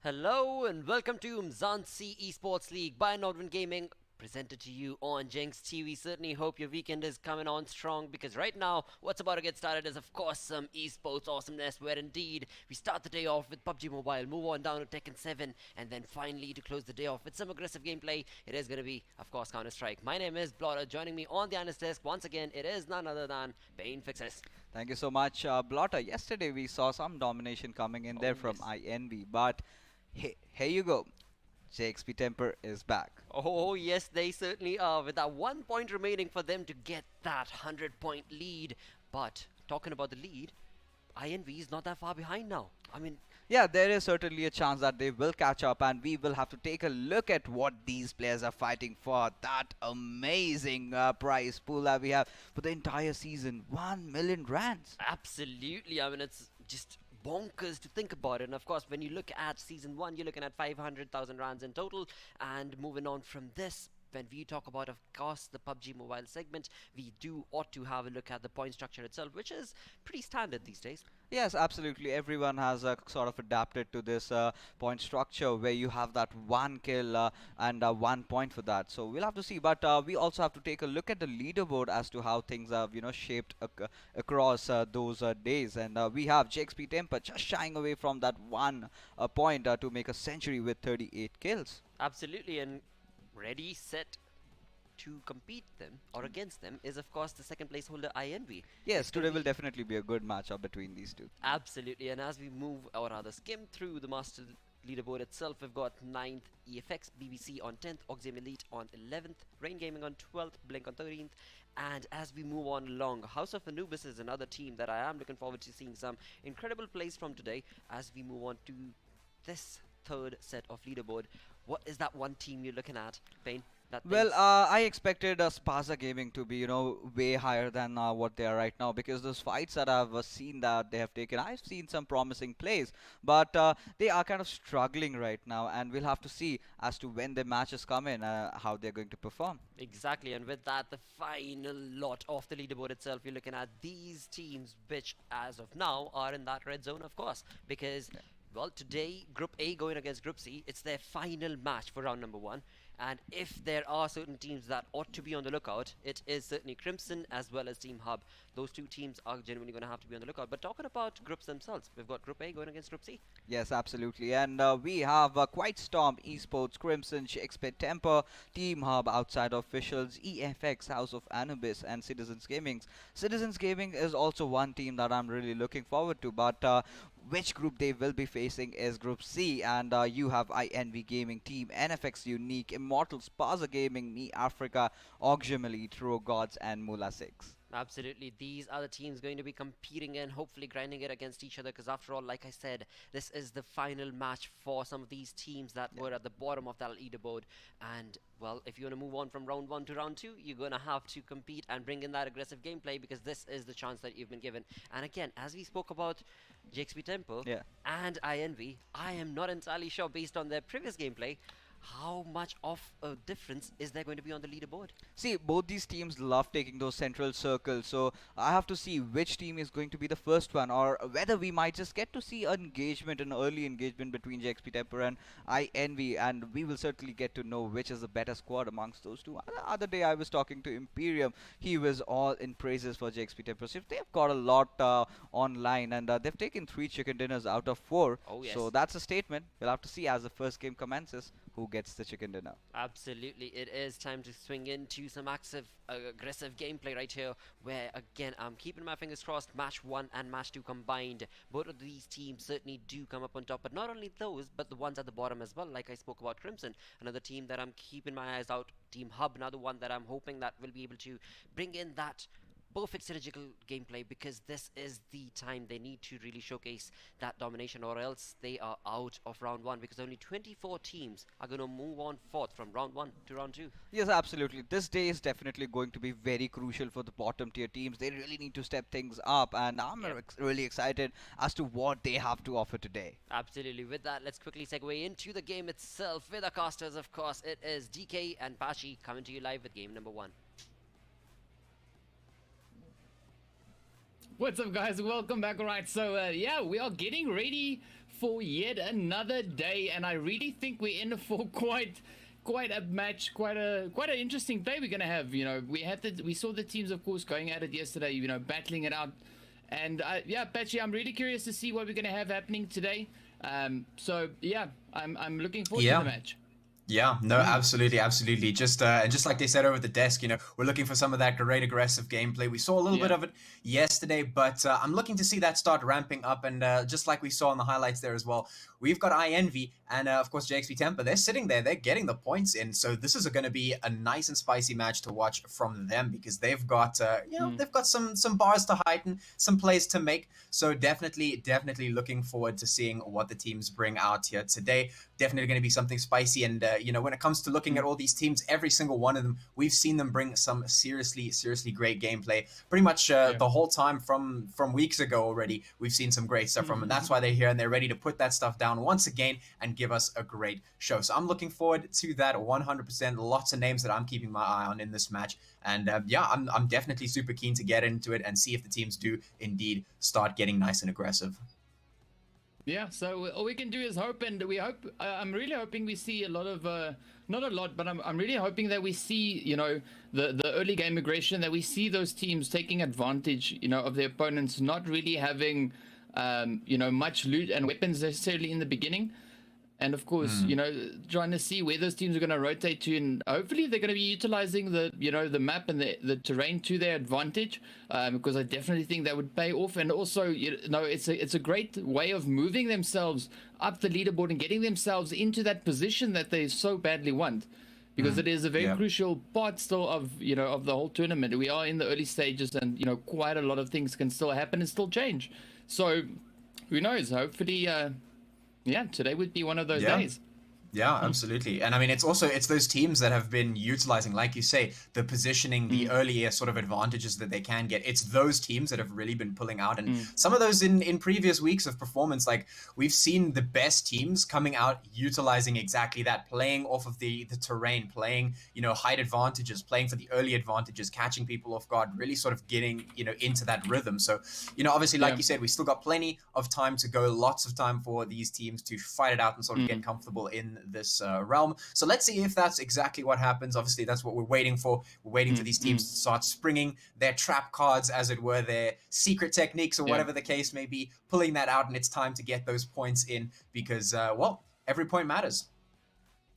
Hello and welcome to Umzansi Esports League by Nodwin Gaming, presented to you on Jinx TV. Certainly hope your weekend is coming on strong, because right now what's about to get started is of course some esports awesomeness, where indeed we start the day off with PUBG Mobile, move on down to Tekken 7, and then finally to close the day off with some aggressive gameplay, it is going to be of course Counter-Strike. My name is Blotter. Joining me on the analyst desk once again, it is none other than Bane Fixes. Thank you so much, Blotter. Yesterday we saw some domination coming in Oh there from yes. INV, but here you go. JXP Temper is back. Oh, yes, they certainly are, with that 1 point remaining for them to get that 100-point lead. But talking about the lead, INV is not that far behind now. I mean, Yeah, there is certainly a chance that they will catch up, and we will have to take a look at what these players are fighting for. That amazing prize pool that we have for the entire season, 1 million rands. absolutely. I mean, it's just bonkers to think about it. And of course, when you look at season one, you're looking at 500,000 rands in total. And moving on from this, when we talk about, of course, the PUBG Mobile segment, we do ought to have a look at the point structure itself, which is pretty standard these days. Yes, absolutely. Everyone has sort of adapted to this point structure where you have that one kill and 1 point for that. So we'll have to see. But we also have to take a look at the leaderboard as to how things have, shaped across those days. And we have JXP Temper just shying away from that 1 point to make a century with 38 kills. Absolutely, and ready, set to compete them or against them is of course the second place holder INV. Yes, It's going today to will be definitely be a good matchup between these two. absolutely, and as we move or rather skim through the master leaderboard itself, we've got 9th EFX, BBC on 10th, Oxyam Elite on 11th, Rain Gaming on 12th, Blink on 13th, and as we move on along, House of Anubis is another team that I am looking forward to seeing some incredible plays from today. As we move on to this third set of leaderboard, what is that one team you're looking at, Payne? That Well, thinks I expected Spaza Gaming to be, way higher than what they are right now, because those fights that I've seen that they have taken, I've seen some promising plays, but they are kind of struggling right now, and we'll have to see as to when the matches come in, how they're going to perform. exactly, and with that, the final lot of the leaderboard itself, you're looking at these teams, which as of now are in that red zone, of course, because well, today Group A going against Group C, it's their final match for round number one. And if there are certain teams that ought to be on the lookout, it is certainly Crimson as well as Team Hub. Those two teams are genuinely going to have to be on the lookout. But talking about groups themselves, we've got Group A going against Group C. Yes, absolutely. And we have Quite Storm, Esports, Crimson, Shakespeare Temper, Team Hub, Outside Officials, EFX, House of Anubis, and Citizens Gaming. Citizens Gaming is also one team that I'm really looking forward to, but which group they will be facing is Group C, and you have INV Gaming Team, NFX Unique, Immortal, Spaza Gaming, Me Africa, Auxium Elite, True Gods, and Mula 6. Absolutely, these are the teams going to be competing and hopefully grinding it against each other, because after all, like I said, this is the final match for some of these teams that were at the bottom of that leaderboard. And well, if you want to move on from round one to round two, you're going to have to compete and bring in that aggressive gameplay, because this is the chance that you've been given. And again, as we spoke about JXP Temple Yeah. and INV, I am not entirely sure based on their previous gameplay how much of a difference is there going to be on the leaderboard. See, both these teams love taking those central circles, so I have to see which team is going to be the first one, or whether we might just get to see engagement, an early engagement between JXP Temper and INV, and we will certainly get to know which is the better squad amongst those two. The other day I was talking to Imperium, he was all in praises for JXP Temper. So if they've got a lot online, and they've taken 3 chicken dinners out of 4, Oh yes. so that's a statement. We'll have to see as the first game commences who gets the chicken dinner. Absolutely, it is time to swing into some aggressive gameplay right here, where again I'm keeping my fingers crossed. Match 1 and match 2 combined, both of these teams certainly do come up on top, but not only those, but the ones at the bottom as well. Like I spoke about Crimson, another team that I'm keeping my eyes out. Team Hub, another one that I'm hoping that will be able to bring in that perfect synergical gameplay, because this is the time they need to really showcase that domination, or else they are out of round one, because only 24 teams are going to move on forth from round one to round two. Yes, absolutely. This day is definitely going to be very crucial for the bottom tier teams. They really need to step things up, and I'm Yep. really excited as to what they have to offer today. Absolutely. With that, let's quickly segue into the game itself. With our casters, of course, it is DK and Pashi coming to you live with game number one. What's up, guys? Welcome back. Alright, so yeah, we are getting ready for yet another day, and I really think we're in for quite a match, quite an interesting day we're gonna have. We saw the teams, of course, going at it yesterday, battling it out. And yeah, Patchy, I'm really curious to see what we're gonna have happening today. So yeah, I'm looking forward to the match. Yeah, no, absolutely. Just and just like they said over the desk, we're looking for some of that great aggressive gameplay. We saw a little bit of it yesterday, but I'm looking to see that start ramping up. And just like we saw in the highlights there as well, we've got iEnvy and of course DaXpt Temper. They're sitting there, they're getting the points in. So this is going to be a nice and spicy match to watch from them, because they've got they've got some bars to heighten, some plays to make. So definitely looking forward to seeing what the teams bring out here today. Definitely going to be something spicy. And when it comes to looking at all these teams, every single one of them, we've seen them bring some seriously great gameplay. Pretty much the whole time from weeks ago already, we've seen some great stuff from them. That's why they're here, and they're ready to put that stuff down once again and give us a great show. So I'm looking forward to that 100%. Lots of names that I'm keeping my eye on in this match. And yeah, I'm definitely super keen to get into it and see if the teams do indeed start getting nice and aggressive. Yeah, so all we can do is hope, and we hope. I'm really hoping we see a lot of, not a lot, but I'm really hoping that we see, the early game aggression, that we see those teams taking advantage, of their opponents not really having, much loot and weapons necessarily in the beginning. And of course, trying to see where those teams are going to rotate to, and hopefully they're going to be utilizing the, the map and the terrain to their advantage, because I definitely think that would pay off. And also, it's a great way of moving themselves up the leaderboard and getting themselves into that position that they so badly want, because it is a very crucial part still of, of the whole tournament. We are in the early stages, and quite a lot of things can still happen and still change. So who knows? Hopefully, yeah, today would be one of those days. Yeah, absolutely. And I mean, it's those teams that have been utilizing, like you say, the positioning, the earlier sort of advantages that they can get. It's those teams that have really been pulling out. And some of those in previous weeks of performance, like we've seen the best teams coming out utilizing exactly that, playing off of the terrain, playing, height advantages, playing for the early advantages, catching people off guard, really sort of getting, into that rhythm. So, obviously, like you said, we still got plenty of time to go, lots of time for these teams to fight it out and sort of get comfortable in this realm. So let's see if that's exactly what happens. Obviously, that's what we're waiting for. We're waiting for these teams to start springing their trap cards, as it were, their secret techniques, or whatever the case may be, pulling that out, and it's time to get those points in, because well, every point matters.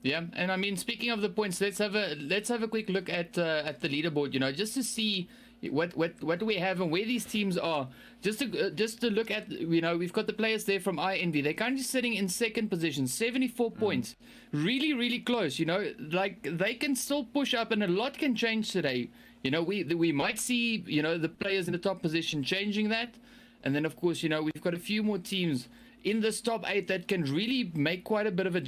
Yeah, and I mean, speaking of the points, let's have a quick look at the leaderboard, just to see what do we have and where these teams are. Just to look at, we've got the players there from iEnvy. They're currently sitting in second position, 74 points, really close. Like they can still push up, and a lot can change today. We might see the players in the top position changing that, and then of course we've got a few more teams in this top 8 that can really make quite a bit of a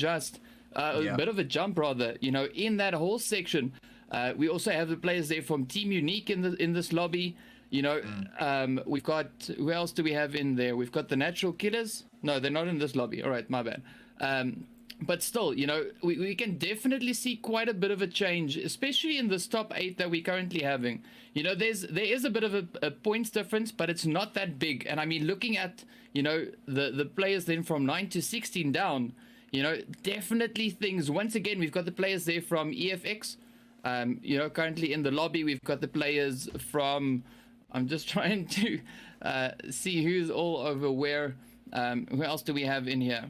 bit of a jump rather, in that whole section. We also have the players there from Team Unique in this lobby. We've got, who else do we have in there? We've got the Natural Killers. No, they're not in this lobby. All right, my bad. But still, we can definitely see quite a bit of a change, especially in this top 8 that we're currently having. There is a bit of a points difference, but it's not that big. And I mean, looking at, the players then from 9 to 16 down, definitely things. Once again, we've got the players there from EFX. Currently in the lobby, we've got the players from, I'm just trying to see who's all over where. Who else do we have in here?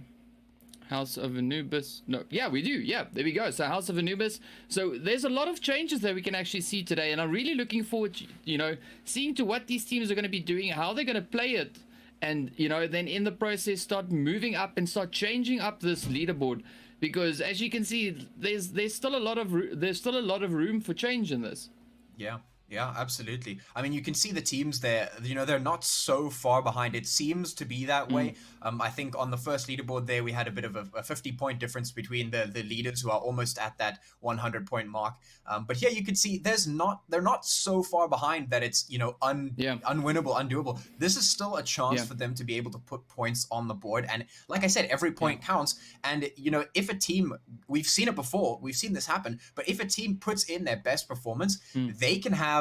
House of Anubis. No, yeah, we do. Yeah, there we go. So House of Anubis. So there's a lot of changes that we can actually see today, and I'm really looking forward to, seeing to what these teams are going to be doing, how they're going to play it, and then in the process start moving up and start changing up this leaderboard. Because as you can see, there's still a lot of room for change in this. Yeah, absolutely. I mean, you can see the teams there, they're not so far behind. It seems to be that way. I think on the first leaderboard there, we had a bit of a 50-point difference between the leaders, who are almost at that 100-point mark. But here you can see they're not so far behind that it's, unwinnable, undoable. This is still a chance for them to be able to put points on the board. And like I said, every point counts. And, if a team, we've seen it before, we've seen this happen, but if a team puts in their best performance, they can have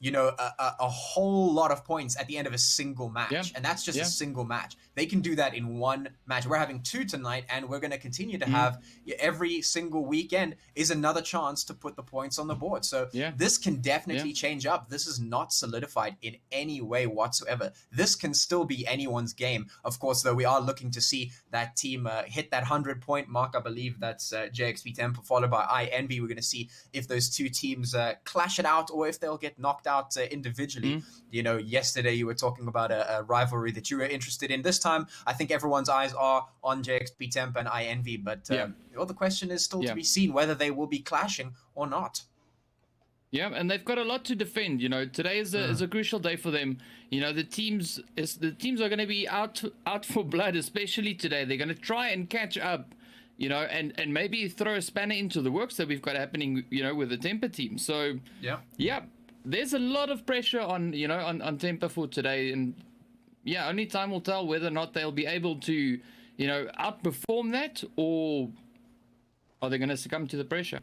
you know, a whole lot of points at the end of a single match. Yeah. And that's just Yeah. a single match. They can do that in one match. We're having 2 tonight, and we're going to continue to have every single weekend is another chance to put the points on the board. So Yeah. this can definitely change up. This is not solidified in any way whatsoever. This can still be anyone's game. Of course, though, we are looking to see that team hit that 100-point mark. I believe that's JXP Temple followed by iEnvy. We're going to see if those two teams clash it out or if they'll get knocked out individually. You know, yesterday you were talking about a rivalry that you were interested in. This time, I think everyone's eyes are on JXP Temp and iEnvy, but well, the question is still to be seen whether they will be clashing or not. Yeah, and they've got a lot to defend. You know, today is a crucial day for them. You know, the teams are going to be out for blood, especially today. They're going to try and catch up. You know, and maybe throw a spanner into the works that we've got happening, you know, with the Temper team. So, yeah, there's a lot of pressure on, you know, on Temper for today. And, yeah, only time will tell whether or not they'll be able to, you know, outperform that, or are they going to succumb to the pressure?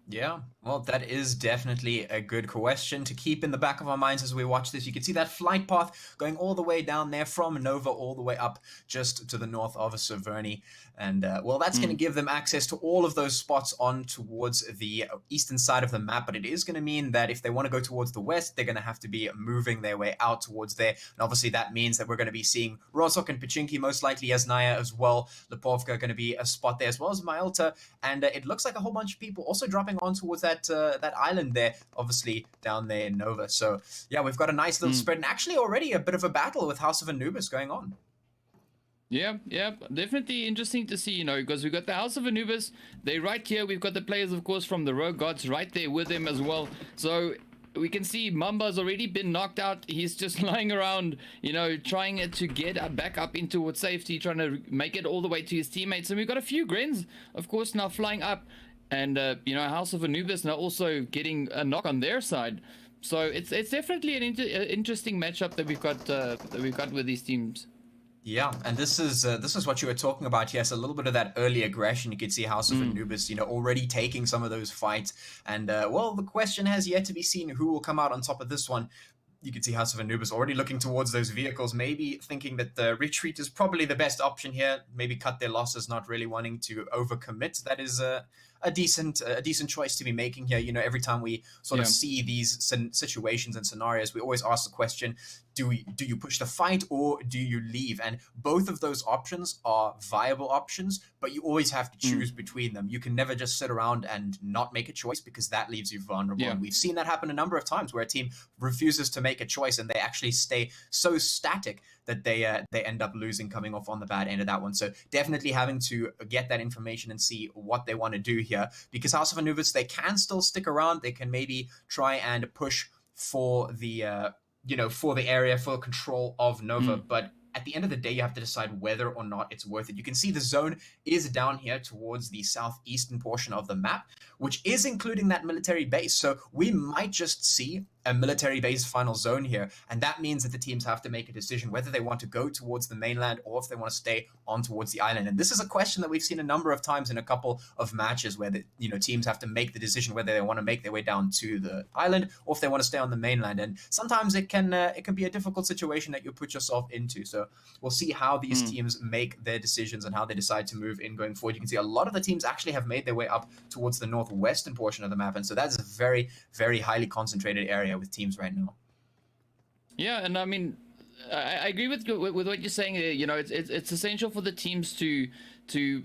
Yeah, well, that is definitely a good question to keep in the back of our minds as we watch this. You can see that flight path going all the way down there from Nova all the way up just to the north of Severny. And, well, that's going to give them access to all of those spots on towards the eastern side of the map. But it is going to mean that if they want to go towards the west, they're going to have to be moving their way out towards there. And obviously that means that we're going to be seeing Rosok and Pachinki, most likely as Naya as well. Lipovka going to be a spot there as well as Maelta. And it looks like a whole bunch of people also dropping on towards that that island there, obviously down there in Nova. So yeah, we've got a nice little spread, and actually already a bit of a battle with House of Anubis going on. Yeah, definitely interesting to see, you know, because we've got the House of Anubis, they're right here. We've got the players, of course, from the Rogue Gods right there with them as well. So we can see Mamba's already been knocked out. He's just lying around, you know, trying to get back up into towards safety, trying to make it all the way to his teammates. And we've got a few Grens, of course, now flying up. And, you know, House of Anubis now also getting a knock on their side. So it's definitely an interesting matchup that we've got with these teams. Yeah, and this is what you were talking about. Yes, a little bit of that early aggression. You could see House of Anubis, you know, already taking some of those fights. And well, the question has yet to be seen who will come out on top of this one. You can see House of Anubis already looking towards those vehicles, maybe thinking that the retreat is probably the best option here. Maybe cut their losses, not really wanting to overcommit. That is a decent choice to be making here. You know, every time we sort of see these situations and scenarios, we always ask the question: do you push the fight or do you leave? And both of those options are viable options, but you always have to choose between them. You can never just sit around and not make a choice, because that leaves you vulnerable. And we've seen that happen a number of times where a team refuses to make a choice and they actually stay so static that they end up losing, coming off on the bad end of that one. So definitely having to get that information and see what they want to do here, because House of Anubis, they can still stick around. They can maybe try and push for the for the area, for control of Nova, but at the end of the day, you have to decide whether or not it's worth it. You can see the zone is down here towards the southeastern portion of the map, which is including that military base. So we might just see a military base final zone here, and that means that the teams have to make a decision whether they want to go towards the mainland or if they want to stay on towards the island. And this is a question that we've seen a number of times in a couple of matches where the teams have to make the decision whether they want to make their way down to the island or if they want to stay on the mainland. And sometimes it can be a difficult situation that you put yourself into. So we'll see how these teams make their decisions and how they decide to move in going forward. You can see a lot of the teams actually have made their way up towards the northwestern portion of the map, and so that's a very, very highly concentrated area with teams right now. Yeah, and I mean, I agree with what you're saying. It's essential for the teams to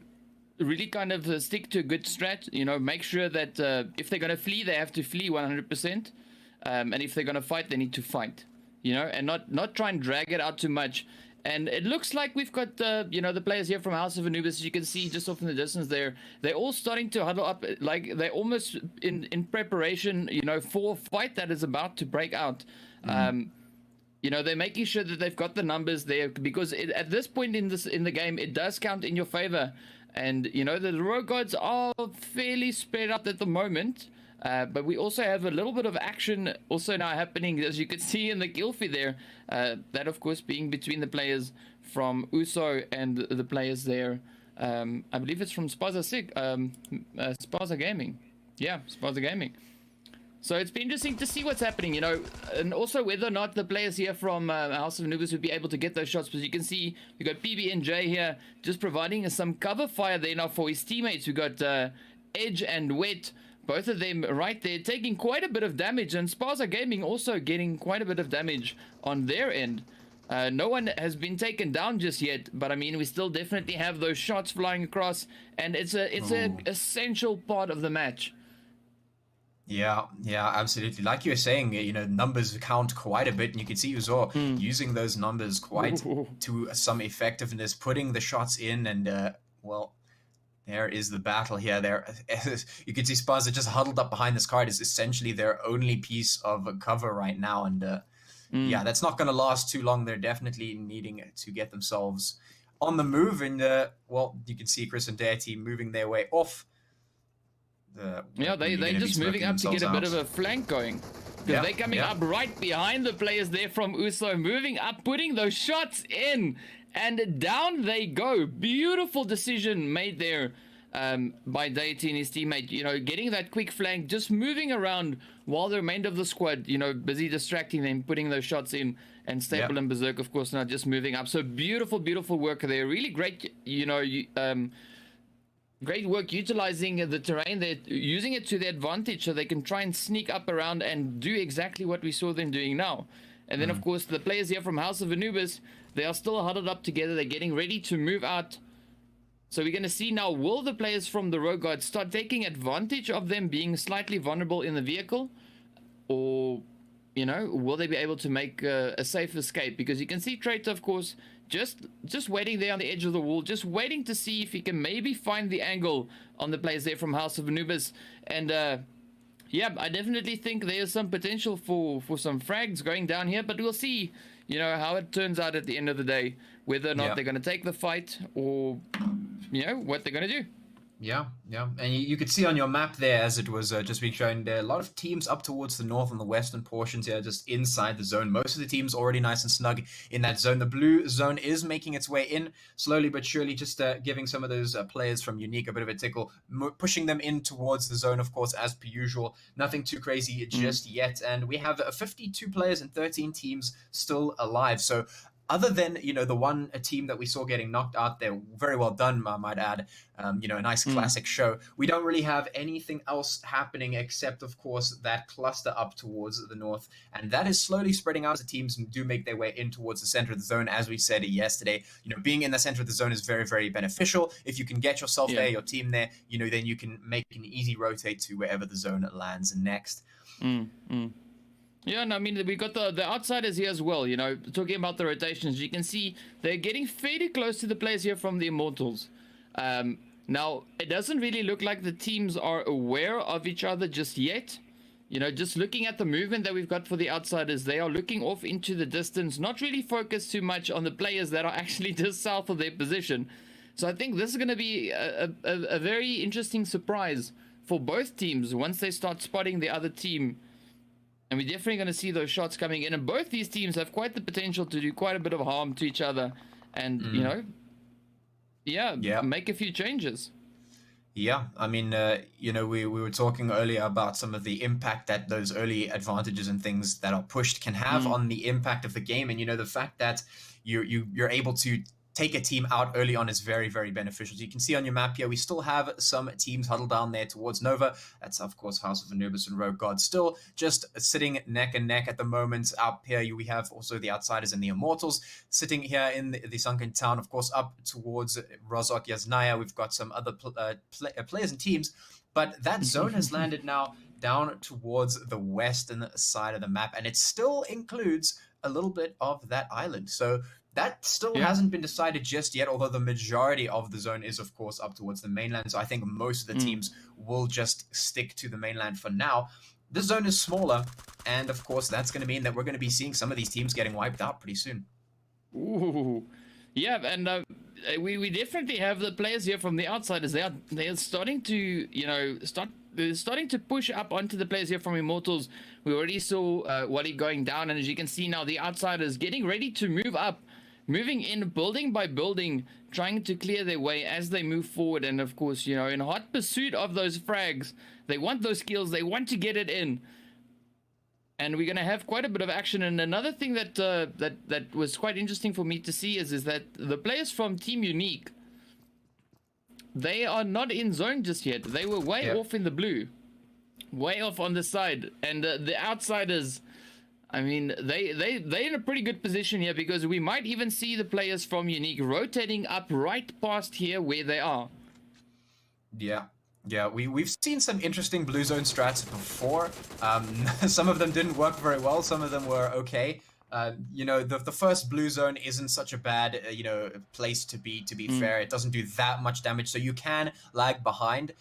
really kind of stick to a good strat. Make sure that if they're going to flee, they have to flee 100%, and if they're going to fight, they need to fight. And not try and drag it out too much. And it looks like we've got the players here from House of Anubis. As you can see just off in the distance there, they're all starting to huddle up, like they're almost in preparation, for a fight that is about to break out. They're making sure that they've got the numbers there, because at this point in the game, it does count in your favor. And the Rogue Gods are fairly spread out at the moment. But we also have a little bit of action also now happening, as you can see in the kill feed there. That, of course, being between the players from USO and the players there. I believe it's from Spaza Gaming. Yeah, Spaza Gaming. So it's been interesting to see what's happening, you know, and also whether or not the players here from House of Anubis would be able to get those shots. Because you can see we got PB&J here just providing some cover fire there now for his teammates. We got Edge and Wet, both of them right there taking quite a bit of damage, and Sparza Gaming also getting quite a bit of damage on their end. No one has been taken down just yet, but I mean, we still definitely have those shots flying across, and it's a essential part of the match. Yeah, absolutely. Like you were saying, you know, numbers count quite a bit, and you can see Uzor using those numbers quite to some effectiveness, putting the shots in, and well, there is the battle here. There, you can see Sparza just huddled up behind this card is essentially their only piece of cover right now, and yeah, that's not going to last too long. They're definitely needing to get themselves on the move, and well, you can see Chris and Deity moving their way off. Yeah, they just moving up to get a bit of a flank going. Because they're coming up right behind the players there from USO, moving up, putting those shots in, and down they go. Beautiful decision made there by Deity and his teammate. You know, getting that quick flank, just moving around while the remainder of the squad, you know, busy distracting them, putting those shots in, and Staple and Berserk, of course, now just moving up. So beautiful, beautiful work there. Really great, you know, great work utilizing the terrain. They're using it to their advantage so they can try and sneak up around and do exactly what we saw them doing now. And then, of course, the players here from House of Anubis, they are still huddled up together. They're getting ready to move out. So we're going to see now, will the players from the Rogue Guard start taking advantage of them being slightly vulnerable in the vehicle? Or, you know, will they be able to make a safe escape? Because you can see Traitor, of course, just waiting there on the edge of the wall, just waiting to see if he can maybe find the angle on the players there from House of Anubis. And yeah, I definitely think there's some potential for some frags going down here, but we'll see, you know, how it turns out at the end of the day, whether or not they're going to take the fight or, you know, what they're going to do. Yeah, and you could see on your map there, as it was just being shown, there are a lot of teams up towards the north and the western portions here, just inside the zone. Most of the teams already nice and snug in that zone. The blue zone is making its way in, slowly but surely, just giving some of those players from Unique a bit of a tickle, pushing them in towards the zone, of course, as per usual. Nothing too crazy just yet, and we have 52 players and 13 teams still alive, so other than, you know, the one team that we saw getting knocked out there, very well done, I might add, you know, a nice classic show. We don't really have anything else happening except, of course, that cluster up towards the north. And that is slowly spreading out as the teams do make their way in towards the center of the zone. As we said yesterday, you know, being in the center of the zone is very, very beneficial. If you can get yourself there, your team there, you know, then you can make an easy rotate to wherever the zone lands next. Yeah, and I mean, we got the outsiders here as well, you know, talking about the rotations. You can see they're getting fairly close to the players here from the Immortals. Now, it doesn't really look like the teams are aware of each other just yet. You know, just looking at the movement that we've got for the outsiders, they are looking off into the distance, not really focused too much on the players that are actually just south of their position. So I think this is going to be a very interesting surprise for both teams once they start spotting the other team. And we're definitely going to see those shots coming in. And both these teams have quite the potential to do quite a bit of harm to each other. And, you know, make a few changes. Yeah, I mean, you know, we were talking earlier about some of the impact that those early advantages and things that are pushed can have on the impact of the game. And, you know, the fact that you're able to take a team out early on is very, very beneficial. So you can see on your map here, we still have some teams huddled down there towards Nova. That's, of course, House of Anubis and Rogue God still just sitting neck and neck at the moment. Up here, we have also the Outsiders and the Immortals sitting here in the sunken town. Of course, up towards Rozok Yaznaya, we've got some other players and teams. But that zone has landed now down towards the western side of the map, and it still includes a little bit of that island. So that still hasn't been decided just yet, although the majority of the zone is, of course, up towards the mainland. So I think most of the teams will just stick to the mainland for now. This zone is smaller, and of course, that's going to mean that we're going to be seeing some of these teams getting wiped out pretty soon. Ooh. Yeah, and we definitely have the players here from the Outsiders. They're starting to, you know, starting to push up onto the players here from Immortals. We already saw Wally going down, and as you can see now, the Outsiders getting ready to move up. Moving in building by building, trying to clear their way as they move forward. And of course, you know, in hot pursuit of those frags, they want those kills, they want to get it in. and we're going to have quite a bit of action. And another thing that that was quite interesting for me to see is that the players from Team Unique, they are not in zone just yet. They were way off in the blue, way off on the side, and the outsiders, I mean, they're in a pretty good position here, because we might even see the players from Unique rotating up right past here where they are. Yeah, we've seen some interesting blue zone strats before. Some of them didn't work very well. Some of them were okay. You know, the first blue zone isn't such a bad, you know, place to be fair. It doesn't do that much damage, so you can lag behind.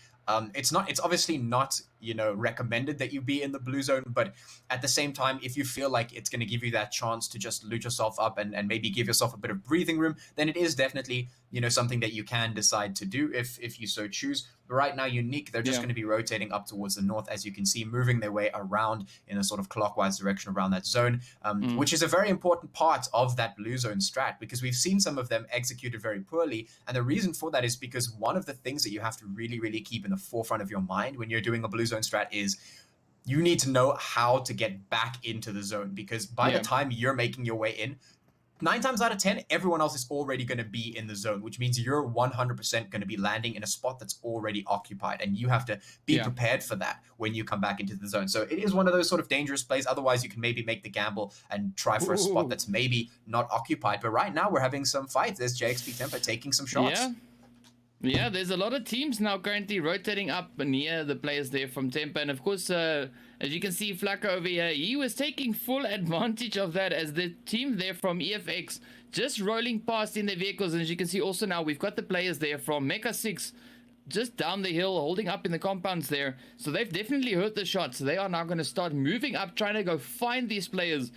It's obviously not, you know, recommended that you be in the blue zone, but at the same time, if you feel like it's going to give you that chance to just loot yourself up and maybe give yourself a bit of breathing room, then it is definitely, you know, something that you can decide to do if you so choose. But right now, Unique, they're just going to be rotating up towards the north, as you can see, moving their way around in a sort of clockwise direction around that zone, which is a very important part of that blue zone strat, because we've seen some of them executed very poorly. And the reason for that is because one of the things that you have to really, really keep in the forefront of your mind when you're doing a blue zone strat is you need to know how to get back into the zone, because by the time you're making your way in, 9 times out of 10, everyone else is already going to be in the zone, which means you're 100% going to be landing in a spot that's already occupied, and you have to be prepared for that when you come back into the zone. So it is one of those sort of dangerous plays. Otherwise, you can maybe make the gamble and try for a spot that's maybe not occupied. But right now, we're having some fights. There's JXP Temper taking some shots. Yeah, there's a lot of teams now currently rotating up near the players there from Temper. And of course, as you can see, Flacco over here, he was taking full advantage of that, as the team there from EFX just rolling past in their vehicles. And as you can see also now, we've got the players there from Mecha 6 just down the hill, holding up in the compounds there. So they've definitely heard the shots. They are now going to start moving up, trying to go find these players,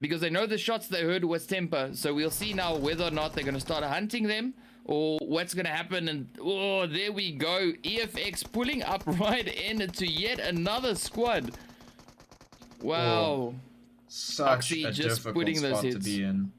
because they know the shots they heard was Temper. So we'll see now whether or not they're going to start hunting them, or what's going to happen. And oh, there we go, EFX pulling up right into yet another squad. Wow. Such Oxy a just difficult putting those spot hits. to be in.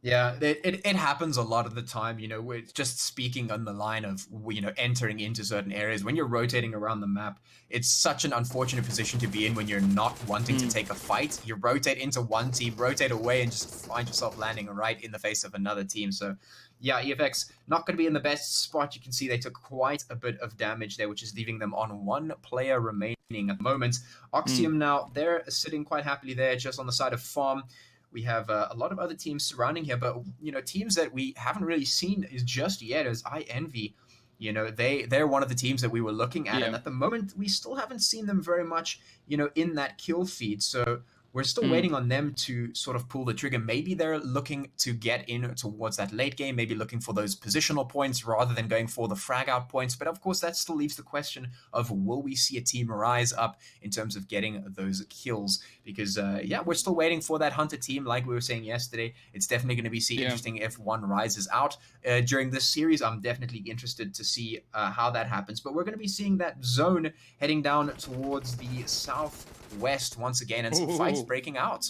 Yeah, it happens a lot of the time, you know. We're just speaking on the line of, you know, entering into certain areas. When you're rotating around the map, it's such an unfortunate position to be in when you're not wanting to take a fight. You rotate into one team, rotate away, and just find yourself landing right in the face of another team. So, yeah, EFX not going to be in the best spot. You can see they took quite a bit of damage there, which is leaving them on 1 player remaining at the moment. Oxium now, they're sitting quite happily there just on the side of farm. We have a lot of other teams surrounding here, but, you know, teams that we haven't really seen is just yet as I Envy. You know, they're one of the teams that we were looking at, and at the moment we still haven't seen them very much, you know, in that kill feed. So we're still waiting on them to sort of pull the trigger. Maybe they're looking to get in towards that late game, maybe looking for those positional points rather than going for the frag out points. But of course, that still leaves the question of, will we see a team rise up in terms of getting those kills? Because, yeah, we're still waiting for that Hunter team. Like we were saying yesterday, it's definitely going to be interesting if one rises out during this series. I'm definitely interested to see how that happens. But we're going to be seeing that zone heading down towards the southwest once again, and some fights breaking out.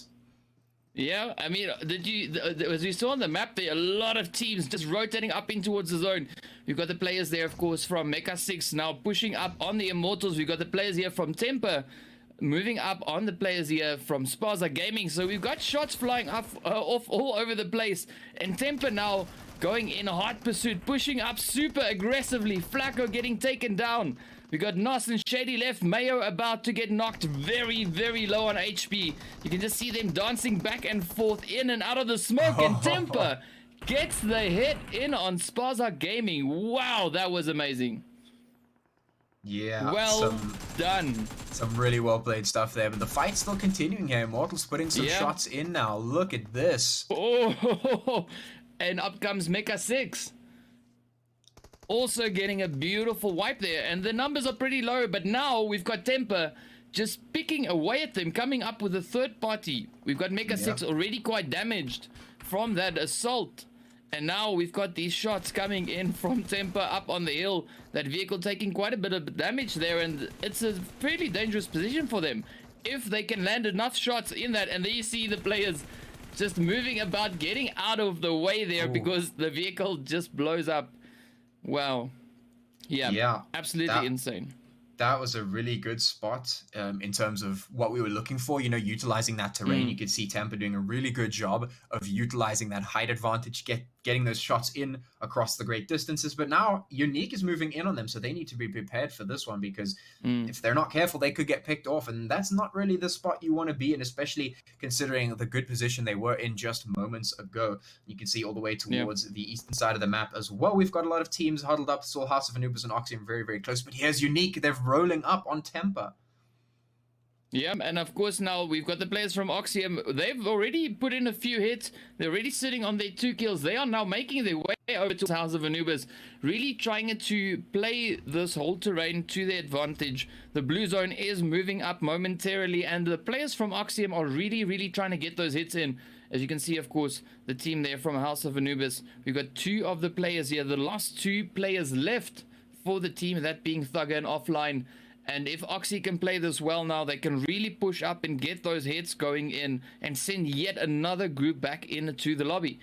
Yeah, I mean, as we saw on the map there, a lot of teams just rotating up in towards the zone. We've got the players there, of course, from Mecha 6 now pushing up on the Immortals. We've got the players here from Temper moving up on the players here from Spaza Gaming. So we've got shots flying off all over the place. And Temper now going in hot pursuit, pushing up super aggressively. Flacco getting taken down. We got Nos and Shady left. Mayo about to get knocked very, very low on HP. You can just see them dancing back and forth in and out of the smoke. And Temper gets the hit in on Spaza Gaming. Wow, that was amazing. Yeah, well done. Some really well played stuff there, but the fight's still continuing here. Immortals putting some shots in now. Look at this. Oh, and up comes Mecha 6. Also getting a beautiful wipe there, and the numbers are pretty low, but now we've got Temper just picking away at them, coming up with a third party. We've got Mecha 6 already quite damaged from that assault. And now we've got these shots coming in from Temper up on the hill. That vehicle taking quite a bit of damage there, and it's a fairly dangerous position for them if they can land enough shots in that. And there you see the players just moving about, getting out of the way there because the vehicle just blows up. Wow. Yeah, absolutely insane. That was a really good spot in terms of what we were looking for, you know, utilizing that terrain. You could see Tampa doing a really good job of utilizing that height advantage, getting those shots in across the great distances. But now Unique is moving in on them, so they need to be prepared for this one, because if they're not careful, they could get picked off, and that's not really the spot you want to be in, especially considering the good position they were in just moments ago. You can see all the way towards the eastern side of the map as well. We've got a lot of teams huddled up. Still House of Anubis and Oxium very, very close, but here's Unique. They're rolling up on Temper. Yeah, and of course now we've got the players from Oxium. They've already put in a few hits. They're already sitting on their 2 kills. They are now making their way over to House of Anubis, really trying to play this whole terrain to their advantage. The blue zone is moving up momentarily, and the players from Oxium are really, really trying to get those hits in. As you can see, of course, the team there from House of Anubis. We've got 2 of the players here. The last 2 players left for the team, that being Thugger and Offline. And if Oxy can play this well now, they can really push up and get those hits going in and send yet another group back into the lobby.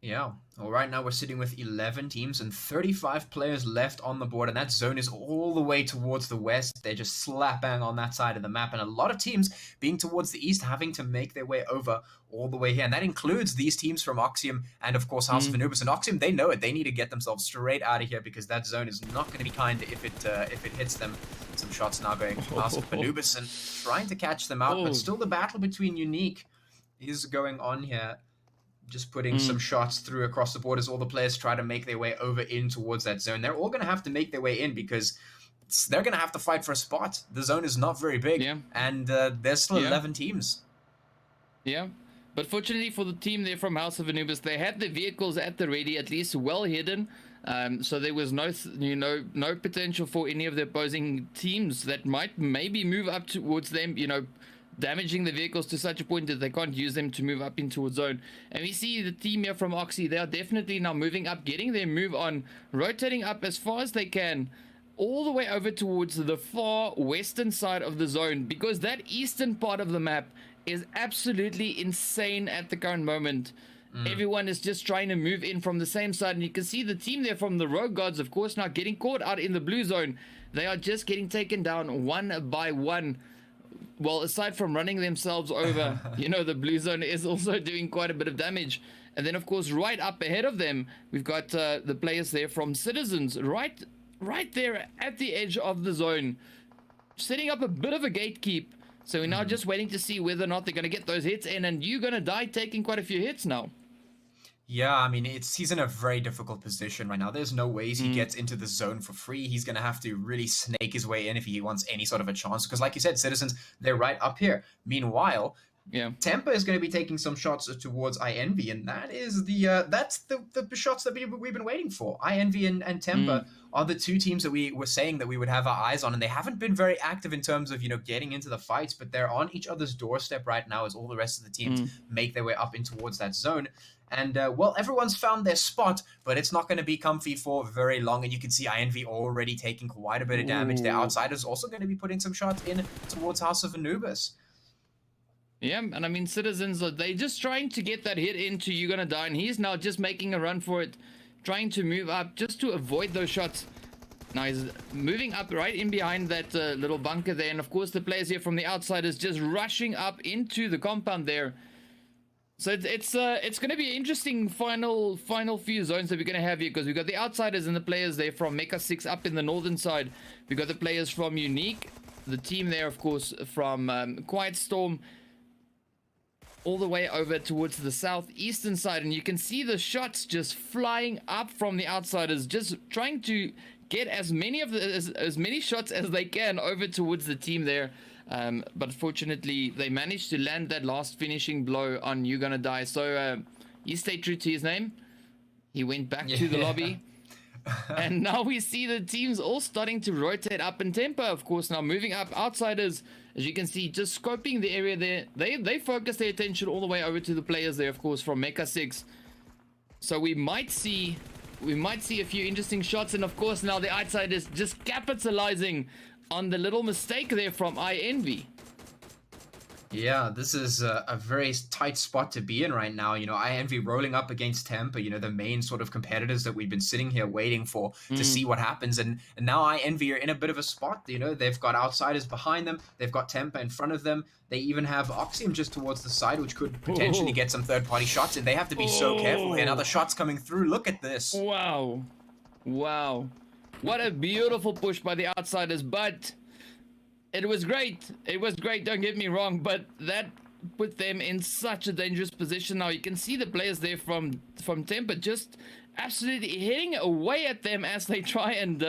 Yeah. Well, right now we're sitting with 11 teams and 35 players left on the board, and that zone is all the way towards the west. They're just slap bang on that side of the map, and a lot of teams being towards the east having to make their way over all the way here, and that includes these teams from Oxium and, of course, House of Anubis. And Oxium, they know it. They need to get themselves straight out of here, because that zone is not going to be kind if it hits them. Some shots now going from House of Anubis and trying to catch them out, but still the battle between Unique is going on here. Just putting some shots through across the board as all the players try to make their way over in towards that zone. They're all going to have to make their way in, because they're going to have to fight for a spot. The zone is not very big, and there's still 11 teams. Yeah, but fortunately for the team there from House of Anubis, they had the vehicles at the ready, at least well hidden. So there was no potential for any of the opposing teams that might maybe move up towards them, damaging the vehicles to such a point that they can't use them to move up into a zone. And we see the team here from Oxy, they are definitely now moving up, getting their move on, rotating up as far as they can, all the way over towards the far western side of the zone, because that eastern part of the map is absolutely insane at the current moment. Everyone is just trying to move in from the same side, and you can see the team there from the Rogue Gods, of course, now getting caught out in the blue zone. They are just getting taken down one by one. Well, aside from running themselves over, the blue zone is also doing quite a bit of damage. And then, of course, right up ahead of them, we've got the players there from Citizens, right there at the edge of the zone, setting up a bit of a gatekeep. So we're now just waiting to see whether or not they're going to get those hits in, and you're going to die taking quite a few hits now. Yeah, I mean, he's in a very difficult position right now. There's no ways he gets into the zone for free. He's going to have to really snake his way in if he wants any sort of a chance. Because like you said, Citizens, they're right up here. Meanwhile, Tempa is going to be taking some shots towards iEnvy, and that is that's the shots that we've been waiting for. iEnvy and Tempa are the 2 teams that we were saying that we would have our eyes on, and they haven't been very active in terms of getting into the fights, but they're on each other's doorstep right now as all the rest of the teams make their way up in towards that zone. And, well, everyone's found their spot, but it's not going to be comfy for very long. And you can see iEnvy already taking quite a bit of damage. The outsiders also going to be putting some shots in towards House of Anubis. Yeah, and I mean, Citizens, they're just trying to get that hit into You're Gonna Die, and he's now just making a run for it, trying to move up just to avoid those shots. Now he's moving up right in behind that little bunker there, and of course the players here from the outsiders just rushing up into the compound there. So it's going to be an interesting final few zones that we're going to have here, because we've got the outsiders and the players there from Mecha 6 up in the northern side. We've got the players from Unique, the team there, of course, from Quiet Storm, all the way over towards the southeastern side. And you can see the shots just flying up from the outsiders, just trying to get as many shots as they can over towards the team there. But fortunately, they managed to land that last finishing blow on You're Gonna Die. So he stayed true to his name. He went back to the lobby. And now we see the teams all starting to rotate up. And Tempa, of course, now moving up. Outsiders, as you can see, just scoping the area there. They focus their attention all the way over to the players there, of course, from Mecha 6. So we might see a few interesting shots. And of course, now the outsiders just capitalizing on the little mistake there from iEnvy. Yeah, this is a very tight spot to be in right now. You know, I envy rolling up against Temper, you know, the main sort of competitors that we've been sitting here waiting for to see what happens. And now I envy are in a bit of a spot. You know, they've got outsiders behind them, they've got Temper in front of them. They even have Oxium just towards the side, which could potentially get some third-party shots, and they have to be so careful. And other shots coming through. Look at this. Wow. Wow. What a beautiful push by the outsiders, but it was great. It was great, don't get me wrong, but that put them in such a dangerous position. Now you can see the players there from Temper just absolutely hitting away at them as they try and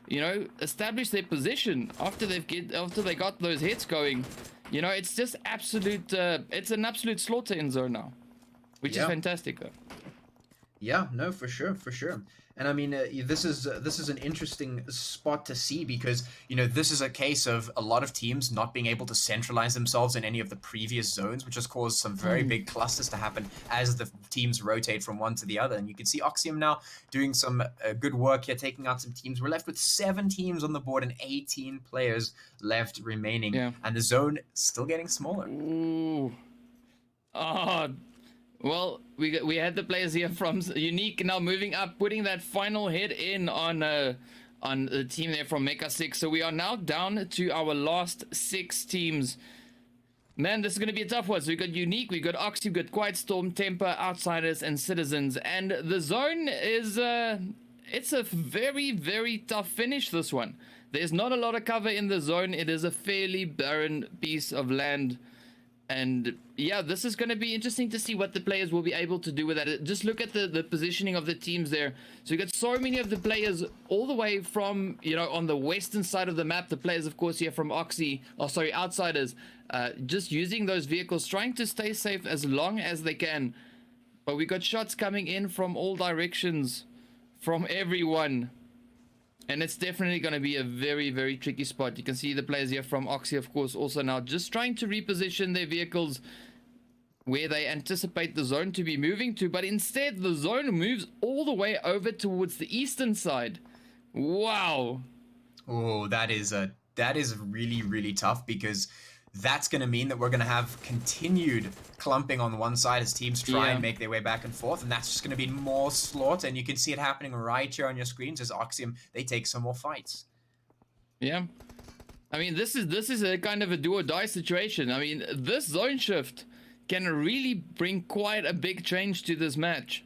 you know, establish their position after they got those hits going. You know, it's just absolute it's an absolute slaughter in zone now, which is fantastic though. Yeah, no, for sure, for sure. And I mean, this is an interesting spot to see because, you know, this is a case of a lot of teams not being able to centralize themselves in any of the previous zones, which has caused some very big clusters to happen as the teams rotate from one to the other. And you can see Oxium now doing some good work here, taking out some teams. We're left with 7 teams on the board and 18 players left remaining. Yeah. And the zone still getting smaller. Ooh. Oh. Well, we had the players here from Unique now moving up, putting that final hit in on the team there from Mecha 6. So we are now down to our last 6 teams. Man, this is going to be a tough one. So we got Unique, we got Oxy, we got Quiet Storm, Temper, Outsiders, and Citizens. And the zone is it's a very, very tough finish, this one. There's not a lot of cover in the zone. It is a fairly barren piece of land. And yeah, this is going to be interesting to see what the players will be able to do with that. Just look at the positioning of the teams there. So you got so many of the players all the way from, you know, on the western side of the map. The players, of course, here from Outsiders, just using those vehicles, trying to stay safe as long as they can. But we got shots coming in from all directions, from everyone. And it's definitely going to be a very, very tricky spot. You can see the players here from Oxy, of course, also now just trying to reposition their vehicles where they anticipate the zone to be moving to. But instead, the zone moves all the way over towards the eastern side. Wow. Oh, that is really, really tough because that's going to mean that we're going to have continued clumping on one side as teams try and make their way back and forth, and that's just going to be more slaughter. And you can see it happening right here on your screens as Oxium, they take some more fights. Yeah. I mean, this is a kind of a do or die situation. I mean, this zone shift can really bring quite a big change to this match.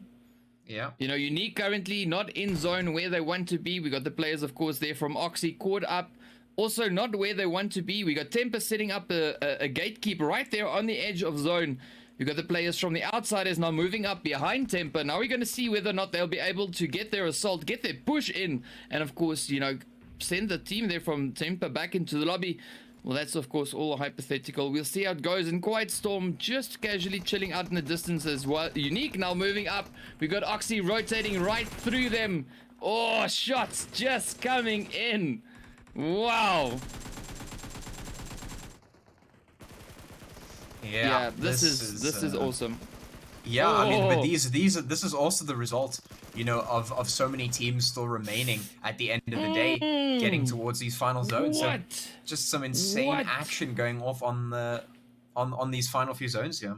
Yeah. You know, Unique currently not in zone where they want to be. We got the players, of course, there from Oxy caught up. Also not where they want to be. We got Temper setting up a gatekeep right there on the edge of zone. We got the players from the Outsiders now moving up behind Temper. Now we're going to see whether or not they'll be able to get their assault, get their push in, and of course, you know, send the team there from Temper back into the lobby. Well, that's of course all hypothetical. We'll see how it goes. And Quiet Storm just casually chilling out in the distance as well. Unique now moving up. We got Oxy rotating right through them. Oh, shots just coming in. Wow. Yeah, this is awesome. Yeah, I mean, but this is also the result, you know, of so many teams still remaining at the end of the day, getting towards these final zones. So just some insane action going off on these final few zones here.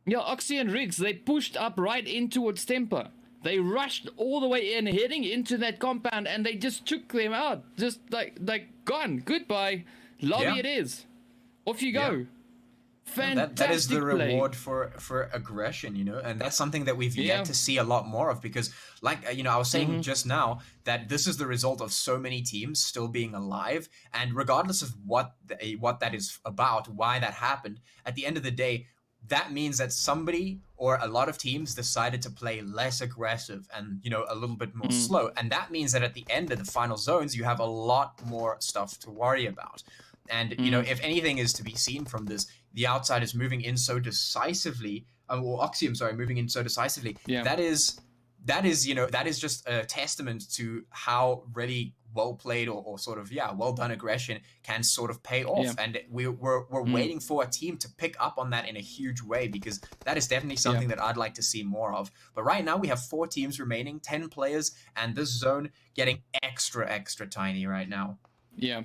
Yeah, Oxy and Riggs, they pushed up right in towards Temper. They rushed all the way in, heading into that compound, and they just took them out. Just like gone. Goodbye. Lobby it is. Off you go. Fantastic that is the play. reward for aggression, you know, and that's something that we've yet to see a lot more of because, like, you know, I was saying just now that this is the result of so many teams still being alive, and regardless of what that is about, why that happened, at the end of the day, that means that somebody or a lot of teams decided to play less aggressive and, you know, a little bit more slow. And that means that at the end of the final zones, you have a lot more stuff to worry about. And, you know, if anything is to be seen from this, the Outsiders moving in so decisively, or Oxium, sorry, moving in so decisively, that is, you know, that is just a testament to how really well played or sort of, well done aggression can sort of pay off. And we're waiting for a team to pick up on that in a huge way, because that is definitely something that I'd like to see more of. But right now we have 4 teams remaining, 10 players, and this zone getting extra tiny right now. Yeah.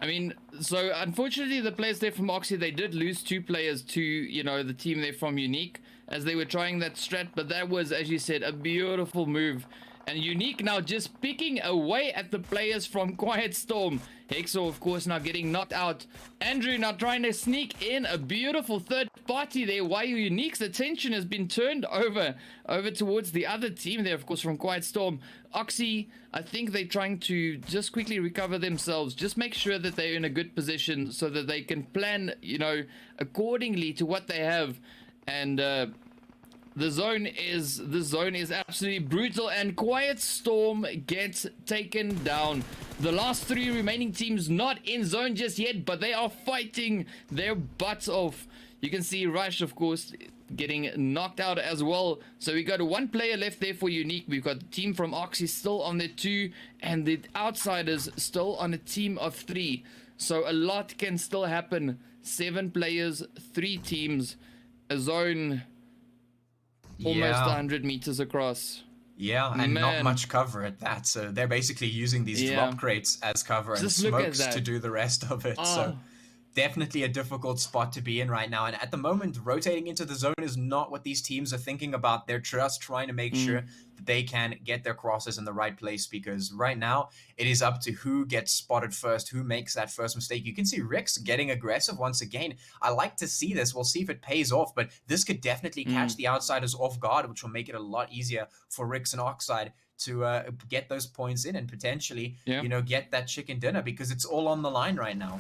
I mean, so unfortunately, the players there from Oxy, they did lose 2 players to, you know, the team there from Unique as they were trying that strat. But that was, as you said, a beautiful move. And Unique now just picking away at the players from Quiet Storm. Hexor, of course, now getting knocked out. Andrew now trying to sneak in a beautiful third party there, while Unique's attention has been turned over towards the other team there, of course, from Quiet Storm. Oxy, I think they're trying to just quickly recover themselves, just make sure that they're in a good position so that they can plan, you know, accordingly to what they have. And the zone is absolutely brutal, and Quiet Storm gets taken down. The last 3 remaining teams not in zone just yet, but they are fighting their butts off. You can see Rush, of course, getting knocked out as well. So we got 1 player left there for Unique. We've got the team from Oxy still on their 2, and the Outsiders still on a team of 3. So a lot can still happen. 7 players, 3 teams, a zone almost 100 meters across. Yeah, and not much cover at that. So they're basically using these drop crates as cover and smokes to do the rest of it. So definitely a difficult spot to be in right now. And at the moment, rotating into the zone is not what these teams are thinking about. They're just trying to make sure that they can get their crosses in the right place, because right now it is up to who gets spotted first, who makes that first mistake. You can see Rix getting aggressive once again. I like to see this. We'll see if it pays off, but this could definitely catch the Outsiders off guard, which will make it a lot easier for Rix and Oxide to get those points in and potentially, you know, get that chicken dinner, because it's all on the line right now.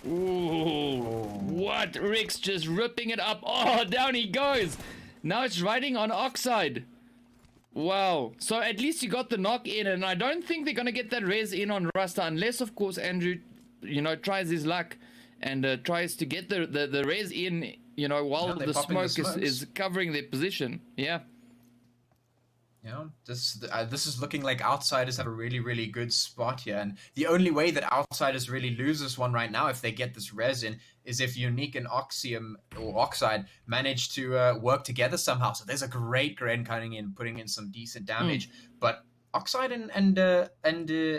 Ooh, what? Rix just ripping it up. Oh, down he goes. Now it's riding on Oxide. Wow. So at least you got the knock in, and I don't think they're going to get that res in on Rasta, unless, of course, Andrew, you know, tries his luck and tries to get the res in, you know, while the smoke is covering their position. Yeah. Yeah, this is looking like Outsiders have a really, really good spot here. And the only way that Outsiders really lose this one right now, if they get this res in, is if Unique and Oxium or Oxide manage to work together somehow. So there's a great Gren coming in, putting in some decent damage. But Oxide and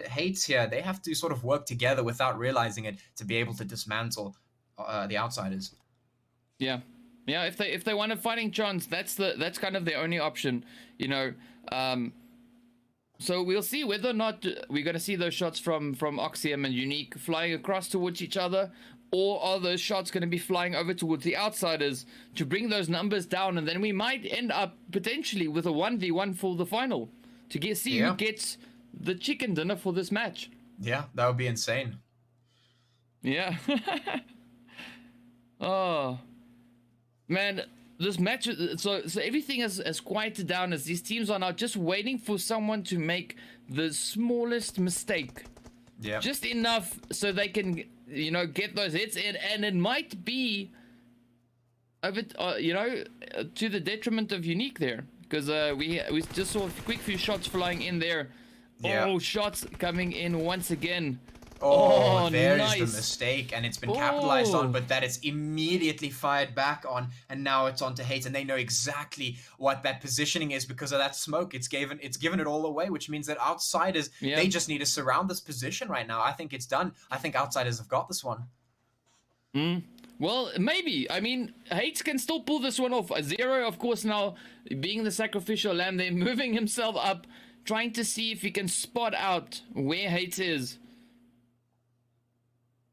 Hates here, they have to sort of work together without realizing it to be able to dismantle the Outsiders. Yeah. Yeah, if they want a fighting chance, that's kind of their only option, you know. So we'll see whether or not we're going to see those shots from Oxium and Unique flying across towards each other, or are those shots going to be flying over towards the Outsiders to bring those numbers down, and then we might end up potentially with a 1v1 for the final to see who gets the chicken dinner for this match. Yeah, that would be insane. Yeah. Oh. Man, this match, so everything has quieted down as these teams are now just waiting for someone to make the smallest mistake. Yeah. Just enough so they can, you know, get those hits in, and it might be a bit, you know, to the detriment of Unique there, because we just saw a quick few shots flying in there. Yeah. Oh, shots coming in once again. Oh, there's the mistake, and it's been capitalized on, but that is immediately fired back on, and now it's on to Hate, and they know exactly what that positioning is because of that smoke. It's given it all away, which means that Outsiders, they just need to surround this position right now. I think it's done. I think Outsiders have got this one. Well, maybe. I mean, Hates can still pull this one off. Zero, of course, now being the sacrificial lamb, they're moving himself up, trying to see if he can spot out where Hates is.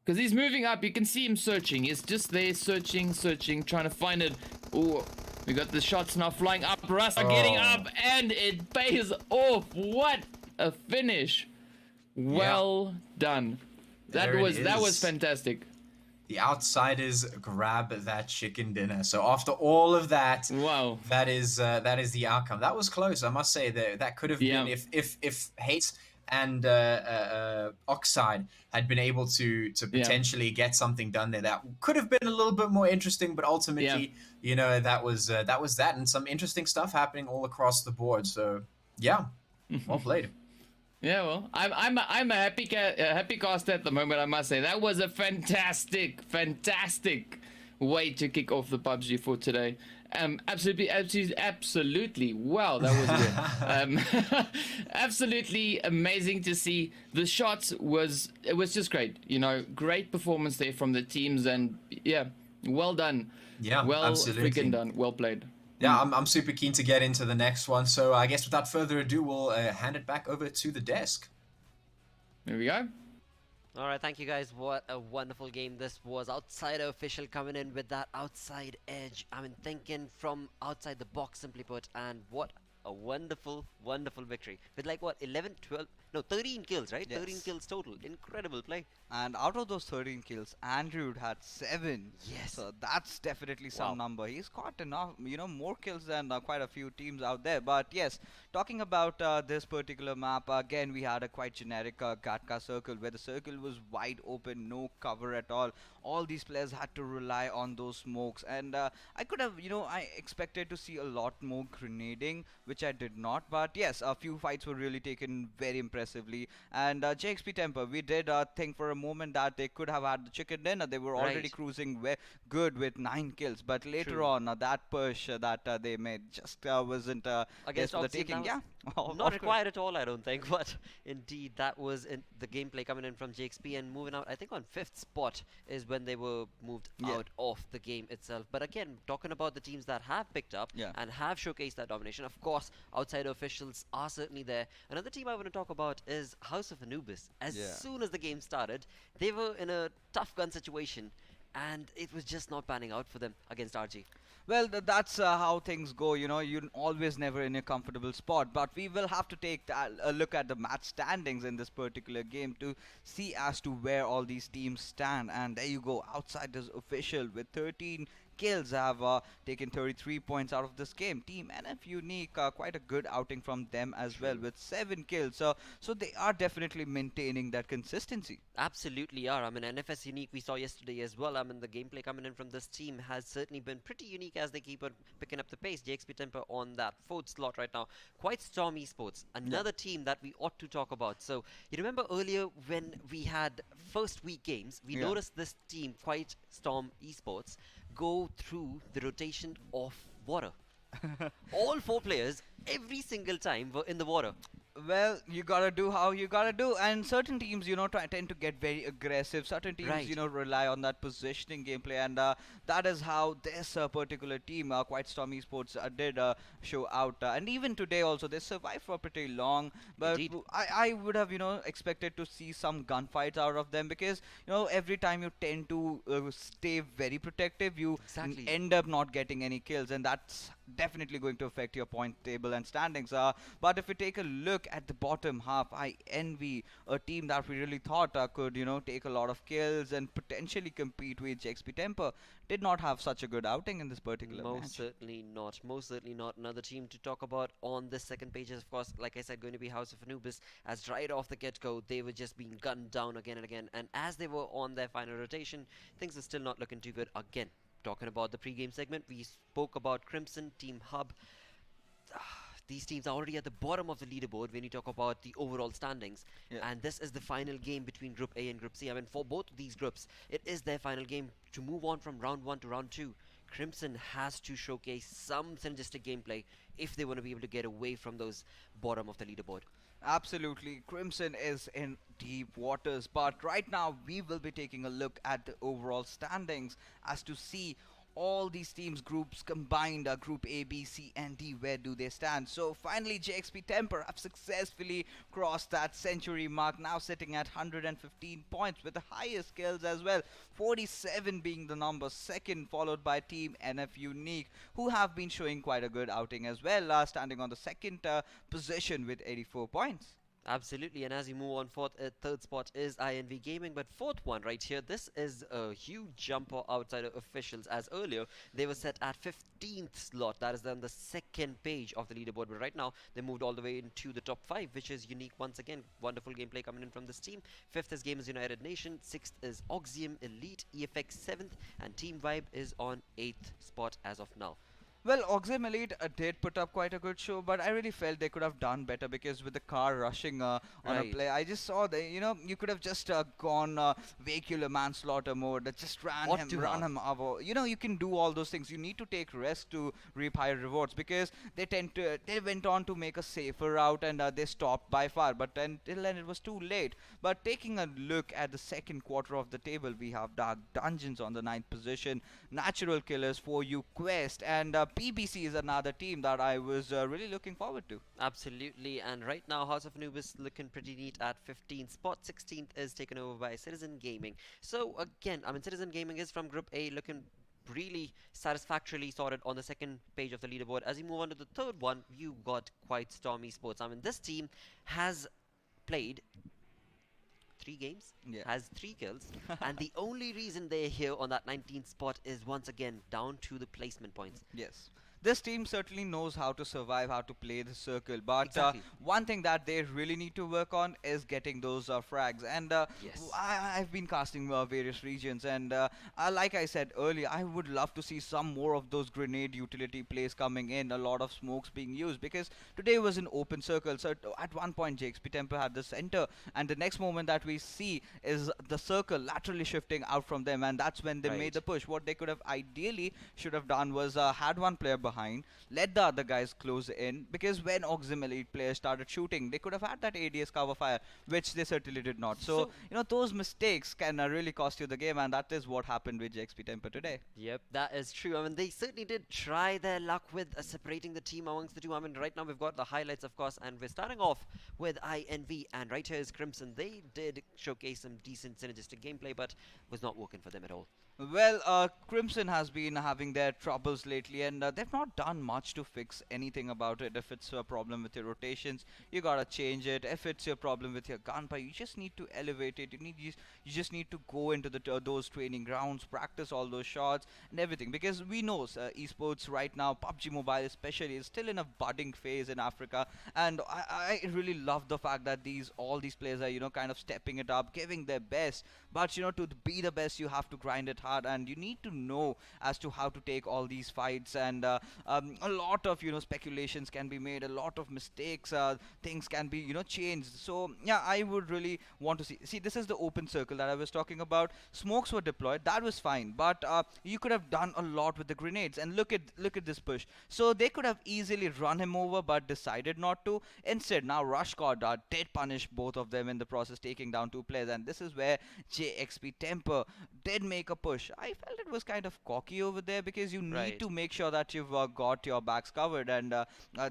Because he's moving up, you can see him searching. He's just there searching, trying to find it. Oh, we got the shots now flying up. Rasta getting up, and it pays off. What a finish! Well done. That was fantastic. The Outsiders grab that chicken dinner. So after all of that, wow, that is the outcome. That was close, I must say. That could have been if Hates and Oxide had been able to potentially get something done there. That could have been a little bit more interesting, but ultimately, you know, that was that, and some interesting stuff happening all across the board. So yeah, well played. Yeah, well, I'm a happy cast at the moment, I must say. That was a fantastic way to kick off the PUBG for today. Absolutely. Wow, that was weird. Absolutely amazing to see. The shots it was just great. You know, great performance there from the teams, and yeah, well done. Yeah, Well absolutely. freaking done. Well played. Yeah, I'm super keen to get into the next one. So I guess without further ado, we'll hand it back over to the desk. There we go. All right, thank you guys. What a wonderful game this was. Outsider official coming in with that outside edge. I mean, thinking from outside the box, simply put. And what a wonderful, wonderful victory. With like what, 11, 12, no, 13 kills, right? Yes. 13 kills total. Incredible play. And out of those 13 kills, Andrew had 7. Yes. So that's definitely some Wow. number. He's got enough, more kills than quite a few teams out there. But yes, talking about this particular map, again, we had a quite generic Gatka circle where the circle was wide open, no cover at all. All these players had to rely on those smokes. And I could have, I expected to see a lot more grenading, which I did not. But yes, a few fights were really taken very impressively. And JXP Temper, we did think for a moment that they could have had the chicken dinner. They were already Right. cruising good with 9 kills. But later True. on, that push that they made just wasn't Against for the Oxygen, taking. that Yeah, was not required at all, I don't think. But indeed, that was in the gameplay coming in from JXP and moving out. I think on 5th spot is when they were moved Yeah. out of the game itself. But again, talking about the teams that have picked up Yeah. and have showcased that domination, of course, outsider officials are certainly there. Another team I want to talk about is House of Anubis. As Yeah. soon as the game started, they were in a tough gun situation, and it was just not panning out for them against RG. Well, that's how things go. You're always never in a comfortable spot. But we will have to take a look at the match standings in this particular game to see as to where all these teams stand. And there you go, Outsiders official with 13 kills have taken 33 points out of this game. Team NF Unique, quite a good outing from them as well True. with 7 kills. So they are definitely maintaining that consistency. Absolutely are. I mean, NFS Unique we saw yesterday as well. I mean, the gameplay coming in from this team has certainly been pretty unique as they keep on picking up the pace. JXP Temper on that 4th slot right now. Quite Storm Esports, another team that we ought to talk about. So, you remember earlier when we had first week games, we Yeah. noticed this team, Quite Storm Esports, go through the rotation of water. All 4 players, every single time, were in the water. Well, you gotta do how you gotta do, and certain teams, tend to get very aggressive. Certain teams, Right. rely on that positioning gameplay, and that is how this particular team, Quite Storm Esports, did show out. And even today, also, they survived for pretty long. But Indeed. I would have, expected to see some gunfights out of them because, every time you tend to stay very protective, you Exactly. end up not getting any kills, and that's definitely going to affect your point table and standings. But if we take a look at the bottom half, I envy a team that we really thought could, take a lot of kills and potentially compete with JXP Temper. Did not have such a good outing in this particular Most match. certainly not. Most certainly not. Another team to talk about on this second page is, of course, like I said, going to be House of Anubis. As right off the get-go, they were just being gunned down again and again. And as they were on their final rotation, things are still not looking too good again. Talking about the pre-game segment, we spoke about Crimson, Team Hub. These teams are already at the bottom of the leaderboard when you talk about the overall standings. Yeah. And this is the final game between Group A and Group C. I mean, for both of these groups, it is their final game to move on from round 1 to round 2. Crimson has to showcase some synergistic gameplay if they want to be able to get away from those bottom of the leaderboard. Absolutely, Crimson is in deep waters, but right now we will be taking a look at the overall standings as to see all these teams groups combined, group A, B, C and D, where do they stand. So finally JXP Temper have successfully crossed that century mark, now sitting at 115 points with the highest kills as well, 47 being the number, second followed by Team NF Unique, who have been showing quite a good outing as well, standing on the second position with 84 points. Absolutely, and as you move on, third spot is INV Gaming, but fourth one right here, this is a huge jump for outsider officials, as earlier they were set at 15th slot, that is on the second page of the leaderboard, but right now they moved all the way into the top 5, which is unique once again. Wonderful gameplay coming in from this team. 5th is Gamers United Nation, 6th is Oxium Elite, EFX 7th, and Team Vibe is on 8th spot as of now. Well, Oxim Elite did put up quite a good show, but I really felt they could have done better because with the car rushing on a Right. play, I just saw that you could have just gone vehicular manslaughter mode, just Ought to run have. him over. You can do all those things. You need to take risks to reap higher rewards because they went on to make a safer route and they stopped by far, but until then it was too late. But taking a look at the second quarter of the table, we have Dark Dungeons on the ninth position, Natural Killers for You Quest, and PBC is another team that I was really looking forward to. Absolutely, and right now House of Anubis looking pretty neat at 15th spot. 16th is taken over by Citizen Gaming. So again, I mean, Citizen Gaming is from Group A, looking really satisfactorily sorted on the second page of the leaderboard. As you move on to the third one, you got quite stormy sports. I mean, this team has played 3 games, Yeah. has 3 kills, and the only reason they're here on that 19th spot is once again down to the placement points. Yes. This team certainly knows how to survive, how to play the circle, but Exactly. one thing that they really need to work on is getting those frags. And Yes. I've been casting various regions, and like I said earlier, I would love to see some more of those grenade utility plays coming in, a lot of smokes being used, because today was an open circle. So at one point, JXP Temple had the center, and the next moment that we see is the circle laterally shifting out from them, and that's when they made Right. the push. What they could have ideally should have done was had one player behind, let the other guys close in, because when Oxim Elite players started shooting, they could have had that ADS cover fire, which they certainly did not. So, So those mistakes can really cost you the game, and that is what happened with JXP Temper today. yep, that is true. I mean, they certainly did try their luck with separating the team amongst the two. I mean, right now we've got the highlights, of course, and we're starting off with INV, and right here is Crimson. They did showcase some decent synergistic gameplay, but was not working for them at all. Well, Crimson has been having their troubles lately, and they've not done much to fix anything about it. If it's a problem with your rotations, you gotta change it. If it's your problem with your gunfire, you just need to elevate it. You just need to go into those training grounds, practice all those shots and everything. Because we know esports right now, PUBG Mobile especially, is still in a budding phase in Africa, and I really love the fact that all these players are kind of stepping it up, giving their best. But to be the best, you have to grind it hard, and you need to know as to how to take all these fights. And a lot of speculations can be made, a lot of mistakes, things can be changed. So yeah, I would really want to see. This is the open circle that I was talking about. Smokes were deployed, that was fine, but you could have done a lot with the grenades. And look at this push. So they could have easily run him over, but decided not to. Instead, now Rush God did punish both of them in the process, taking down 2 players. And this is where JXP Temper did make a push. I felt it was kind of cocky over there, because you need Right. to make sure that you've got your backs covered, and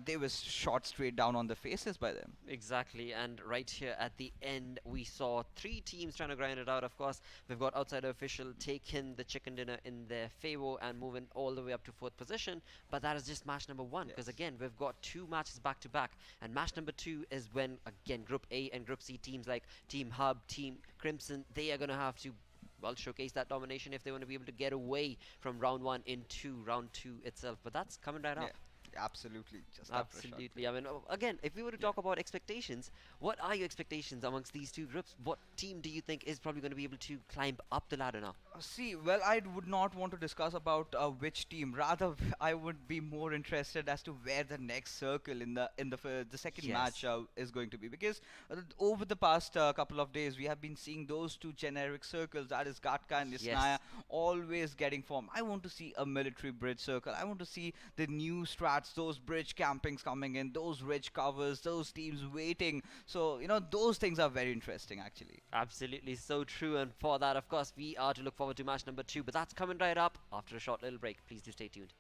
they were shot straight down on the faces by them. Exactly, and right here at the end, we saw 3 teams trying to grind it out. Of course, we've got Outsider Official taking the chicken dinner in their favor and moving all the way up to 4th position. But that is just match number 1, because Yes. again, we've got 2 matches back to back. And match number 2 is when, again, Group A and Group C teams like Team Hub, Team Crimson, they are going to have to, well, showcase that domination if they want to be able to get away from round 1 into round 2 itself. But that's coming right up. Absolutely, just after a shot. Absolutely. I mean, again, if we were to talk about expectations, what are your expectations amongst these 2 groups? What team do you think is probably going to be able to climb up the ladder now? See, well, I would not want to discuss about which team. Rather, I would be more interested as to where the next circle in the second Yes. match is going to be, because over the past couple of days we have been seeing those 2 generic circles, that is Gatka and Isnaya, Yes. always getting formed. I want to see a military bridge circle. I want to see the new strats, those bridge campings coming in, those ridge covers, those teams waiting. So those things are very interesting actually. Absolutely, so true. And for that, of course, we are to look forward to match number 2. But that's coming right up after a short little break. Please do stay tuned.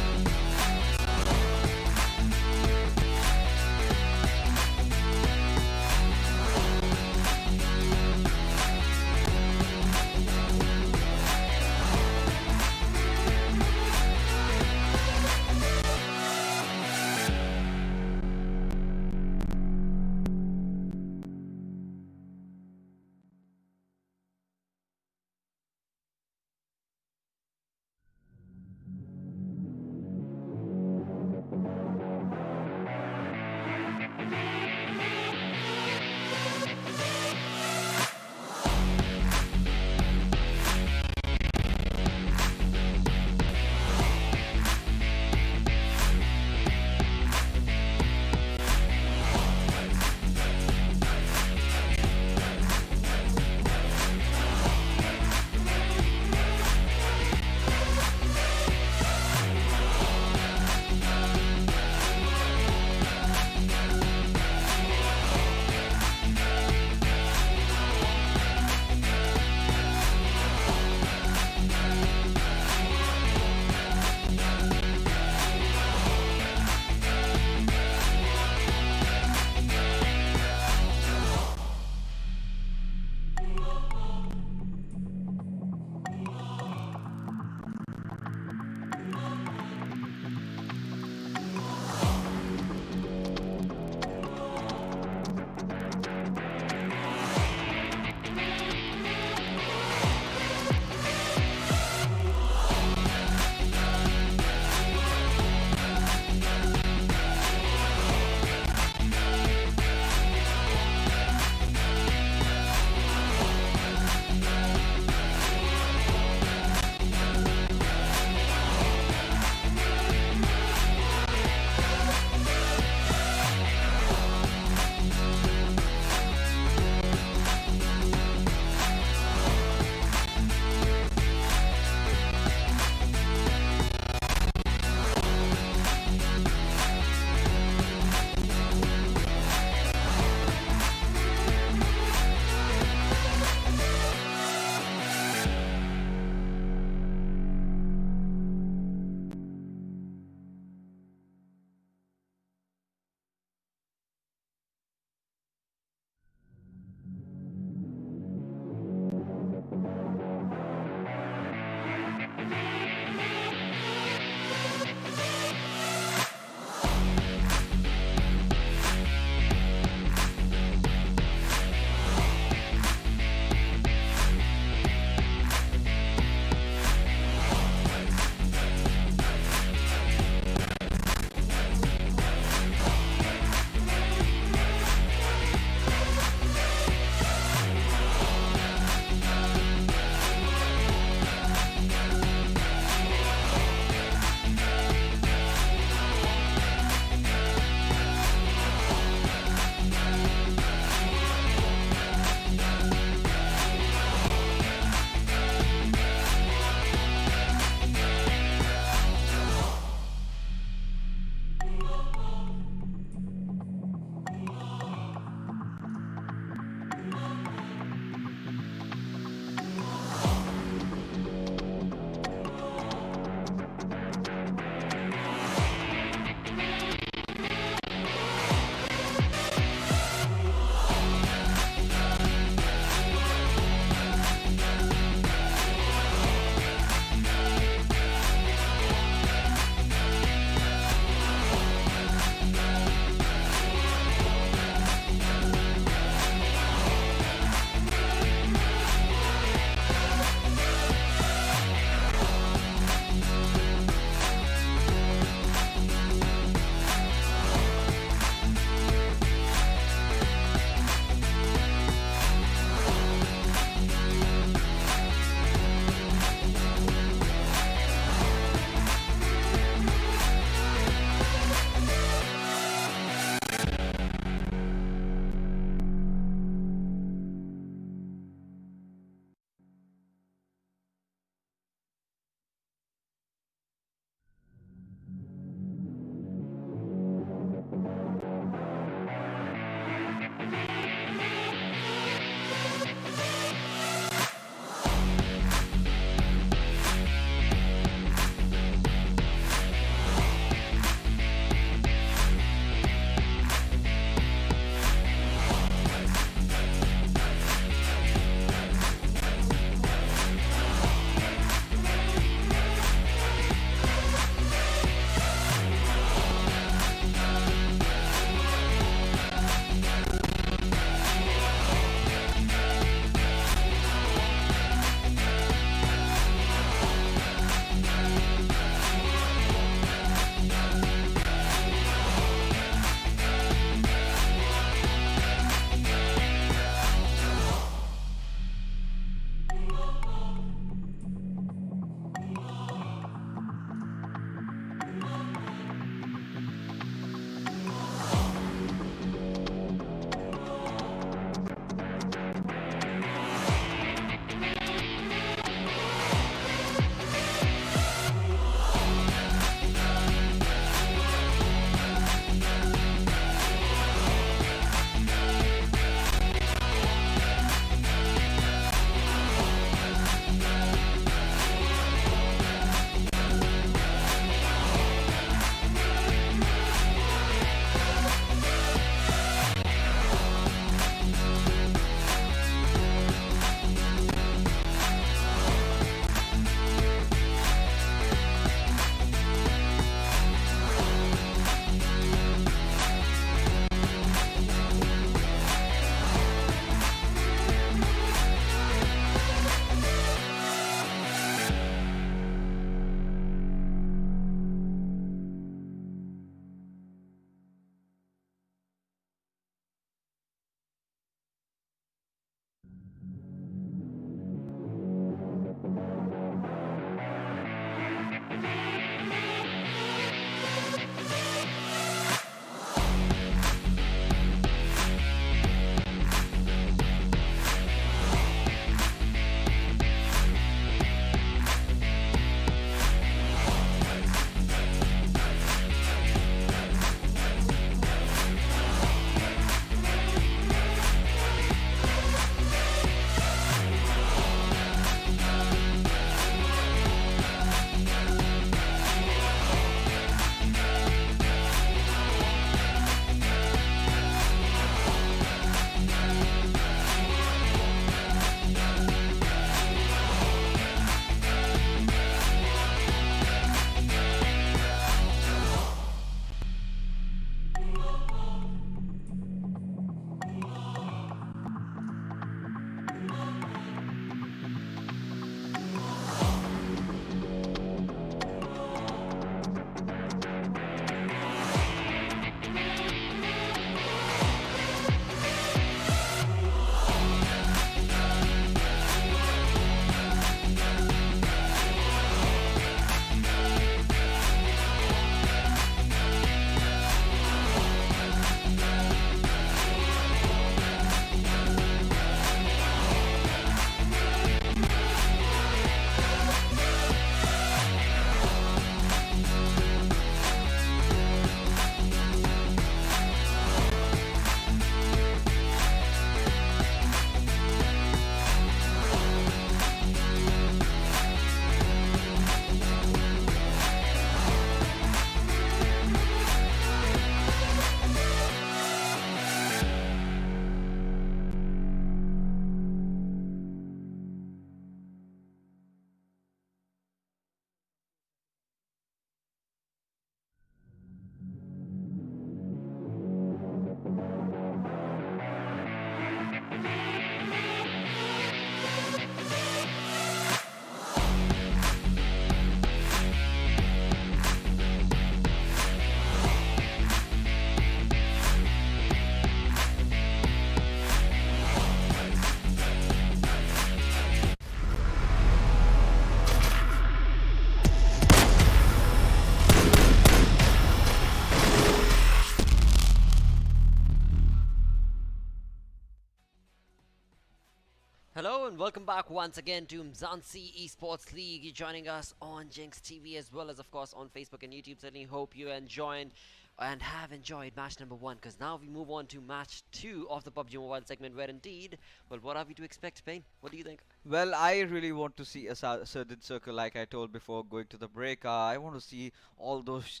Hello and welcome back once again to Umzansi Esports League. You're joining us on Jinx TV as well as, of course, on Facebook and YouTube. Certainly hope you enjoyed and have enjoyed match number 1, because now we move on to match 2 of the PUBG Mobile segment, where indeed, well, what are we to expect, Payne? What do you think? Well, I really want to see a certain circle, like I told before going to the break. I want to see all those,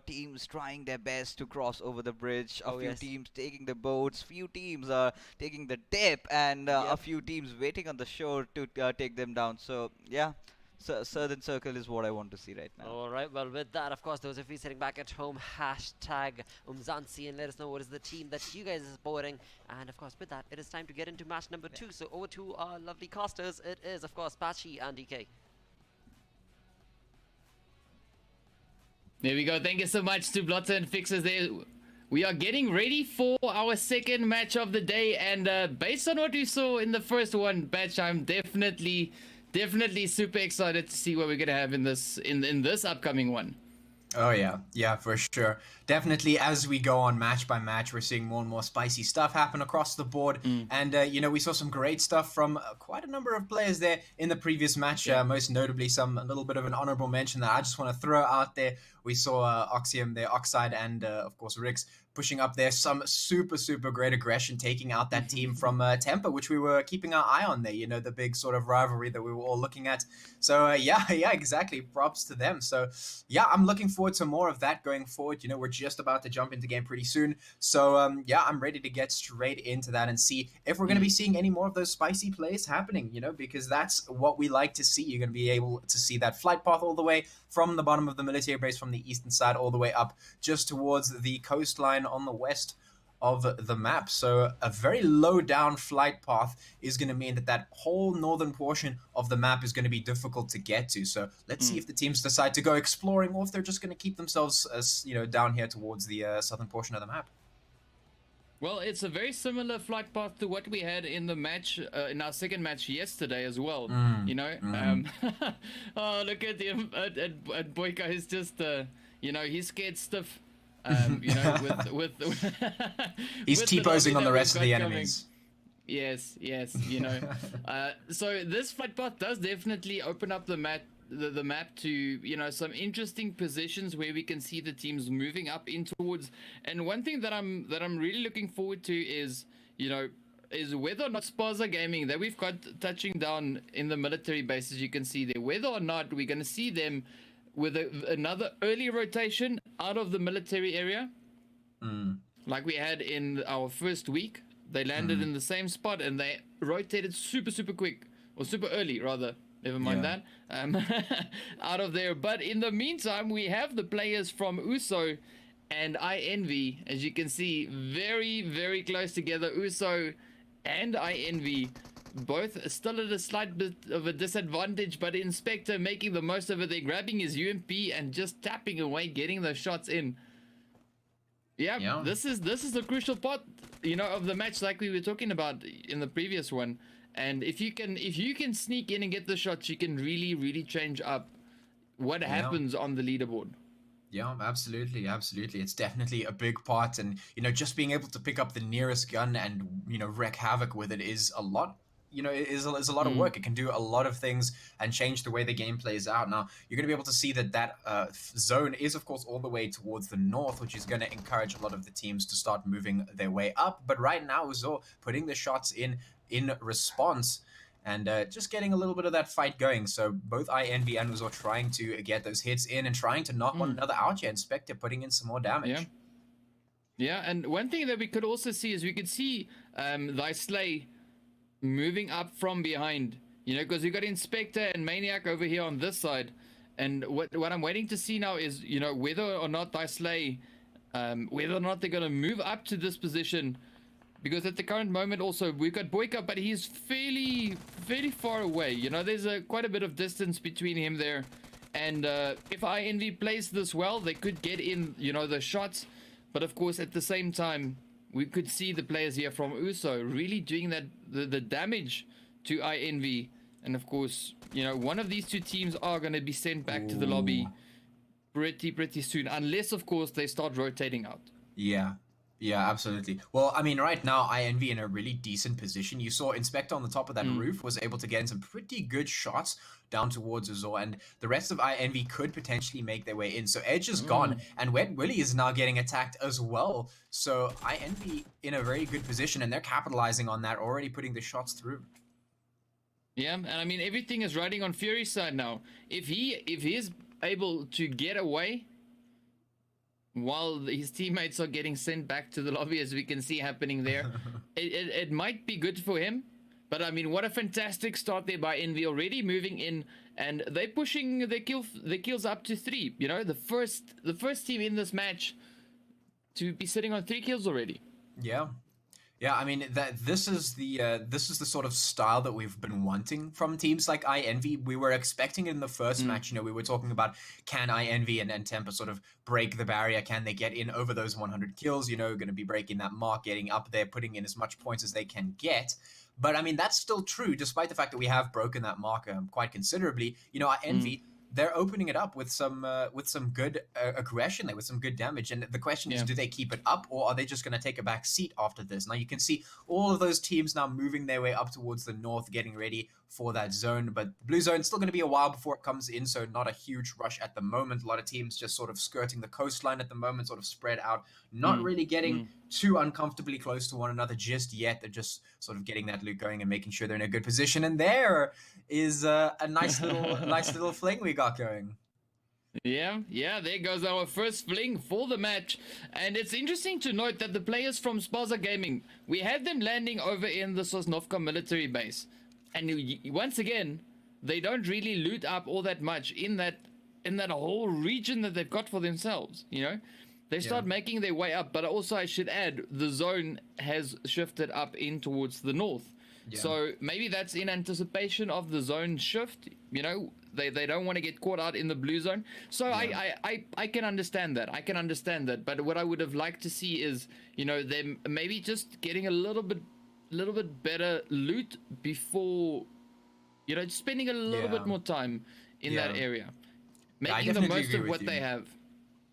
teams trying their best to cross over the bridge. A Oh, few yes. teams taking the boats, few teams taking the dip, and a Yep. few teams waiting on the shore to take them down. So, yeah, certain circle is what I want to see right now. Alright, well, with that, of course, those of you sitting back at home, hashtag Umzansi and let us know what is the team that you guys are supporting. And, of course, with that, it is time to get into match number 2. So, over to our lovely casters. It is, of course, Patchy and DK. There we go. Thank you so much to Blotter and Fixers there. We are getting ready for our second match of the day, and based on what we saw in the first one, Batch, I'm definitely super excited to see what we're gonna have in this upcoming one. Oh yeah, for sure. Definitely, as we go on match by match, we're seeing more and more spicy stuff happen across the board. And we saw some great stuff from quite a number of players there in the previous match. Most notably, a little bit of an honorable mention that I just want to throw out there. We saw Oxium there, Oxide, and of course Rix pushing up there. Some super great aggression, taking out that team from Temper, which we were keeping our eye on there. You know, the big sort of rivalry that we were all looking at. So yeah, exactly. Props to them. So yeah, I'm looking forward to more of that going forward. You know, we're just about to jump into game pretty soon. So yeah, I'm ready to get straight into that and see if we're going to be seeing any more of those spicy plays happening, you know, because that's what we like to see. You're going to be able to see that flight path all the way from the bottom of the military base from the eastern side all the way up just towards the coastline on the west of the map. So a very low down flight path is going to mean that whole northern portion of the map is going to be difficult to get to. So let's see if the teams decide to go exploring or if they're just going to keep themselves down here towards the southern portion of the map. Well, it's a very similar flight path to what we had in the match, in our second match yesterday as well. You know, oh, look at him, at Boyka. He's just, he's scared stiff. With he's T-posing on the rest of the enemies. Yes, you know. So this flight path does definitely open up the map to some interesting positions where we can see the teams moving up in towards. And one thing that I'm really looking forward to is whether or not Spaza Gaming that we've got touching down in the military bases, you can see there, whether or not we're going to see them with another early rotation out of the military area, like we had in our first week. They landed in the same spot and they rotated super quick, or super early rather. Never mind that. Out of there. But in the meantime, we have the players from USO and INV, as you can see, very close together. USO and INV both still at a slight bit of a disadvantage, but Inspector making the most of it. They're grabbing his UMP and just tapping away, getting those shots in. Yeah. This is the crucial part, of the match, like we were talking about in the previous one. And if you can sneak in and get the shots, you can really change up what happens on the leaderboard. Yeah, absolutely. It's definitely a big part, and just being able to pick up the nearest gun and wreak havoc with it is a lot. Is a lot of work. It can do a lot of things and change the way the game plays out. Now, you're going to be able to see that zone is, of course, all the way towards the north, which is going to encourage a lot of the teams to start moving their way up. But right now, Uzo putting the shots in response and just getting a little bit of that fight going. So both INV and Uzo trying to get those hits in and trying to knock one another out here. Inspector putting in some more damage. Yeah, and one thing that we could also see is we could see Thy Slay moving up from behind, because we got Inspector and Maniac over here on this side, and what I'm waiting to see now is whether or not Thy Slay, whether or not they're gonna move up to this position, because at the current moment also we've got Boyka, but he's fairly far away. There's quite a bit of distance between him there, and if INV plays this well, they could get in the shots, but of course at the same time we could see the players here from USO really doing the damage to INV. And of course, one of these two teams are going to be sent back to the lobby pretty soon. Unless, of course, they start rotating out. Yeah. Yeah, absolutely. Well, I mean, right now, INV in a really decent position. You saw Inspector on the top of that roof was able to get in some pretty good shots down towards Azor, and the rest of INV could potentially make their way in. So Edge is gone, and Wet Willy is now getting attacked as well. So INV in a very good position, and they're capitalizing on that, already putting the shots through. Yeah, and I mean everything is riding on Fury's side now. If he is able to get away while his teammates are getting sent back to the lobby, as we can see happening there, it might be good for him. But I mean, what a fantastic start there by Envy, already moving in, and they're pushing their kills up to 3. You know, the first team in this match to be sitting on 3 kills already. Yeah. Yeah, I mean this is the sort of style that we've been wanting from teams like iEnvy. We were expecting in the first match, you know, we were talking about can iEnvy and Temper sort of break the barrier? Can they get in over those 100 kills? You know, going to be breaking that mark, getting up there, putting in as much points as they can get. But I mean, that's still true, despite the fact that we have broken that mark quite considerably. You know, iEnvy, they're opening it up with some good aggression there, with some good damage. And the question is, do they keep it up, or are they just going to take a back seat after this? Now you can see all of those teams now moving their way up towards the north, getting ready for that zone. But blue zone still going to be a while before it comes in, so not a huge rush at the moment. A lot of teams just sort of skirting the coastline at the moment, sort of spread out, not really getting too uncomfortably close to one another just yet. They're just sort of getting that loot going and making sure they're in a good position. And there is a nice little fling we got going. Yeah, there goes our first fling for the match. And it's interesting to note that the players from Spaza Gaming, we had them landing over in the Sosnovka military base. And once again, they don't really loot up all that much in that whole region that they've got for themselves, you know? They start making their way up, but also I should add, the zone has shifted up in towards the north. Yeah. So maybe that's in anticipation of the zone shift, you know? They don't want to get caught out in the blue zone. So I can understand that. I can understand that. But what I would have liked to see is, you know, them maybe just getting a little bit better loot before, you know, spending a little bit more time in that area, making the most of what they have.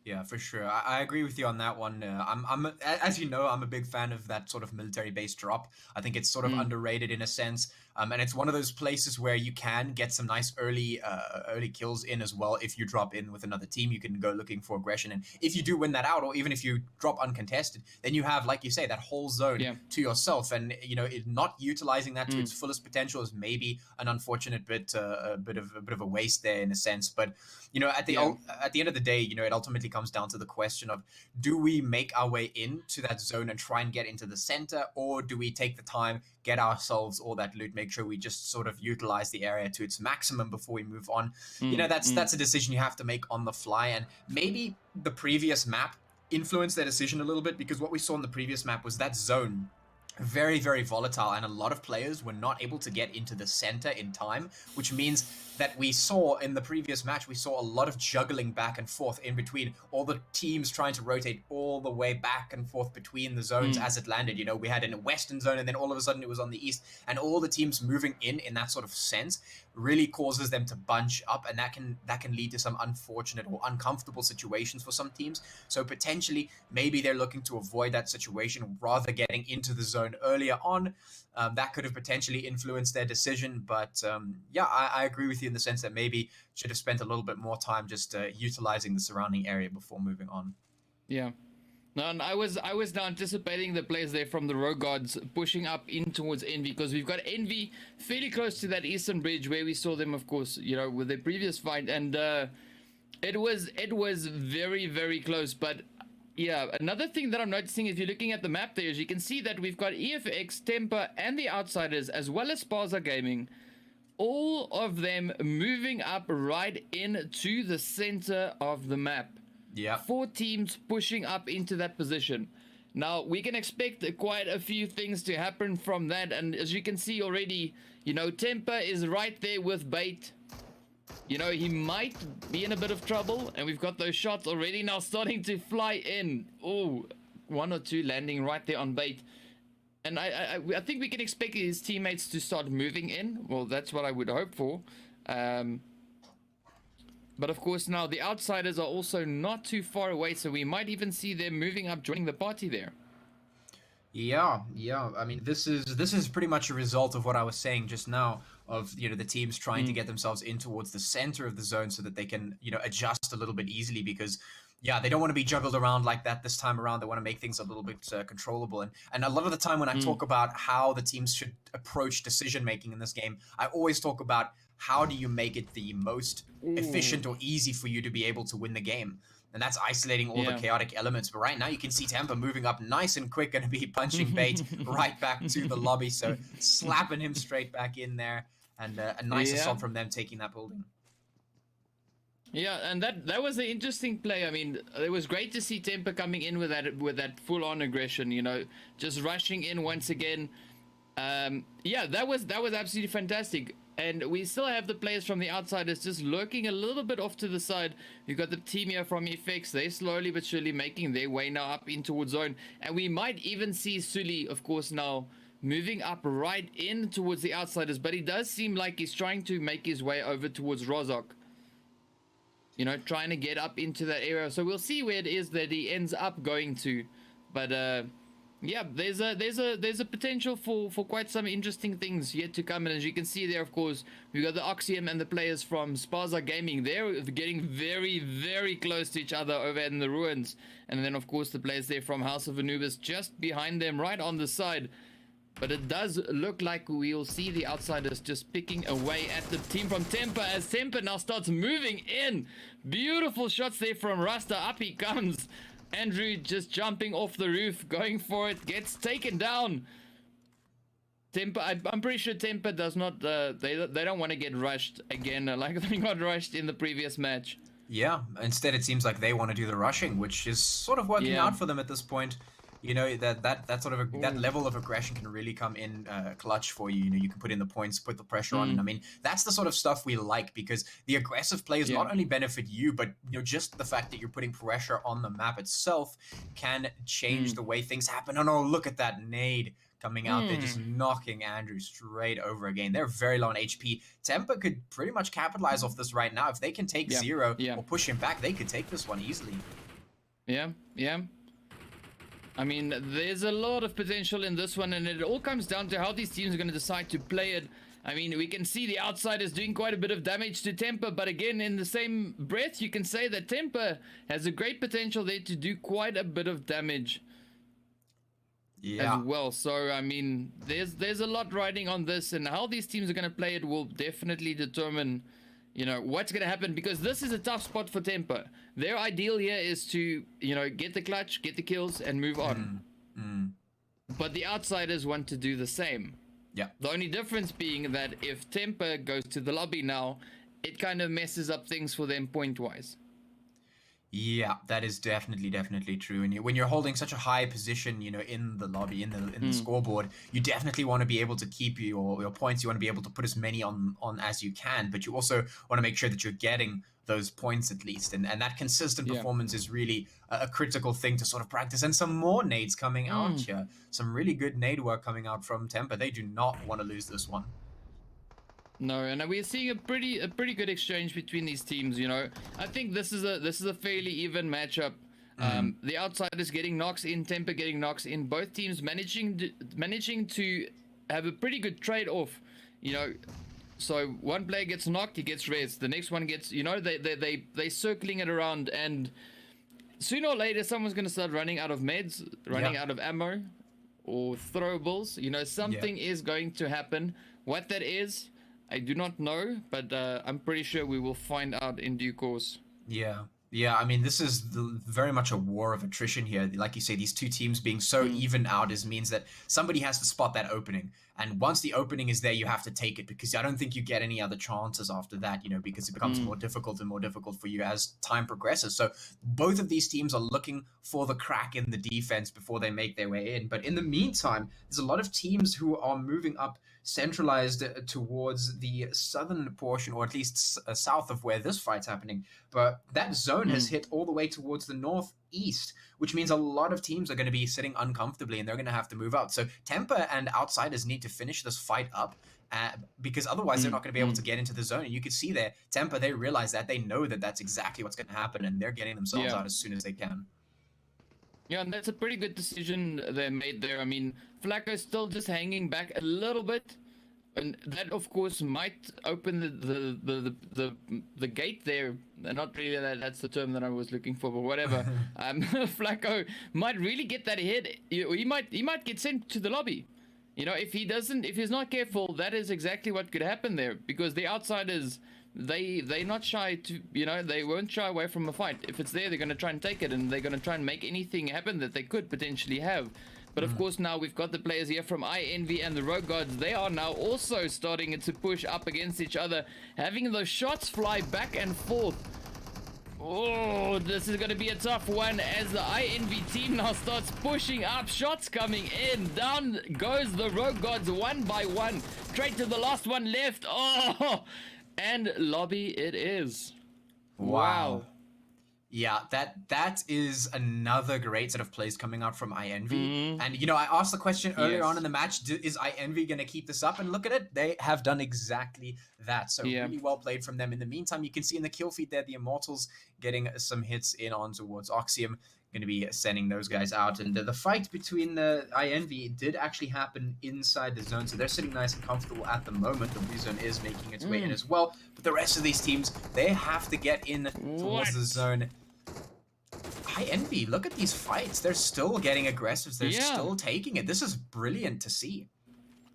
Yeah, for sure. I agree with you on that one. As you know, I'm a big fan of that sort of military base drop. I think it's sort of underrated in a sense. And it's one of those places where you can get some nice early kills in as well. If you drop in with another team, you can go looking for aggression. And if you do win that out, or even if you drop uncontested, then you have, like you say, that whole zone to yourself. And, you know, not utilizing that to its fullest potential is maybe an unfortunate a bit of a waste there in a sense. But, you know, at the end of the day, you know, it ultimately comes down to the question of, do we make our way into that zone and try and get into the center, or do we take the time, get ourselves all that loot, make sure we just sort of utilize the area to its maximum before we move on? You know, that's a decision you have to make on the fly. And maybe the previous map influenced their decision a little bit, because what we saw in the previous map was that zone very, very volatile, and a lot of players were not able to get into the center in time, which means that we saw in the previous match, we saw a lot of juggling back and forth in between, all the teams trying to rotate all the way back and forth between the zones as it landed. You know, we had a western zone, and then all of a sudden it was on the east, and all the teams moving in that sort of sense really causes them to bunch up, and that can lead to some unfortunate or uncomfortable situations for some teams. So potentially, maybe they're looking to avoid that situation rather getting into the zone earlier on. That could have potentially influenced their decision, but yeah, I agree with you in the sense that maybe should have spent a little bit more time just utilizing the surrounding area before moving on. Yeah. No, and I was now anticipating the players there from the Rogue Gods pushing up in towards Envy, because we've got Envy fairly close to that eastern bridge where we saw them, of course, you know, with their previous fight, and it was very, very close. But yeah, another thing that I'm noticing, if you're looking at the map there, is you can see that we've got EFX, Temper, and the Outsiders, as well as Spaza Gaming, all of them moving up right into the center of the map. Yeah. 4 teams pushing up into that position. Now, we can expect quite a few things to happen from that, and as you can see already, you know, Temper is right there with Bait. You know, he might be in a bit of trouble, and we've got those shots already now starting to fly in. Oh, 1 or 2 landing right there on Bait. And I think we can expect his teammates to start moving in. Well, that's what I would hope for. But of course now the Outsiders are also not too far away, so we might even see them moving up, joining the party there. Yeah. I mean, this is pretty much a result of what I was saying just now of, the teams trying to get themselves in towards the center of the zone so that they can, adjust a little bit easily because yeah, they don't want to be juggled around like that this time around. They want to make things a little bit controllable. And a lot of the time when I talk about how the teams should approach decision making in this game, I always talk about how do you make it the most efficient or easy for you to be able to win the game. And that's isolating all the chaotic elements. But right now you can see Tampa moving up nice and quick, going to be punching bait right back to the lobby. So slapping him straight back in there. And a nice assault from them taking that building. Yeah, and that was an interesting play. I mean, it was great to see Temper coming in with that full-on aggression, just rushing in once again. Yeah, that was absolutely fantastic. And we still have the players from the outsiders just lurking a little bit off to the side. We've got the team here from FX. They're slowly but surely making their way now up in towards zone. And we might even see Sully, of course, now moving up right in towards the outsiders. But he does seem like he's trying to make his way over towards Rozok. Trying to get up into that area. So we'll see where it is that he ends up going to. But yeah, there's a potential for quite some interesting things yet to come. And as you can see there, of course, we've got the Oxium and the players from Spaza Gaming. They're getting very, very close to each other over in the ruins. And then, of course, the players there from House of Anubis just behind them, right on the side. But it does look like we'll see the outsiders just picking away at the team from Temper as Temper now starts moving in. Beautiful shots there from Rasta. Up he comes. Andrew just jumping off the roof, going for it, gets taken down. Temper, I'm pretty sure Temper does not, they don't want to get rushed again like they got rushed in the previous match. Yeah, instead it seems like they want to do the rushing, which is sort of working out for them at this point. That sort of that level of aggression can really come in clutch for you. You can put in the points, put the pressure on, and I mean that's the sort of stuff we like because the aggressive plays not only benefit you, but just the fact that you're putting pressure on the map itself can change the way things happen. And oh, look at that nade coming out there, just knocking Andrew straight over again. They're very low on HP. Temper could pretty much capitalize off this right now. If they can take zero or push him back, they could take this one easily. Yeah. I mean, there's a lot of potential in this one, and it all comes down to how these teams are going to decide to play it. I mean, we can see the outsiders doing quite a bit of damage to Temper, but again, in the same breath, you can say that Temper has a great potential there to do quite a bit of damage as well. So, I mean, there's a lot riding on this, and how these teams are going to play it will definitely determine what's going to happen, because this is a tough spot for Temper. Their ideal here is to, get the clutch, get the kills, and move on. But the outsiders want to do the same. Yeah. The only difference being that if Temper goes to the lobby now, it kind of messes up things for them point-wise. Yeah, that is definitely true. And when you're holding such a high position, in the lobby, in the scoreboard, you definitely want to be able to keep your points. You want to be able to put as many on as you can, but you also want to make sure that you're getting those points at least. And that consistent performance is really a critical thing to sort of practice. And some more nades coming out here. Some really good nade work coming out from Temper. They do not want to lose this one. No, and we're seeing a pretty good exchange between these teams. I think this is a fairly even matchup. The outsiders getting knocks in, Temper getting knocks in. Both teams managing to have a pretty good trade-off. So one player gets knocked, he gets res. The next one gets, they circling it around, and sooner or later someone's gonna start running out of meds, running out of ammo, or throwables. Something is going to happen. What that is, I do not know, but I'm pretty sure we will find out in due course. Yeah, I mean, this is very much a war of attrition here. Like you say, these two teams being so even out means that somebody has to spot that opening. And once the opening is there, you have to take it, because I don't think you get any other chances after that, because it becomes more difficult and more difficult for you as time progresses. So both of these teams are looking for the crack in the defense before they make their way in. But in the meantime, there's a lot of teams who are moving up centralized towards the southern portion, or at least south of where this fight's happening. But that zone has hit all the way towards the northeast, which means a lot of teams are going to be sitting uncomfortably and they're going to have to move out. So Temper and outsiders need to finish this fight up, because otherwise they're not going to be able to get into the zone. And you can see there, Temper, they realize that, they know that that's exactly what's going to happen, and they're getting themselves out as soon as they can. Yeah, and that's a pretty good decision they made there. I mean, Flacco's still just hanging back a little bit, and that of course might open the gate there. Not really that's the term that I was looking for, but whatever. Flacco might really get that hit. He might get sent to the lobby. You know, if he's not careful, that is exactly what could happen there, because the outsiders, they not shy to, you know, they won't shy away from a fight. If it's there, they're going to try and take it, and they're going to try and make anything happen that they could potentially have. But of course, now we've got the players here from INV and the Rogue Gods. They are now also starting to push up against each other, having those shots fly back and forth. Oh, this is going to be a tough one as the INV team now starts pushing up. Shots coming in. Down goes the Rogue Gods one by one. Straight to the last one left. Oh, and lobby it is. Wow. Yeah, that is another great set of plays coming out from INV. And, you know, I asked the question earlier on in the match, is INV going to keep this up? And look at it, they have done exactly that. So really well played from them. In the meantime, you can see in the kill feed there, the Immortals getting some hits in on towards Oxium, going to be sending those guys out. And the fight between the INV did actually happen inside the zone, so they're sitting nice and comfortable at the moment. The blue zone is making its way in as well. But the rest of these teams, they have to get in towards the zone. INV, look at these fights. They're still getting aggressive. They're still taking it. This is brilliant to see.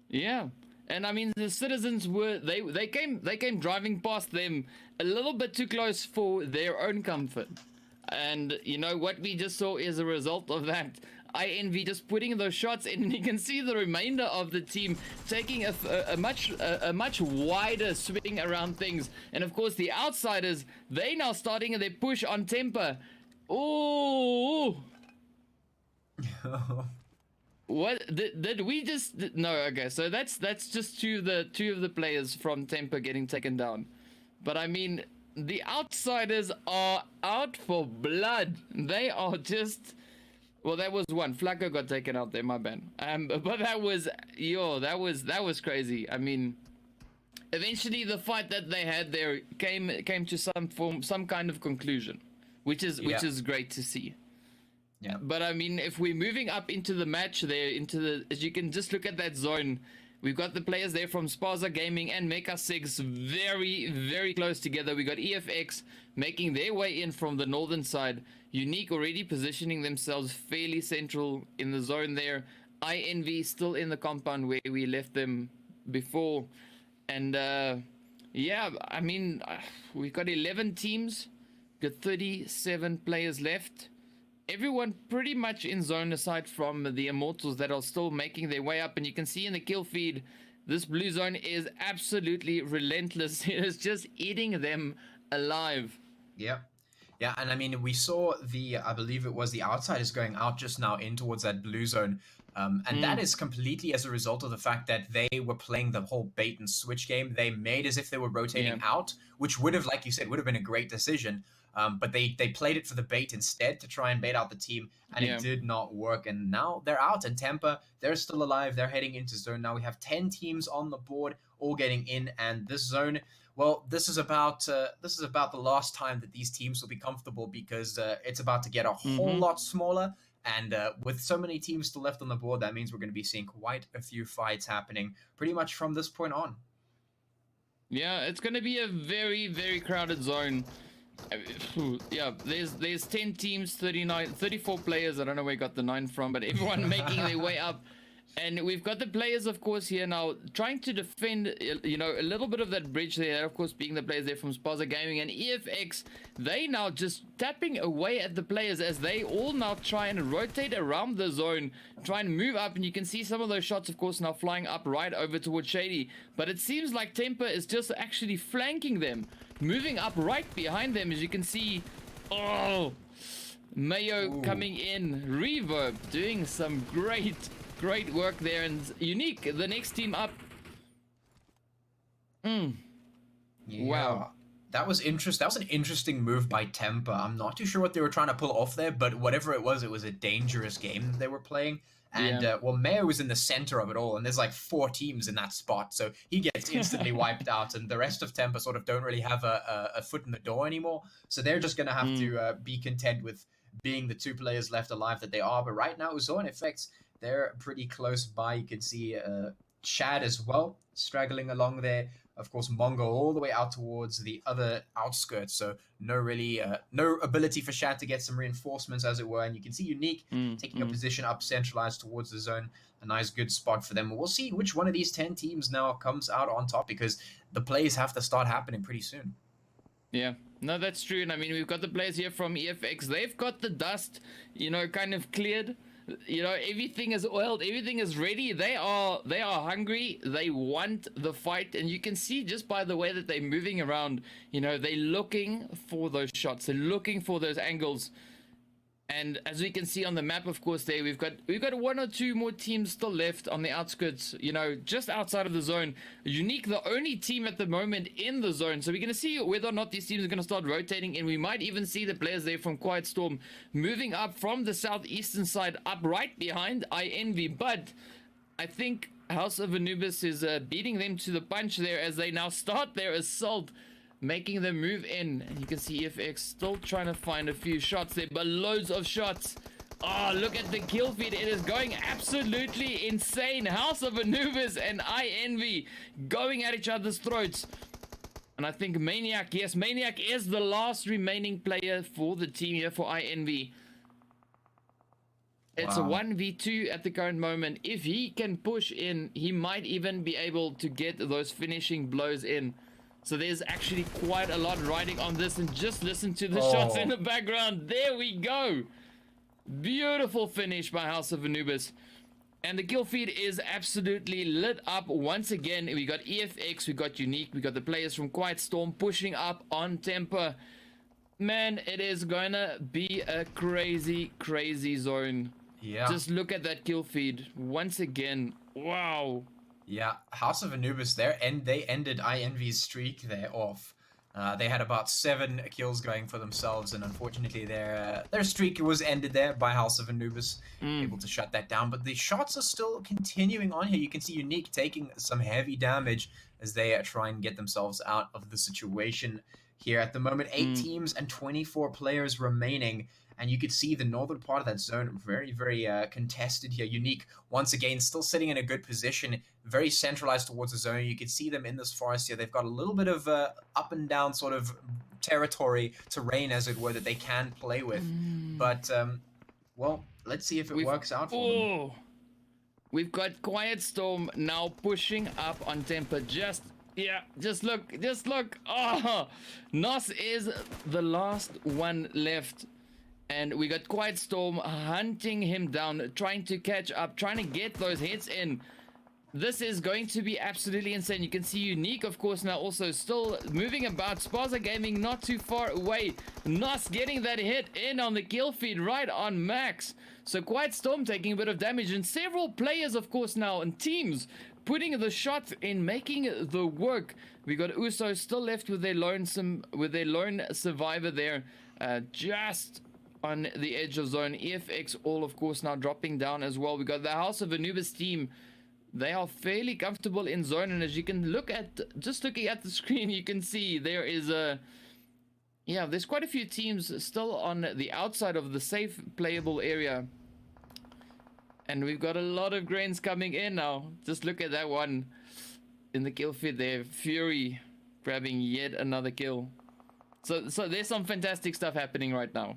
Yeah. And I mean, the citizens were they came driving past them a little bit too close for their own comfort. And you know what we just saw is a result of that. INV just putting those shots in, and you can see the remainder of the team taking a much wider swing around things. And of course, the outsiders, they now starting their push on Temper. Oh. What did we just no? Okay, so that's just two of the players from Temper getting taken down. But I mean, the outsiders are out for blood. They are just, well, that was one. Flacco got taken out there, my bad. But that was that was crazy. I mean, eventually the fight that they had there came to some kind of conclusion, which is great to see. Yeah. But I mean, if we're moving up into the match there, as you can just look at that zone, we've got the players there from Spaza Gaming and Mecha 6 very, very close together. We got EFX making their way in from the northern side. Unique already positioning themselves fairly central in the zone there. INV still in the compound where we left them before. And yeah, I mean, we've got 11 teams, got 37 players left. Everyone pretty much in zone aside from the Immortals that are still making their way up. And you can see in the kill feed, this blue zone is absolutely relentless. It is just eating them alive. Yeah. Yeah, and I mean, we saw I believe it was the outsiders going out just now in towards that blue zone. And that is completely as a result of the fact that they were playing the whole bait and switch game. They made as if they were rotating out, which would have, like you said, would have been a great decision. But they played it for the bait instead to try and bait out the team, and it did not work. And now they're out. And Tampa, they're still alive. They're heading into zone. Now we have 10 teams on the board, all getting in. And this zone, well, this is about the last time that these teams will be comfortable, because it's about to get a whole lot smaller. And with so many teams still left on the board, that means we're going to be seeing quite a few fights happening pretty much from this point on. Yeah, it's going to be a very, very crowded zone. Yeah, there's 10 teams, 34 players. I don't know where I got the 9 from, but everyone making their way up. And we've got the players, of course, here now trying to defend, you know, a little bit of that bridge there, of course, being the players there from Spaza Gaming and EFX. They now just tapping away at the players as they all now try and rotate around the zone, try and move up. And you can see some of those shots, of course, now flying up right over towards Shady. But it seems like Temper is just actually flanking them, moving up right behind them, as you can see. Oh, Mayo coming in, Reverb doing some great work there, and Unique, the next team up. Yeah. Wow. That was interesting. That was an interesting move by Tempa. I'm not too sure what they were trying to pull off there, but whatever it was a dangerous game they were playing. And well, Mayo was in the center of it all, and there's like 4 teams in that spot, so he gets instantly wiped out, and the rest of Tempa sort of don't really have a foot in the door anymore. So they're just gonna have to be content with being the 2 players left alive that they are. But right now, Zone Effects, they're pretty close by. You can see Chad as well, straggling along there. Of course, Mongo all the way out towards the other outskirts. So no ability for Shad to get some reinforcements, as it were. And you can see Unique taking a position up centralized towards the zone. A nice, good spot for them. We'll see which one of these 10 teams now comes out on top, because the plays have to start happening pretty soon. Yeah, no, that's true. And I mean, we've got the players here from EFX. They've got the dust, you know, kind of cleared. You know, everything is oiled, everything is ready. They are hungry. They want the fight, and you can see just by the way that they're moving around, you know, they're looking for those shots. They're looking for those angles. And as we can see on the map, of course, there we've got 1 or 2 more teams still left on the outskirts, you know, just outside of the zone. Unique, the only team at the moment in the zone. So we're going to see whether or not these teams are going to start rotating, and we might even see the players there from Quiet Storm moving up from the southeastern side up right behind INV. But I think House of Anubis is beating them to the punch there as they now start their assault, making them move in. And you can see FX still trying to find a few shots there, but loads of shots. Oh, look at the kill feed. It is going absolutely insane. House of Anubis and INV going at each other's throats. And I think Maniac, yes, Maniac is the last remaining player for the team here for INV. It's a 1v2 at the current moment. If he can push in, he might even be able to get those finishing blows in. So there's actually quite a lot riding on this, and just listen to the shots in the background. There we go. Beautiful finish by House of Anubis. And the kill feed is absolutely lit up once again. We got EFX, we got Unique, we got the players from Quiet Storm pushing up on Temper. Man, it is gonna be a crazy, crazy zone. Yeah. Just look at that kill feed once again. Wow. Yeah, House of Anubis there, and they ended INV's streak there off. They had about 7 kills going for themselves, and unfortunately their streak was ended there by House of Anubis, able to shut that down. But the shots are still continuing on here. You can see Unique taking some heavy damage as they try and get themselves out of the situation here at the moment. 8 teams and 24 players remaining. And you could see the northern part of that zone very, very contested here. Unique, once again, still sitting in a good position, very centralized towards the zone. You can see them in this forest here. They've got a little bit of up and down sort of territory, terrain, as it were, that they can play with. But, well, let's see if it works out for them. We've got Quiet Storm now pushing up on Temper. Just look. Oh, Nos is the last one left. And we got Quiet Storm hunting him down, trying to catch up, trying to get those hits in. This is going to be absolutely insane. You can see Unique, of course, now also still moving about. Spaza Gaming not too far away. Nos getting that hit in on the kill feed right on max. So Quiet Storm taking a bit of damage, and several players, of course, now and teams putting the shots in, making the work. We got Uso still left with their lone survivor there, just on the edge of zone. EFX all, of course, now dropping down as well. We got the House of Anubis team. They are fairly comfortable in zone, and as you can look at, just looking at the screen, you can see there is there's quite a few teams still on the outside of the safe playable area. And we've got a lot of grains coming in now. Just look at that one in the kill feed there. Fury grabbing yet another kill. So there's some fantastic stuff happening right now.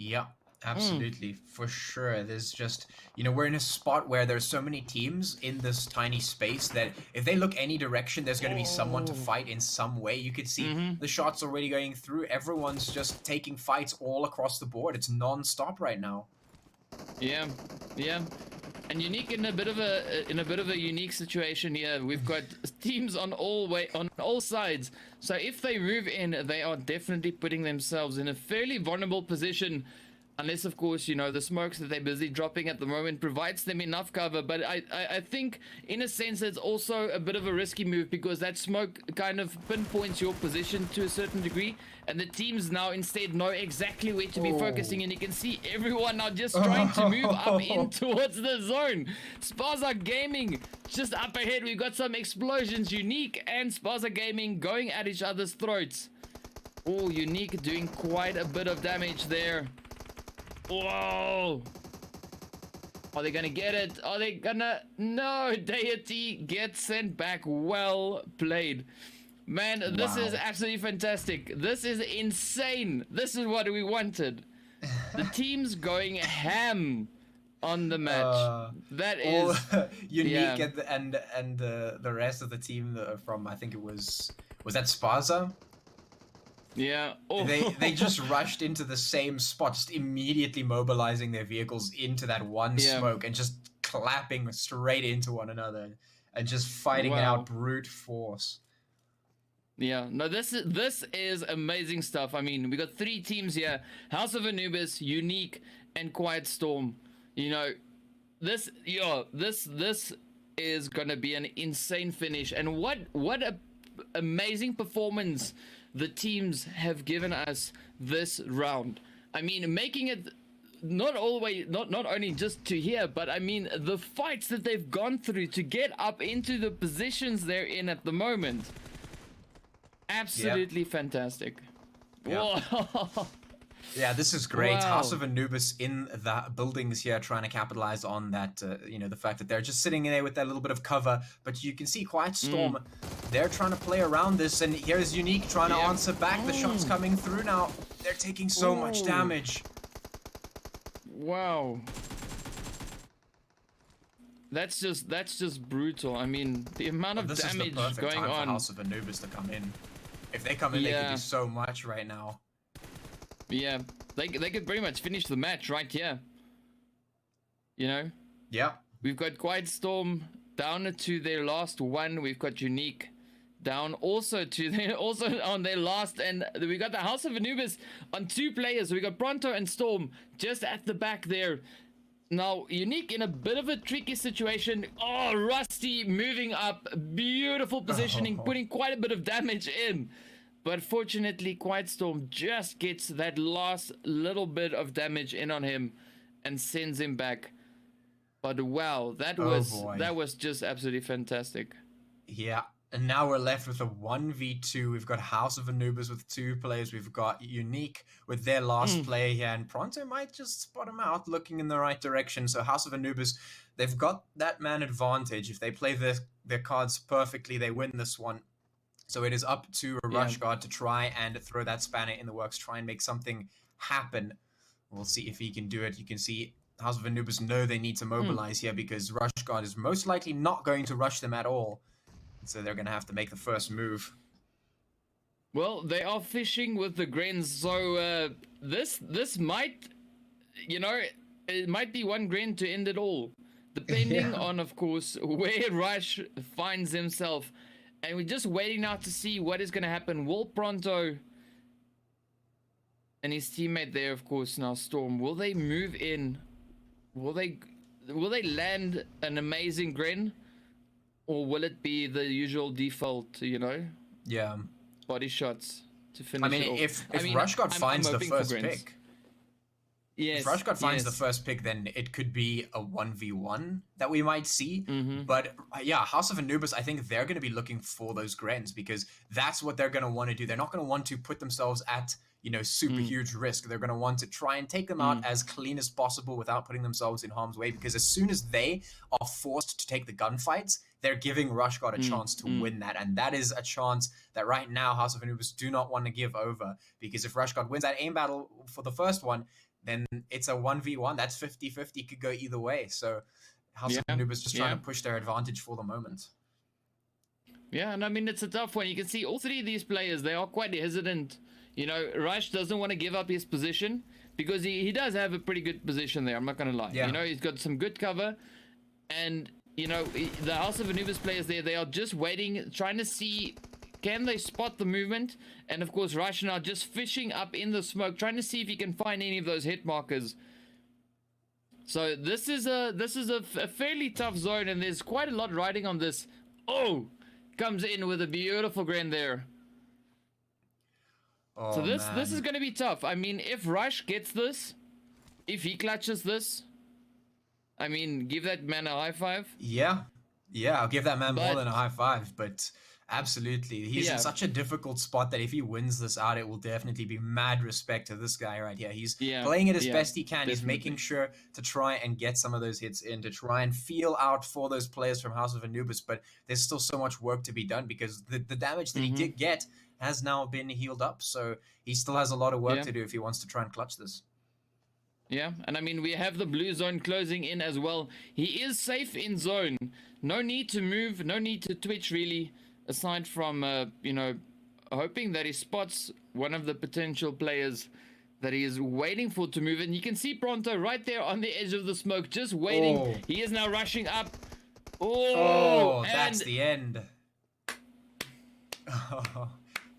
Yeah, absolutely, for sure. There's just, we're in a spot where there's so many teams in this tiny space that if they look any direction, there's going to be someone to fight in some way. You could see the shots already going through. Everyone's just taking fights all across the board. It's non-stop right now. Yeah. And Unique in a bit of a unique situation here. We've got teams on all sides. So if they move in, they are definitely putting themselves in a fairly vulnerable position. Unless, of course, the smokes that they're busy dropping at the moment provides them enough cover. But I think, in a sense, it's also a bit of a risky move, because that smoke kind of pinpoints your position to a certain degree. And the teams now instead know exactly where to be focusing. And you can see everyone now just trying to move up in towards the zone. Spaza Gaming just up ahead. We've got some explosions. Unique and Spaza Gaming going at each other's throats. Oh, Unique doing quite a bit of damage there. Whoa! Are they gonna get it? Are they gonna? No, Deity gets sent back. Well played. Man, this is absolutely fantastic. This is insane. This is what we wanted. The team's going ham on the match. That is Unique yeah. and the rest of the team from, I think it was that Spaza? Yeah. Oh. They just rushed into the same spot, just immediately mobilizing their vehicles into that one smoke and just clapping straight into one another and just fighting it out brute force. Yeah, no, this is amazing stuff. I mean, we got 3 teams here: House of Anubis, Unique, and Quiet Storm. You know, this is gonna be an insane finish. And what a amazing performance the teams have given us this round. I mean, making it not only just to here, but I mean the fights that they've gone through to get up into the positions they're in at the moment. Absolutely fantastic. Yep. Whoa. Yeah, this is great. House of Anubis in the buildings here, trying to capitalize on that, you know, the fact that they're just sitting there with that little bit of cover. But you can see Quiet Storm, they're trying to play around this, and here's Unique trying to answer back. The shots coming through now. They're taking so much damage. Wow. That's just brutal. I mean, the amount of damage going on. This is the perfect time for House of Anubis to come in. If they come in, they can do so much right now. Yeah, they could pretty much finish the match right here. You know? Yeah. We've got Quiet Storm down to their last one. We've got Unique down also to their on their last, and we got the House of Anubis on 2 players. We got Pronto and Storm just at the back there. Now, Unique in a bit of a tricky situation. Oh, Rusty moving up. Beautiful positioning, putting quite a bit of damage in. But fortunately, Quiet Storm just gets that last little bit of damage in on him and sends him back. But wow, that was just absolutely fantastic. Yeah. And now we're left with a 1v2. We've got House of Anubis with 2 players. We've got Unique with their last player here. And Pronto might just spot him out looking in the right direction. So House of Anubis, they've got that man advantage. If they play their cards perfectly, they win this one. So it is up to a Rush Guard to try and throw that spanner in the works, try and make something happen. We'll see if he can do it. You can see House of Anubis know they need to mobilize here because Rush Guard is most likely not going to rush them at all. So they're going to have to make the first move. Well, they are fishing with the grins, so this might, you know, it might be one grin to end it all. Depending on, of course, where Rush finds himself. And we're just waiting now to see what is going to happen. Will Pronto and his teammate there, of course, now Storm, will they move in? Will they land an amazing grin? Or will it be the usual default, you know? Yeah. Body shots to finish I mean, it off. if Rush God finds the first pick... Yes, if Rush God finds the first pick, then it could be a 1v1 that we might see. But yeah, House of Anubis, I think they're going to be looking for those Grens because that's what they're going to want to do. They're not going to want to put themselves at, you know, super huge risk. They're going to want to try and take them out as clean as possible without putting themselves in harm's way, because as soon as they are forced to take the gunfights, they're giving Rush God a chance to win that. And that is a chance that right now House of Anubis do not want to give over, because if Rush God wins that aim battle for the first one, then it's a 1v1. That's 50-50, could go either way. So House of Anubis just trying to push their advantage for the moment. Yeah, and I mean, it's a tough one. You can see all 3 of these players, they are quite hesitant. You know, Rush doesn't want to give up his position because he does have a pretty good position there, I'm not going to lie. You know, he's got some good cover. And, you know, the House of Anubis players there, they are just waiting, trying to see, can they spot the movement? And of course, Rush now just fishing up in the smoke, trying to see if he can find any of those hit markers. So this is a fairly tough zone, and there's quite a lot riding on this. Oh, comes in with a beautiful grin there. Oh, so this is going to be tough. I mean, if Rush gets this, if he clutches this, I mean, give that man a high five. Yeah, I'll give that man more than a high five. But Absolutely. He's in Yeah, such a difficult spot that if he wins this out, it will definitely be mad respect to this guy right here. He's yeah, playing it as yeah, best he can. He's making definitely. sure to try and get some of those hits in, to try and feel out for those players from House of Anubis. But there's still so much work to be done because the damage that he Mm-hmm. did get has now been healed up. So he still has a lot of work Yeah. to do if he wants to try and clutch this. Yeah, and I mean, we have the blue zone closing in as well. He is safe in zone. No need to move, no need to twitch really, aside from, you know, hoping that he spots one of the potential players that he is waiting for to move. And you can see Pronto right there on the edge of the smoke, just waiting. Oh. He is now rushing up. Oh, and that's the end.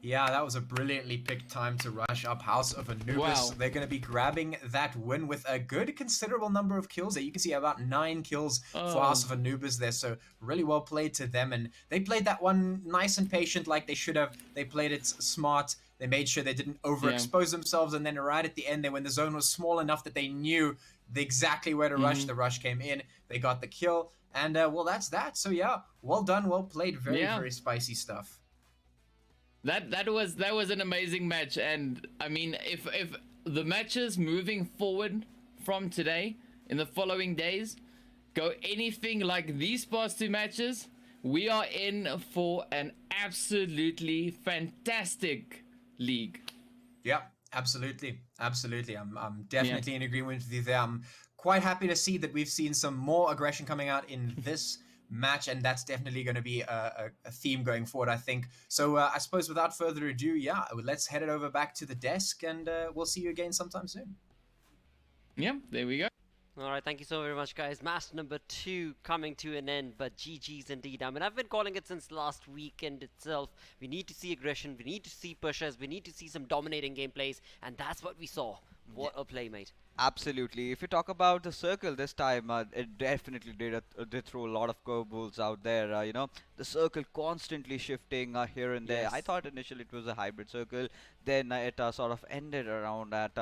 Yeah, that was a brilliantly picked time to rush up House of Anubis. Wow. They're going to be grabbing that win with a good considerable number of kills there. You can see about 9 kills for House of Anubis there, so really well played to them. And they played that one nice and patient like they should have. They played it smart. They made sure they didn't overexpose themselves, and then right at the end there, when the zone was small enough that they knew exactly where to rush, the rush came in. They got the kill, and well, that's that. So yeah, well done, well played. Very, very spicy stuff. That was an amazing match, and I mean, if the matches moving forward from today in the following days go anything like these past 2 matches, we are in for an absolutely fantastic league. Yeah, absolutely, absolutely. I'm definitely in agreement with you there. I'm quite happy to see that we've seen some more aggression coming out in this match, and that's definitely going to be a theme going forward, I think. So I suppose without further ado, yeah, let's head it over back to the desk, and we'll see you again sometime soon. Yeah, there we go. Alright, thank you so very much, guys. Match number 2 coming to an end, but GG's indeed. I mean, I've been calling it since last weekend itself. We need to see aggression, we need to see pushes, we need to see some dominating gameplays, and that's what we saw. What a play, mate. Absolutely. If you talk about the circle this time, it definitely did throw a lot of curveballs out there. You know, the circle constantly shifting here and there. Yes. I thought initially it was a hybrid circle, then it sort of ended around at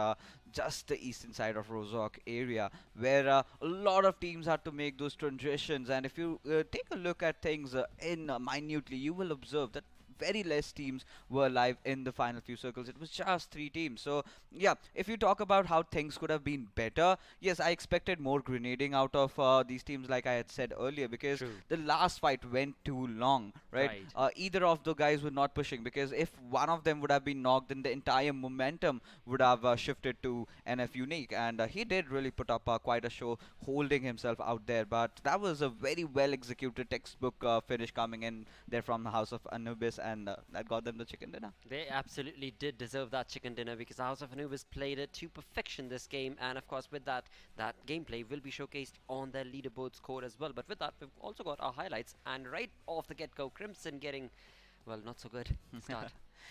just the eastern side of Rozhok area, where a lot of teams had to make those transitions. And if you take a look at things in minutely, you will observe that very less teams were alive in the final few circles. It was just 3 teams. So yeah, if you talk about how things could have been better, yes, I expected more grenading out of these teams, like I had said earlier, because True. the last fight went too long, right? Either of the guys were not pushing, because if one of them would have been knocked, then the entire momentum would have shifted to NF Unique, and he did really put up quite a show holding himself out there. But that was a very well executed textbook finish coming in there from the House of Anubis, and that got them the chicken dinner. They absolutely did deserve that chicken dinner, because House of Anubis played it to perfection this game, and of course with that gameplay will be showcased on their leaderboard score as well. But with that, we've also got our highlights, and right off the get-go, Crimson getting, well, not so good start.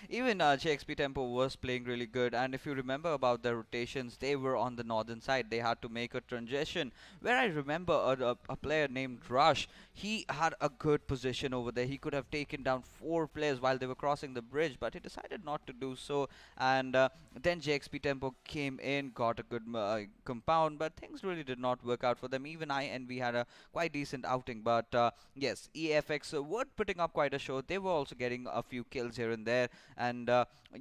Even JXP Tempo was playing really good, and if you remember about the rotations, they were on the northern side. They had to make a transition, where I remember a player named Rush. He had a good position over there. He could have taken down 4 players while they were crossing the bridge, but he decided not to do so. And then JXP Tempo came in, got a good compound, but things really did not work out for them. Even we had a quite decent outing, but yes, EFX were putting up quite a show. They were also getting a few kills here and there. And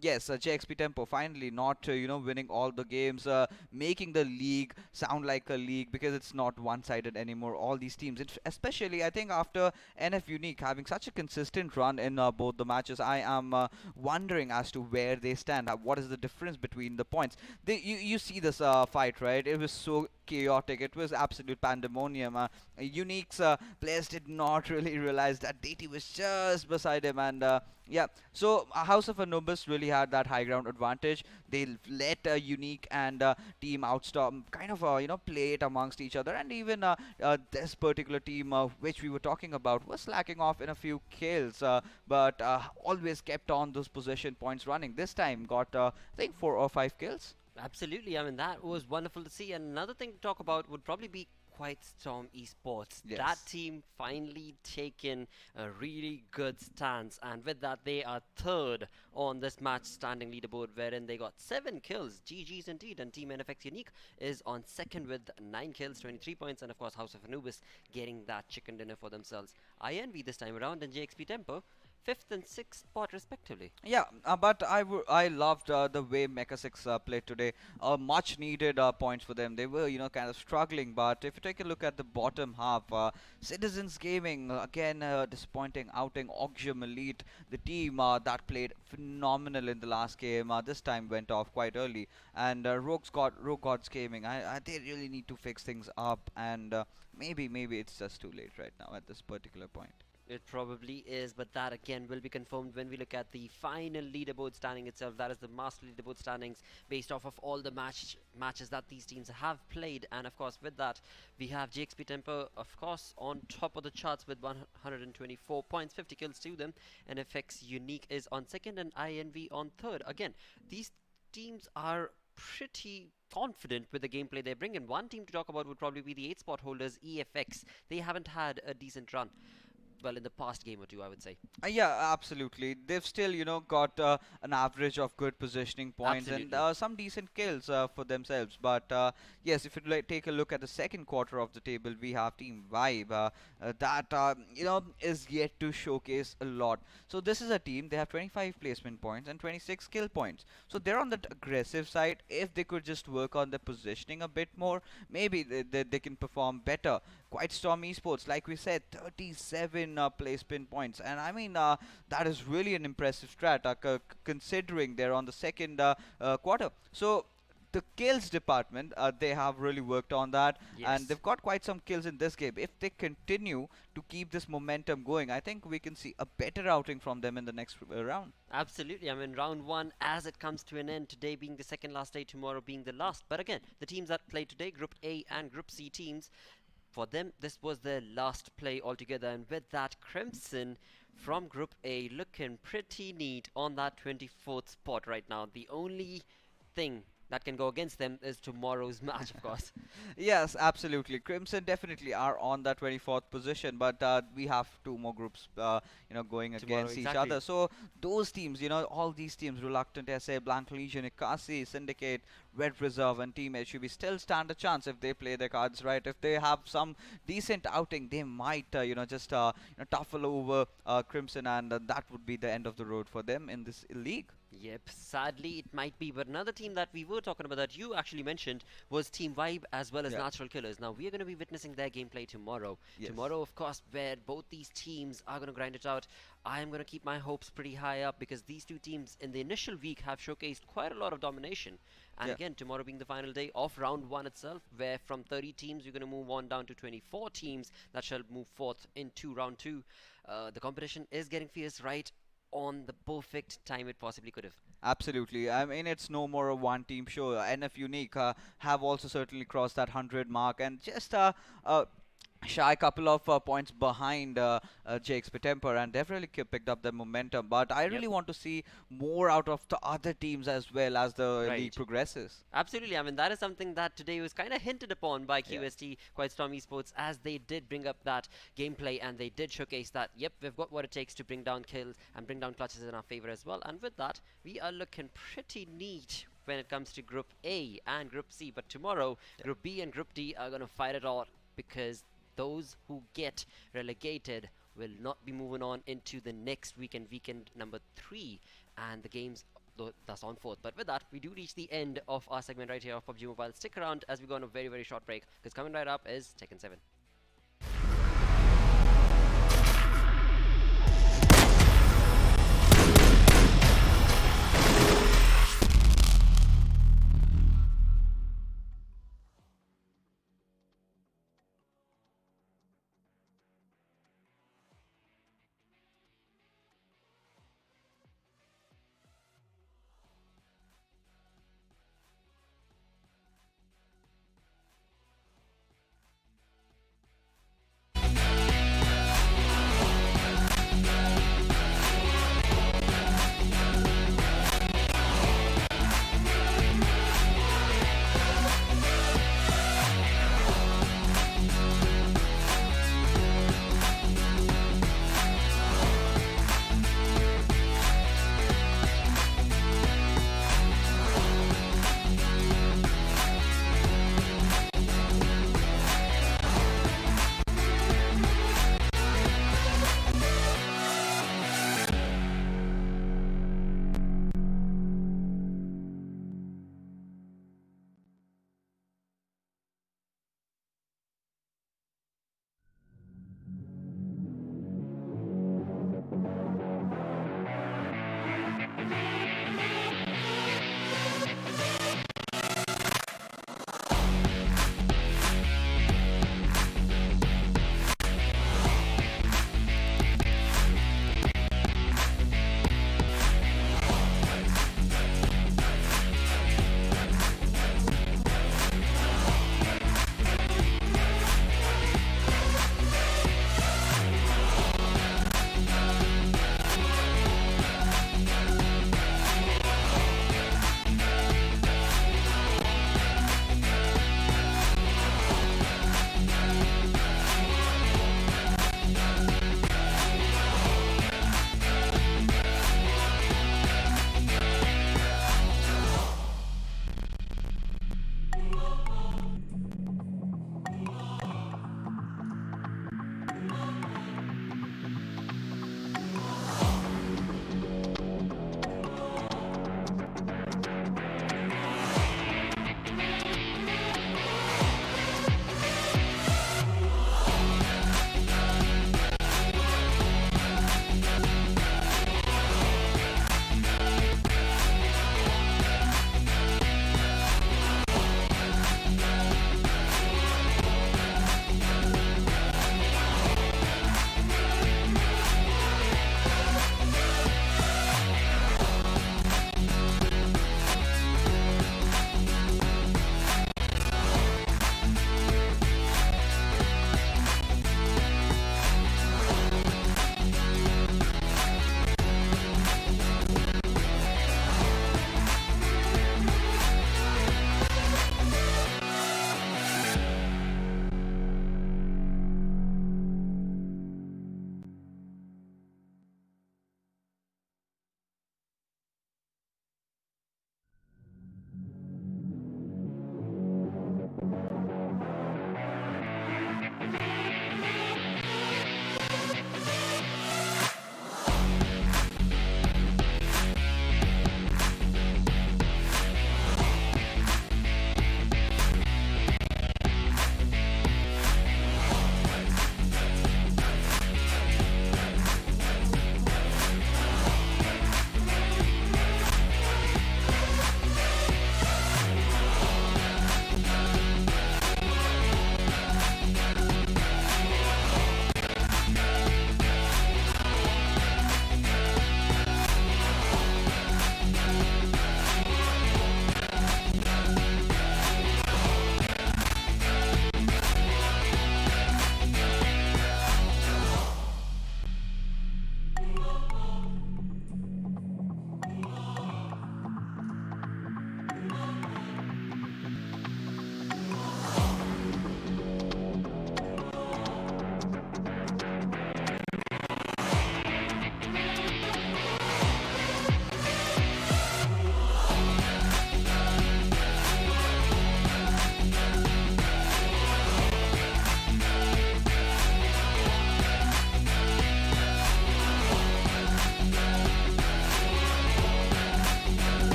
yes, JXP Tempo finally not winning all the games, making the league sound like a league, because it's not one-sided anymore. All these teams, especially I think after NF Unique having such a consistent run in both the matches, I am wondering as to where they stand. What is the difference between the points? You see this fight, right? It was so chaotic. It was absolute pandemonium. Unique's players did not really realize that DT was just beside him, and yeah, so House of Anubis really had that high ground advantage. They let Unique and team Outstorm kind of play it amongst each other, and even this particular team which we were talking about was slacking off in a few kills, but always kept on those possession points running. This time got I think 4 or 5 kills. Absolutely, I mean, that was wonderful to see. And another thing to talk about would probably be Quiet Storm Esports. Yes. That team finally taken a really good stance, and with that they are 3rd on this match standing leaderboard, wherein they got 7 kills. GG's indeed. And Team NFX Unique is on 2nd with 9 kills, 23 points, and of course House of Anubis getting that chicken dinner for themselves. I envy this time around, and JXP Tempo 5th and 6th spot respectively. Yeah, but I loved the way Mecha 6 played today. Much needed points for them. They were, kind of struggling. But if you take a look at the bottom half, Citizens Gaming again disappointing outing. Oxium Elite, the team that played phenomenal in the last game, this time went off quite early. And Rogue Gods Gaming, they really need to fix things up. And maybe it's just too late right now at this particular point. It probably is, but that again will be confirmed when we look at the final leaderboard standing itself. That is the master leaderboard standings based off of all the matches that these teams have played. And of course, with that, we have GXP Tempo, of course, on top of the charts with 124 points, 50 kills to them. NFX Unique is on second, and INV on third. Again, these teams are pretty confident with the gameplay they bring in. One team to talk about would probably be the 8th spot holders, EFX. They haven't had a decent run, well, in the past game or two, I would say. Yeah, absolutely. They've still, got an average of good positioning points and Absolutely. some decent kills for themselves. But yes, if you take a look at the second quarter of the table, we have Team Vibe that is yet to showcase a lot. So this is a team. They have 25 placement points and 26 kill points. So they're on the aggressive side. If they could just work on their positioning a bit more, maybe they can perform better. Quite Storm Esports, like we said, 37 placement points, and I mean that is really an impressive strat, considering they're on the second quarter. So the kills department, they have really worked on that, and Yes. they've got quite some kills in this game. If they continue to keep this momentum going, I think we can see a better outing from them in the next round. Absolutely. I mean, round one, as it comes to an end, today being the second last day, tomorrow being the last. But again, the teams that play today, Group A and Group C teams, for them, this was their last play altogether. And with that, Crimson from Group A looking pretty neat on that 24th spot right now. The only thing that can go against them is tomorrow's match, of course. Yes, absolutely. Crimson definitely are on that 24th position, but we have two more groups, going Tomorrow, against each exactly. other. So those teams, all these teams, Reluctant SA, Blank Legion, Inkosi, Syndicate, Red Reserve, and Team HUB still stand a chance if they play their cards right. If they have some decent outing, they might, just tuffle over Crimson, and that would be the end of the road for them in this league. Yep, sadly it might be, but another team that we were talking about that you actually mentioned was Team Vibe as well as Yeah. Natural Killers. Now we are going to be witnessing their gameplay tomorrow. Yes. Tomorrow, of course, where both these teams are going to grind it out. I am going to keep my hopes pretty high up because these two teams in the initial week have showcased quite a lot of domination. And Yeah. again, tomorrow being the final day of round one itself, where from 30 teams you're going to move on down to 24 teams that shall move forth into round two. The competition is getting fierce right on the perfect time it possibly could have. Absolutely. I mean, it's no more a one-team show. NF Unique have also certainly crossed that 100 mark, and just shy couple of points behind Jake's Temper, and they've really picked up their momentum. But I Yep. really want to see more out of the other teams as well as the league Right. progresses. Absolutely. I mean, that is something that today was kind of hinted upon by Yeah. QST, Quite Storm Esports, as they did bring up that gameplay and they did showcase that, yep, we've got what it takes to bring down kills and bring down clutches in our favor as well. And with that, we are looking pretty neat when it comes to Group A and Group C. But tomorrow, Yeah. Group B and Group D are going to fight it out because those who get relegated will not be moving on into the next weekend number 3, and the games thus on forth. But with that, we do reach the end of our segment right here of PUBG Mobile. Stick around as we go on a very, very short break, because coming right up is Tekken 7.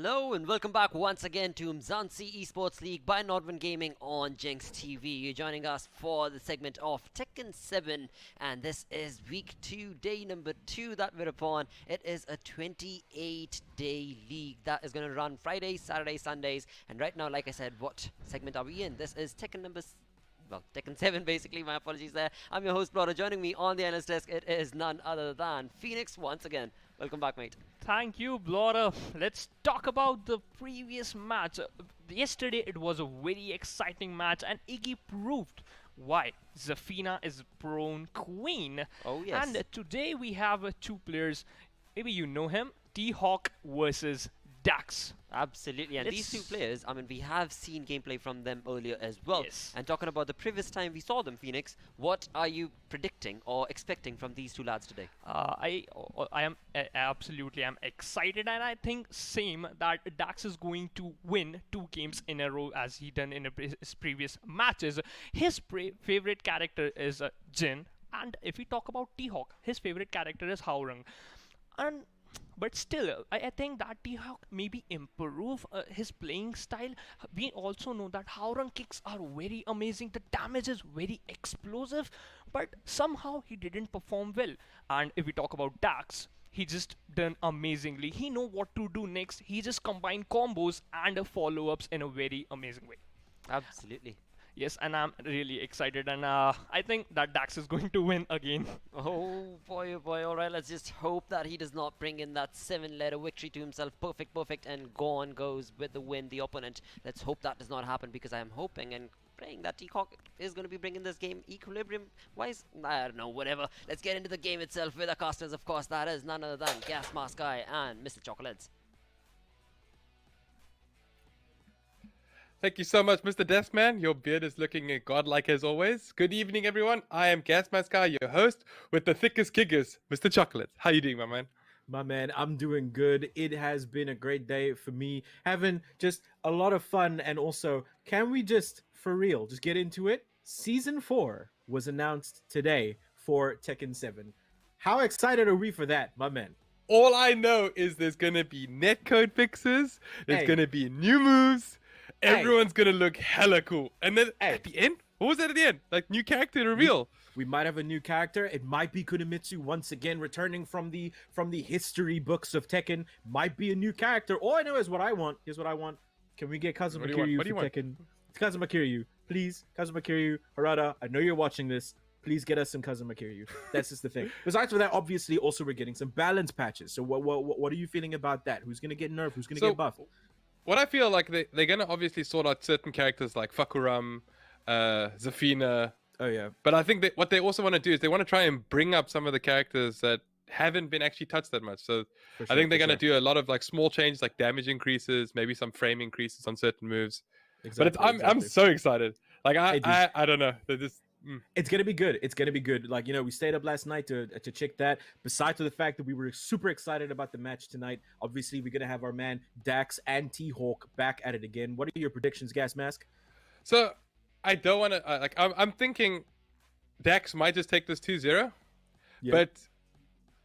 Hello and welcome back once again to Umzansi Esports League by Nodwin Gaming on Jinx TV. You're joining us for the segment of Tekken 7, and this is week 2, day number 2 that we're upon. It is a 28-day league that is going to run Fridays, Saturdays, Sundays, and right now, like I said, what segment are we in? This is Tekken number Tekken 7 basically, my apologies there. I'm your host, Blora. Joining me on the analyst desk, it is none other than Phoenix once again. Welcome back, mate. Thank you, Blora. Let's talk about the previous match. Yesterday it was a very exciting match and Iggy proved why Zafina is Prone Queen. Oh yes. And today we have two players. Maybe you know him. T-Hawk versus Dax. Absolutely, and these two players, I mean, we have seen gameplay from them earlier as well. Yes. And talking about the previous time we saw them, Phoenix, what are you predicting or expecting from these two lads today? I am absolutely excited, and I think same that Dax is going to win 2 games in a row as he done in his previous matches. His favorite character is Jin, and if we talk about T-Hawk, his favorite character is Haorang. But still, I think that T-Hawk maybe improve his playing style. We also know that Haorang kicks are very amazing. The damage is very explosive, but somehow he didn't perform well. And if we talk about Dax, he just done amazingly. He know what to do next. He just combine combos and follow-ups in a very amazing way. Absolutely. Yes, and I'm really excited, and I think that Dax is going to win again. Oh boy, alright, let's just hope that he does not bring in that 7-letter victory to himself. Perfect, and gone goes with the win, the opponent. Let's hope that does not happen, because I am hoping and praying that T-Hawk is going to be bringing this game equilibrium-wise. I don't know, whatever. Let's get into the game itself with our casters, of course. That is none other than Gas Mask Guy and Mr. Chocolates. Thank you so much, Mr. Deskman. Your beard is looking godlike as always. Good evening, everyone. I am Gasmaskar, your host, with the thickest kickers, Mr. Chocolate. How you doing, my man? My man, I'm doing good. It has been a great day for me, having just a lot of fun, and also, can we just, for real, just get into it? Season 4 was announced today for Tekken 7. How excited are we for that, my man? All I know is there's going to be netcode fixes, there's going to be new moves, everyone's going to look hella cool. And then at the end, what was that at the end? Like new character reveal. We might have a new character. It might be Kunimitsu once again returning from the history books of Tekken. Might be a new character. All I know is what I want. Here's what I want. Can we get Kazuma Kiryu for Tekken? Kazuma Kiryu, please. Kazuma Kiryu, Harada, I know you're watching this. Please get us some Kazuma Kiryu. That's just the thing. Besides for that, obviously, also we're getting some balance patches. So what are you feeling about that? Who's gonna get nerfed? Who's gonna get buffed? What I feel like they're gonna obviously sort out certain characters like Fakuram, Zafina. Oh yeah. But I think that what they also want to do is they want to try and bring up some of the characters that haven't been actually touched that much. So I think they're gonna do a lot of like small changes, like damage increases, maybe some frame increases on certain moves. Exactly, but I'm so excited. Like I don't know. They're just. It's gonna be good. It's gonna be good. Like, you know, we stayed up last night to check that. Besides the fact that we were super excited about the match tonight, obviously we're gonna have our man Dax and T-Hawk back at it again. What are your predictions, Gas Mask? So I don't want to I'm thinking Dax might just take this 2-0. Yeah. But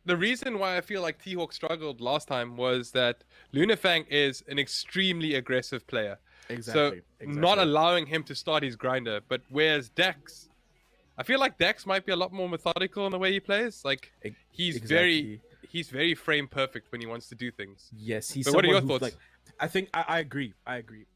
the reason why I feel like T-Hawk struggled last time was that Lunafang is an extremely aggressive player. Exactly. So not allowing him to start his grinder. But whereas Dax, I feel like Dax might be a lot more methodical in the way he plays. Like he's very frame perfect when he wants to do things. Yes, he's. But what are your thoughts? Like, I think I agree.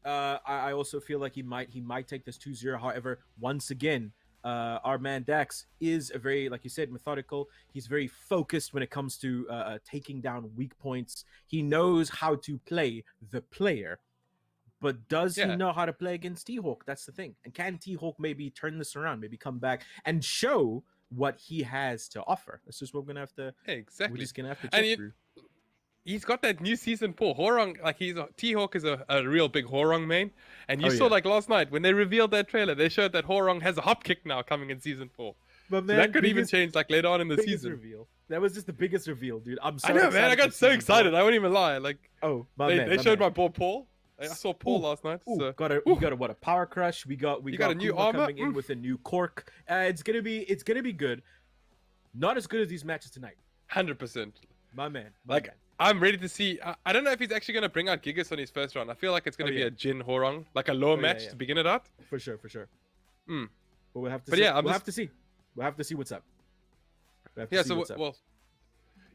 I also feel like he might take this 2-0. However, once again, our man Dax is a very, like you said, methodical. He's very focused when it comes to taking down weak points. He knows how to play the player. But does he know how to play against T-Hawk? That's the thing. And can T-Hawk maybe turn this around, maybe come back and show what he has to offer? That's just what we're going to have to... Exactly. We're just going to have to check through. He's got that new season 4. Horong, like T-Hawk is a real big Horong main. And you saw like last night, when they revealed that trailer, they showed that Horong has a hop kick now coming in season 4. But man, so that could even change like later on in the season. Reveal. That was just the biggest reveal, dude. I'm so I know, man. I got so excited. I won't even lie. Like, they showed my boy Paul. I saw Paul last night. So. We got a power crush. We got a new armor coming in with a new cork. It's gonna be good. Not as good as these matches tonight. 100%. My man. I'm ready to see. I don't know if he's actually going to bring out Gigas on his first round. I feel like it's going to be a Jin Horong, like a lower match to begin it out. For sure, for sure. Mm. But we'll have to But see. yeah, we'll have to see. We'll have to see what's up. We'll have to Yeah, see so what's up. well,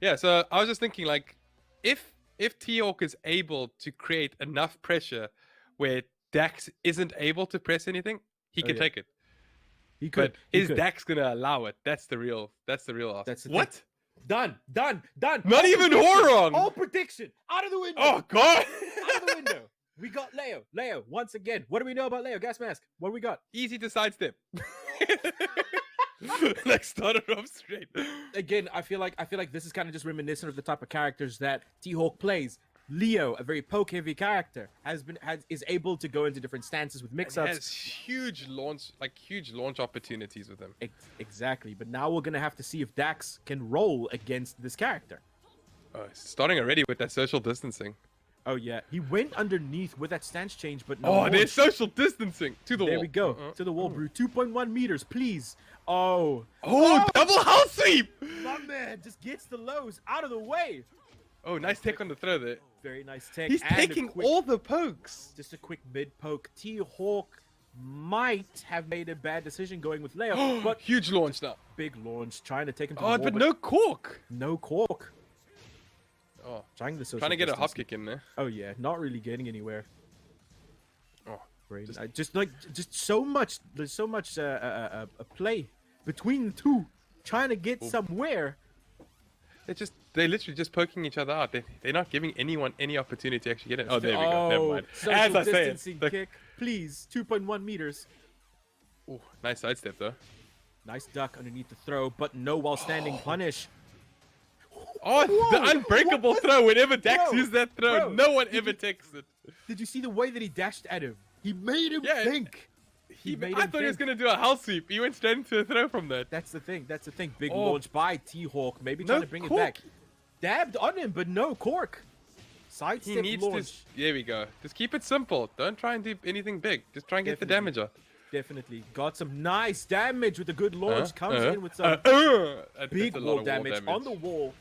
yeah. So I was just thinking, like, if T-Hawk is able to create enough pressure where Dax isn't able to press anything, he can take it. He could. But is Dax gonna allow it? That's the real ask. That's the what? thing. Done. Not even Horong. All prediction out of the window. Oh God! Out of the window. We got Leo. Leo, once again. What do we know about Leo? Gas mask. What do we got? Easy to sidestep. Like started off straight. Again, I feel like this is kind of just reminiscent of the type of characters that T-Hawk plays. Leo, a very poke heavy character, is able to go into different stances with mix-ups. Has huge launch opportunities with him. Exactly, but now we're gonna have to see if Dax can roll against this character. Oh, starting already with that social distancing. Oh yeah, he went underneath with that stance change, but no. Oh, there's social distancing to the wall. There we go, to the wall, Brew. 2.1 meters, please. Oh, double house sweep! My man just gets the lows out of the way. Oh, nice take on the throw there. Very nice take. He's and taking all the pokes. Just a quick mid poke. T-Hawk might have made a bad decision going with Leo, but huge launch now. Big launch, trying to take him to the Oh, wall, but no cork. No cork. Oh, trying to get a hop kick in there. Oh yeah, not really getting anywhere. Oh, just so much. There's so much a play between the two, trying to get somewhere. They're literally just poking each other out. They're not giving anyone any opportunity to actually get it. Oh, there we go. Never mind. As I say, kick, please. 2.1 meters. Oh, nice sidestep though. Nice duck underneath the throw, but no while standing punish. Oh, the unbreakable throw. Whenever Dax used that throw, no one ever takes it. Did you see the way that he dashed at him? He made him think. I thought he was gonna do a house sweep. He went straight into a throw from that. That's the thing. Big launch by T-Hawk. Maybe trying to bring it back. Dabbed on him, but no cork. Sidestep launch. There we go. Just keep it simple. Don't try and do anything big. Just try and get the damage out. Definitely. Got some nice damage with a good launch. Comes in with some big wall damage on the wall.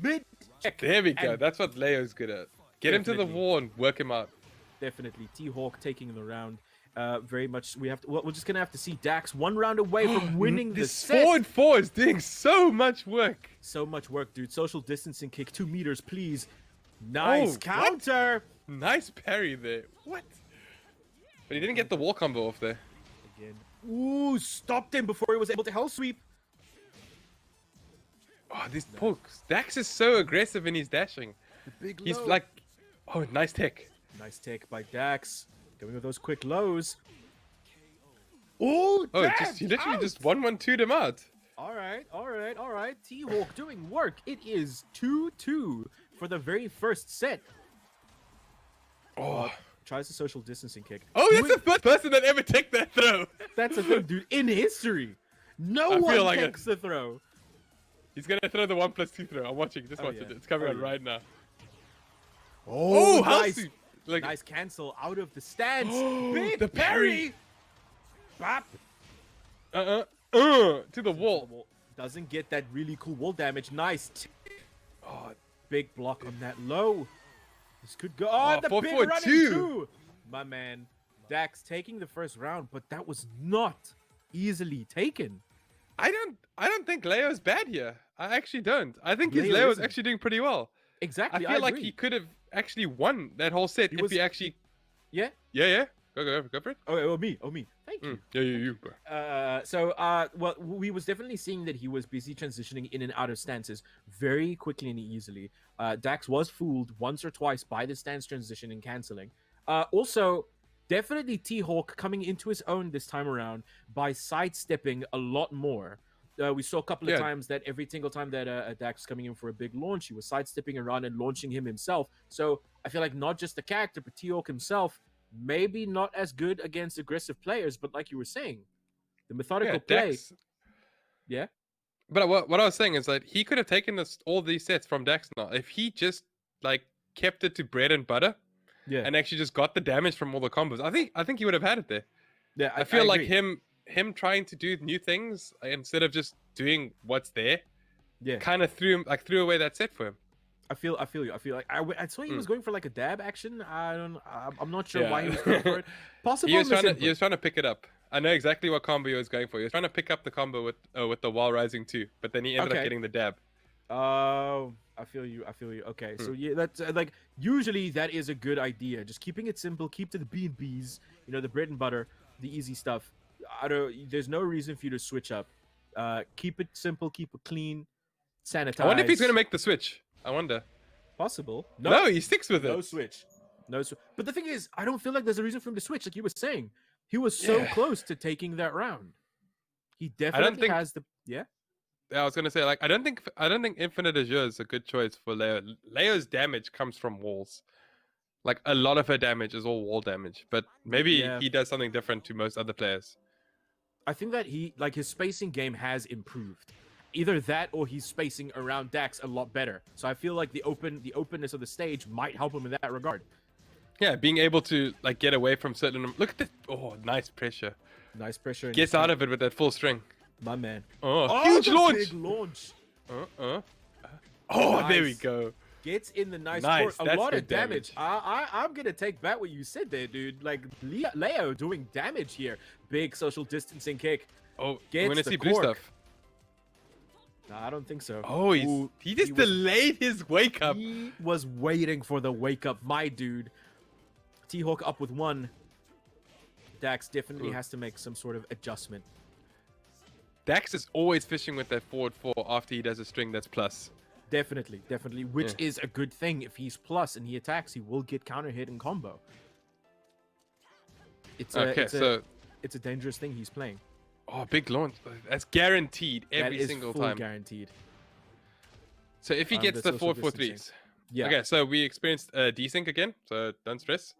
Mid check. There we go. That's what Leo's good at. Get him to the wall and work him out. Definitely. T-Hawk taking the round. Very much. We're just gonna have to see Dax one round away from winning the set. 4-4 is doing so much work. So much work, dude. Social distancing kick, 2 meters, please. Nice counter. What? Nice parry there. What? But he didn't get the wall combo off there. Again. Ooh, stopped him before he was able to hell sweep. Oh, these pokes. Dax is so aggressive in his dashing. He's like, oh, nice tech. Nice take by Dax. Going with those quick lows. Ooh, he literally just 1-1-2'd him out. All right. T-Hawk doing work. It is 2-2 for the very first set. Oh, tries a social distancing kick. Oh, that's the first person that ever took that throw. That's the thing, dude. In history, no one takes the throw. He's gonna throw the 1+2 throw. I'm watching. Just watch it. It's coming on right now. Oh, nice. Nice cancel out of the stance. Big the parry. Bap. To the wall. Doesn't get that really cool wall damage. Nice. Oh, big block on that low. This could go. Oh, the big running two. My man, Dax taking the first round, but that was not easily taken. I don't think Leo's bad here. I actually don't. I think Leo's actually doing pretty well. Exactly. I feel like he could have actually won that whole set if he actually. Yeah. Yeah. Go for it. Oh, me. Thank you. Yeah, you, bro. Well, we was definitely seeing that he was busy transitioning in and out of stances very quickly and easily. Dax was fooled once or twice by the stance transition and canceling. Also, definitely T-Hawk coming into his own this time around by sidestepping a lot more. We saw a couple of times that every single time that Dax was coming in for a big launch, he was sidestepping around and launching him himself. So I feel like not just the character, but T-Hawk himself, maybe not as good against aggressive players, but like you were saying, the methodical play. Dax, yeah. But what I was saying is that he could have taken all these sets from Dax now if he just kept it to bread and butter, and actually just got the damage from all the combos. I think he would have had it there. Yeah, I feel like him trying to do new things instead of just doing what's there. Yeah, kind of threw away that set for him. I feel you. I feel like I saw he was going for like a dab action. I'm not sure why he was going for it. Possible He was misinput. trying to pick it up. I know exactly what combo he was going for. He was trying to pick up the combo with the wall rising too, but then he ended up getting the dab. Oh, I feel you. Okay, so yeah, that's like usually that is a good idea. Just keeping it simple, keep to the B&Bs, you know, the bread and butter, the easy stuff. There's no reason for you to switch up. Keep it simple, keep it clean, sanitize. I wonder if he's gonna make the switch. I wonder. Possible. No, he sticks with it. No switch. But the thing is, I don't feel like there's a reason for him to switch. Like you were saying, he was so close to taking that round. He definitely has the Yeah, I was gonna say, like, I don't think Infinite Azure is a good choice for Leo. Leo's damage comes from walls. Like a lot of her damage is all wall damage, but maybe he does something different to most other players. I think that his spacing game has improved. Either that or he's spacing around Dax a lot better. So I feel like the openness of the stage might help him in that regard. Yeah, being able to like get away from certain. Look at this. Oh, nice pressure. Nice pressure. Gets out of it with that full string. My man. Oh, huge launch. Big launch. Oh, Nice. there we go. Gets in the nice Nice, court. A lot of damage. I'm gonna take back what you said there, dude. Like Leo doing damage here. Big social distancing kick. Oh, Gets want to the see blue cork. stuff? Nah, I don't think so. Oh, he just delayed his wake up. He was waiting for the wake up, my dude. T-Hawk up with one. Dax definitely has to make some sort of adjustment. Dax is always fishing with that forward 4 after he does a string that's plus. Definitely. Which is a good thing. If he's plus and he attacks, he will get counter hit and combo. It's a dangerous thing he's playing. Oh, big launch. That's guaranteed every That is single full time. guaranteed. So if he gets the social 4-4-3s. distancing. Yeah. Okay, so we experienced desync again, so don't stress.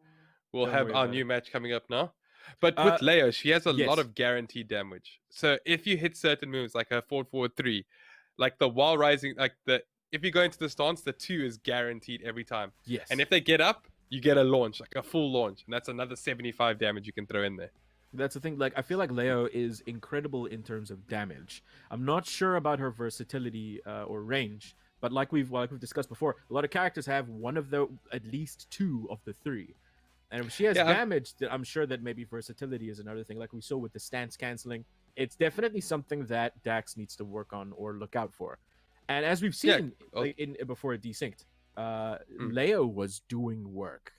We'll Don't have worry our about new it. match coming up now. But with Leo, she has a yes. lot of guaranteed damage. So if you hit certain moves like a 4-4-3, like the while rising, if you go into the stance, the 2 is guaranteed every time. Yes. And if they get up, you get a launch, like a full launch, and that's another 75 damage you can throw in there. That's the thing. Like, I feel like Leo is incredible in terms of damage. I'm not sure about her versatility or range, but like we've discussed before, a lot of characters have at least 2 of the 3. And if she has damage, I'm sure that maybe versatility is another thing. Like we saw with the stance canceling, it's definitely something that Dax needs to work on or look out for. And as we've seen before it desynced, Leo was doing work.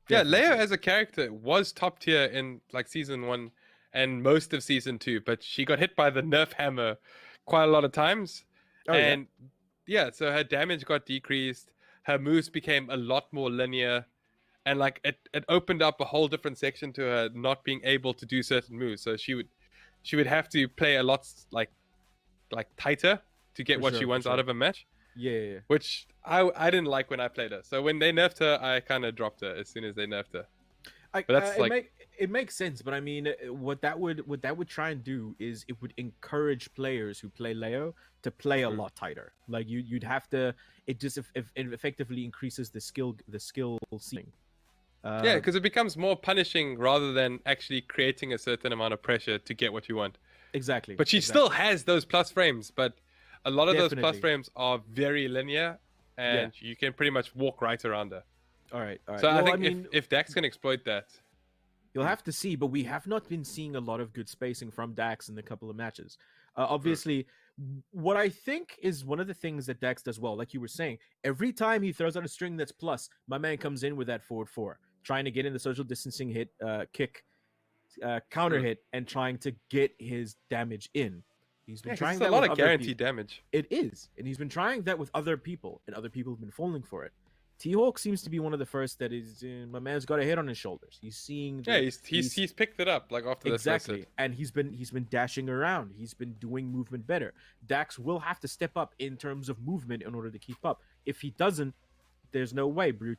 Definitely. Yeah, Leo as a character was top tier in like season 1 and most of season 2, but she got hit by the nerf hammer quite a lot of times. So her damage got decreased. Her moves became a lot more linear. And like it opened up a whole different section to her not being able to do certain moves. So she would have to play a lot like tighter to get what she wants out of a match. Yeah. Which I didn't like when I played her. So when they nerfed her, I kind of dropped her as soon as they nerfed her. But that's it makes sense. But I mean, what that would try and do is it would encourage players who play Leo to play a lot tighter. Like you'd have to. It just it effectively increases the skill ceiling. Yeah, because it becomes more punishing rather than actually creating a certain amount of pressure to get what you want. Exactly. But she still has those plus frames, but a lot of those plus frames are very linear, and you can pretty much walk right around her. All right. So I think if Dax can exploit that, you'll have to see. But we have not been seeing a lot of good spacing from Dax in a couple of matches. Obviously, what I think is one of the things that Dax does well, like you were saying, every time he throws out a string that's plus, my man comes in with that forward 4. Trying to get in the social distancing hit, kick, counter hit, and trying to get his damage in. He's been trying that a lot with of guaranteed damage. It is, and he's been trying that with other people, and other people have been falling for it. T-Hawk seems to be one of the first that is. My man's got a head on his shoulders. He's seeing. He's picked it up like after exactly, and he's been dashing around. He's been doing movement better. Dax will have to step up in terms of movement in order to keep up. If he doesn't, there's no way, bro.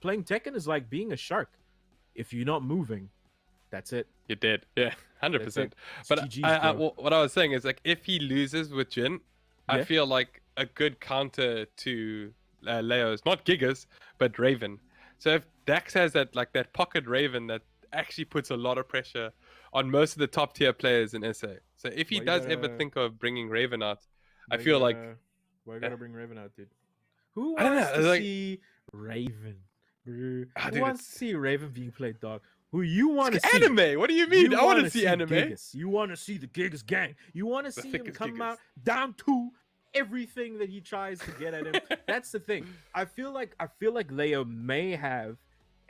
Playing Tekken is like being a shark. If you're not moving, that's it. You're dead. Yeah, 100%. But GG's, what I was saying is, like, if he loses with Jin, I feel like a good counter to Leo is not Gigas, but Raven. So if Dax has that pocket Raven that actually puts a lot of pressure on most of the top tier players in SA. So if he does ever think of bringing Raven out, I feel like why you gotta bring Raven out, dude? Who I don't wants know, to like- see Raven? Bro? Ah, Who dude, wants to see Raven being played, dog? Who you want to It's see? anime. What do you mean? I want wanna to see anime. Gigas. You want to see the Gigas gang. You want to The see him thickest come Gigas. out down to everything that he tries to get at him. That's the thing. I feel like Leo may have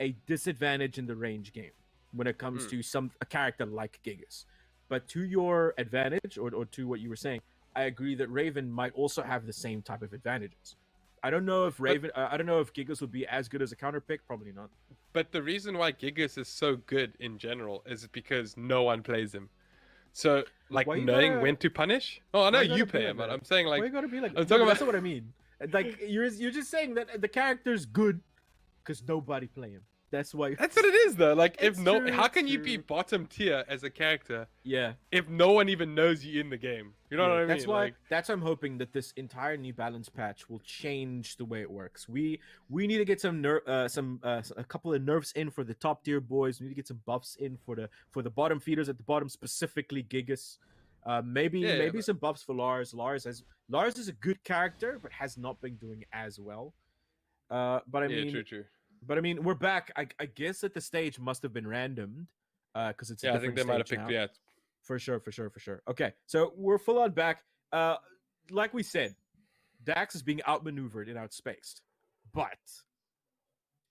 a disadvantage in the range game when it comes to a character like Gigas. But to your advantage, or to what you were saying, I agree that Raven might also have the same type of advantages. I don't know if I don't know if Gigas would be as good as a counter pick. Probably not. But the reason why Gigas is so good in general is because no one plays him. So, like, Why you knowing gotta- when to punish. Oh, I know why you you gotta play be him, like but that? I'm saying like Why you gotta be like? I'm No, talking but that's about- not what I mean. Like you're just saying that the character's good because nobody play him. That's why. That's what it is, though. Like, It's if no, true, how it's can you be true. bottom tier as a character Yeah. if no one even knows you in the game? You know what I mean? That's why. Like, That's why I'm hoping that this entire New Balance patch will change the way it works. We need to get a couple of nerfs in for the top tier boys. We need to get some buffs in for the bottom feeders at the bottom, specifically Gigas. Maybe but- some buffs for Lars. Lars is a good character, but has not been doing as well. But I yeah, mean, true. But I mean, we're back. I guess that the stage must have been randomed, because it's a Yeah, I think different they might have stage picked. now. Yeah, For sure. Okay, so we're full on back. Like we said, Dax is being outmaneuvered and outspaced, but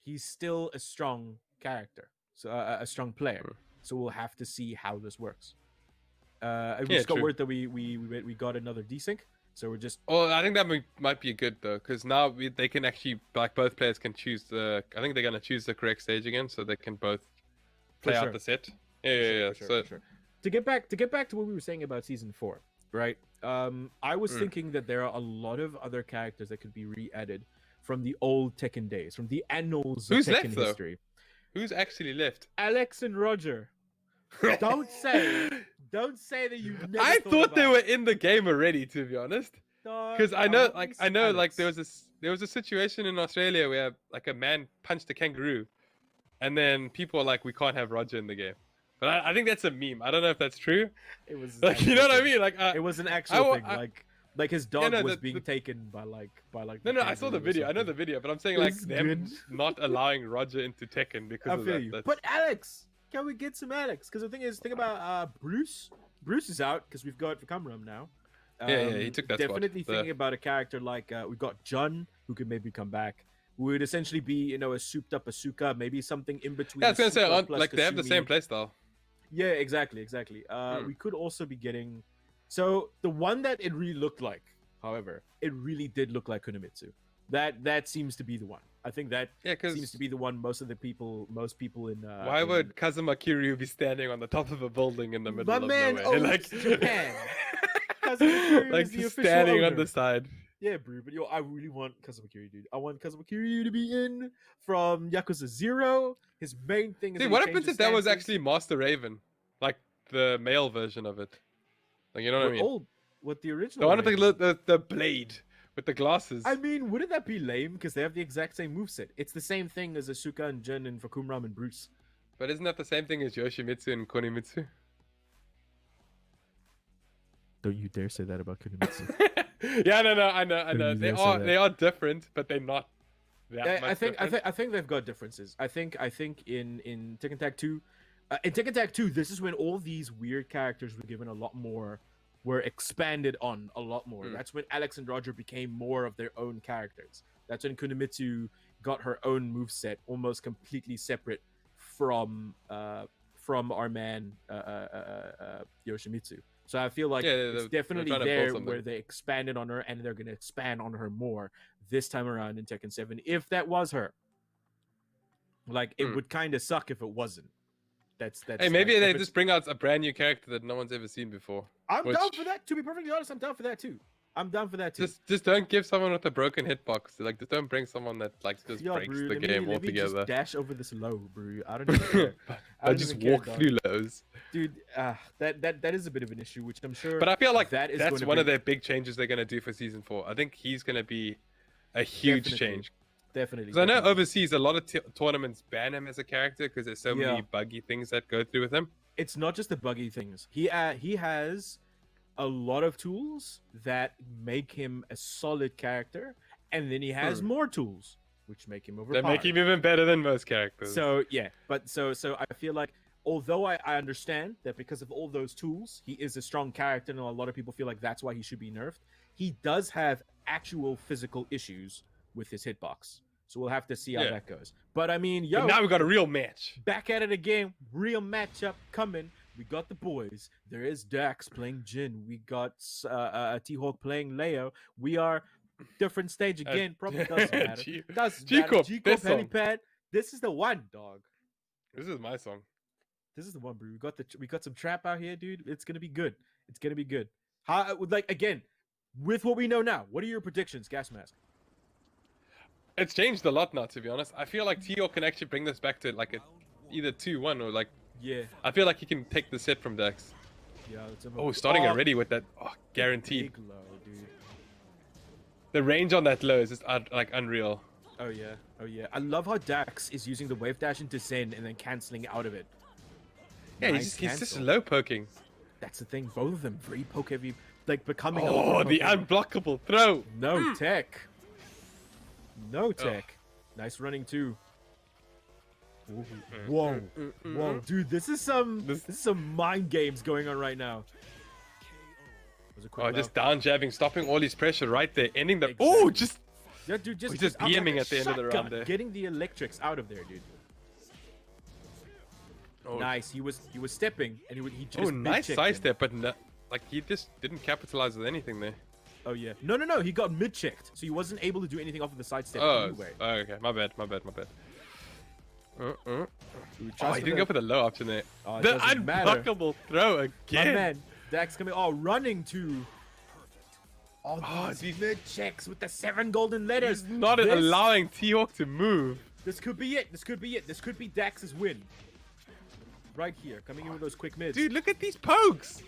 he's still a strong character, so a strong player. So we'll have to see how this works. And we Yeah, just got true. word that we got another desync, so we're just Well, I think that might be good though, because now they can actually, like, both players can choose the. I think they're gonna choose the correct stage again, so they can both play out sure. the set. Yeah. For So sure. To get back to what we were saying about season 4, right? I was thinking that there are a lot of other characters that could be re-added from the old Tekken days, from the annals of Who's Tekken left, though? history. who's actually left? Alex and Roger. Don't say that you. Never I thought they about were in the game already, to be honest. Because I know, like, there was a situation in Australia where, like, a man punched a kangaroo, and then people are like, we can't have Roger in the game. But I think that's a meme. I don't know if that's true. It was an Like, you know actual what I thing. mean? Like, It was an actual wa- thing. I- Like his dog no, was the- being the- taken by like. No, I saw the video. I know the video, but I'm saying, like, It's them good. not allowing Roger into Tekken because I of feel that. you. That's- But Alex, can we get some Alex? Because the thing is, think about Bruce. Bruce is out because we've got Kamram now. Yeah, he took that spot. Definitely The- thinking about a character like we've got Jun, who could maybe come back. Would essentially be, a souped up Asuka, maybe something in between. yeah, I was gonna say, Asuka plus like, they have the same Kasumi. playstyle. Yeah, exactly. We could also be getting. So the one that it really looked like, however, it really did look like Kunomitsu. That seems to be the one. I think that Yeah, because seems to be the one most people in. why would Kazuma Kiryu be standing on the top of a building in the middle my of man nowhere? owns Like, Japan? Kazuma Kiryu like, is the just official standing on owner. the side. Yeah, bro, but I really want Kazuma Kiryu, dude. I want Kazuma Kiryu to be in from Yakuza 0. His main thing is. See, that what he happens changes if that was stances. actually Master Raven, like the male version of it? Like, you know what I mean? Old, what the original? The one with Raven. the blade with the glasses. I mean, wouldn't that be lame? Because they have the exact same moveset. It's the same thing as Asuka and Jin and Fakumram and Bruce. But isn't that the same thing as Yoshimitsu and Konimitsu? Don't you dare say that about Kunimitsu. Yeah, no, I know. Couldn't They even say are that. they are different, but they're not that much different. I think they've got differences. I think in Tekken Tag 2, in Tekken Tag 2, this is when all these weird characters were given a lot more, were expanded on a lot more. That's when Alex and Roger became more of their own characters. That's when Kunimitsu got her own moveset, almost completely separate from our man Yoshimitsu. So I feel like Yeah, it's they're definitely trying to build there something. where they expanded on her, and they're going to expand on her more this time around in Tekken 7. If that was her, like, it would kind of suck if it wasn't. That's Hey, maybe like, they if just bring out a brand new character that no one's ever seen before. I'm which- down for that. To be perfectly honest, I'm down for that too. Just don't give someone with a broken hitbox. Like, just don't bring someone that, like, just Yeah, breaks bro, the game let me just altogether. dash over this low, bro. I don't even care. I I don't just even care, walk dog. through lows. Dude. That is a bit of an issue, which I'm sure. But I feel like that is that's gonna one of bring- their big changes they're gonna do for season 4. I think he's gonna be a huge Definitely. change. Definitely. Because I know definitely. overseas a lot of tournaments ban him as a character because there's so many Yeah. buggy things that go through with him. It's not just the buggy things. He has a lot of tools that make him a solid character, and then he has more tools, which make him overpowered. They make him even better than most characters. So yeah, but so I feel like although I understand that because of all those tools, he is a strong character, and a lot of people feel like that's why he should be nerfed. He does have actual physical issues with his hitbox, so we'll have to see how that goes. But I mean, But now we got a real match. back at it again, real matchup coming. We got the boys. There is Dax playing Jin. We got T-Hawk playing Leo. We are different stage again. Probably doesn't matter. Doesn't matter. G-Corp Helipad. This is the one, dog. This is my song. This is the one, bro. We got some trap out here, dude. It's gonna be good. It's gonna be good. How again, with what we know now, what are your predictions, Gas Mask? It's changed a lot now, to be honest. I feel like T-Hawk can actually bring this back to like either 2-1 or like. Yeah. I feel like he can take the set from Dax. Yeah. Starting already with that. Oh, guaranteed. Big low, dude. The range on that low is just like unreal. Oh yeah. Oh yeah. I love how Dax is using the wave dash into Zen and then canceling out of it. Yeah, Nice he's just cancel. low poking. That's the thing. Both of them very poke heavy, like becoming. Oh, the unblockable throw. No tech. No tech. Nice running too. Ooh. Whoa, whoa, dude! This is some mind games going on right now. Was a quick Just down jabbing, stopping all his pressure right there, ending the. Exactly. Oh, just. Yeah, dude, just BMing at the end of the round there. Getting the electrics out of there, dude. Oh. Nice. He was stepping and he just. Oh, nice mid-checked side him. step, but like he just didn't capitalize with anything there. Oh yeah. No. He got mid checked, so he wasn't able to do anything off of the side step anyway. Oh, okay. My bad. He He didn't go for the low option there. Oh, it The doesn't matter. unblockable throw My again. man, Dax coming. Oh, running to. Oh, These mid checks with the 7 golden letters. He's not This- allowing T-Hawk to move. This could be it. This could be Dax's win. Right here, coming in with those quick mids. Dude, look at these pokes.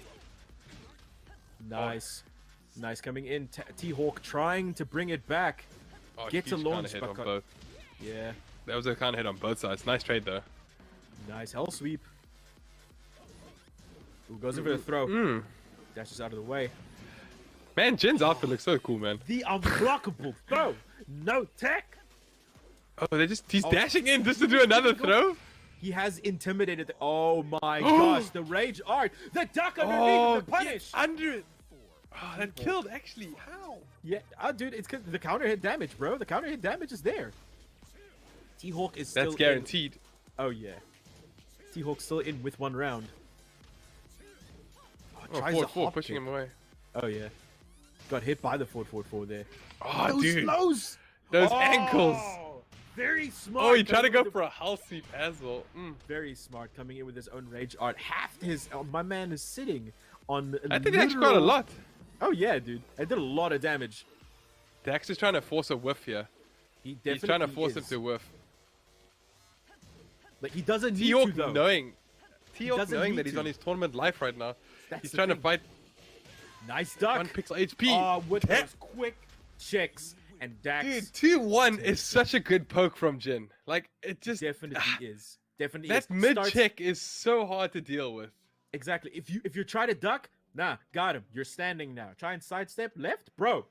Nice. Nice coming in. T-Hawk trying to bring it back. Oh, Gets a huge launch, hit but on cut- both. Yeah. That was a kind of hit on both sides. Nice trade though. Nice hell sweep. Ooh, goes in for the throw. Dashes out of the way. Man, Jin's outfit looks so cool, man. The unblockable throw. No tech. Oh, he's dashing in just to do another throw? He has intimidated. Oh my gosh, the rage art. The duck underneath the punish. Under it. Oh, that killed actually. How? Yeah, dude, it's 'cause the counter hit damage, bro. The counter hit damage is there. T-Hawk is still That's guaranteed. Oh yeah. T-Hawk's still in with 1 round. Oh, tries forward a four, hop pushing kick. him away. Oh yeah. Got hit by the 4-4-4 there. Oh, Those dude. slows. Those ankles. Very smart. Oh, he tried to coming go with for a house sweep as well. Very smart coming in with his own rage art. Half his my man is sitting on. I think that's quite a lot. Oh yeah, dude. I did a lot of damage. Dax is trying to force a whiff here. He definitely He's trying to force him is. to whiff. Like he doesn't need to T-Hawk though. knowing doesn't that need he's to. on his tournament life right now. That's He's the trying to thing. fight Nice duck. 1 pixel HP. With That- those quick checks and Dax. Dude, 2-1 is such a good poke from Jin. Like, it just... Definitely is. Definitely That is. mid-check is so hard to deal with. Exactly. If you try to duck, nah, got him. You're standing now. Try and sidestep left, bro.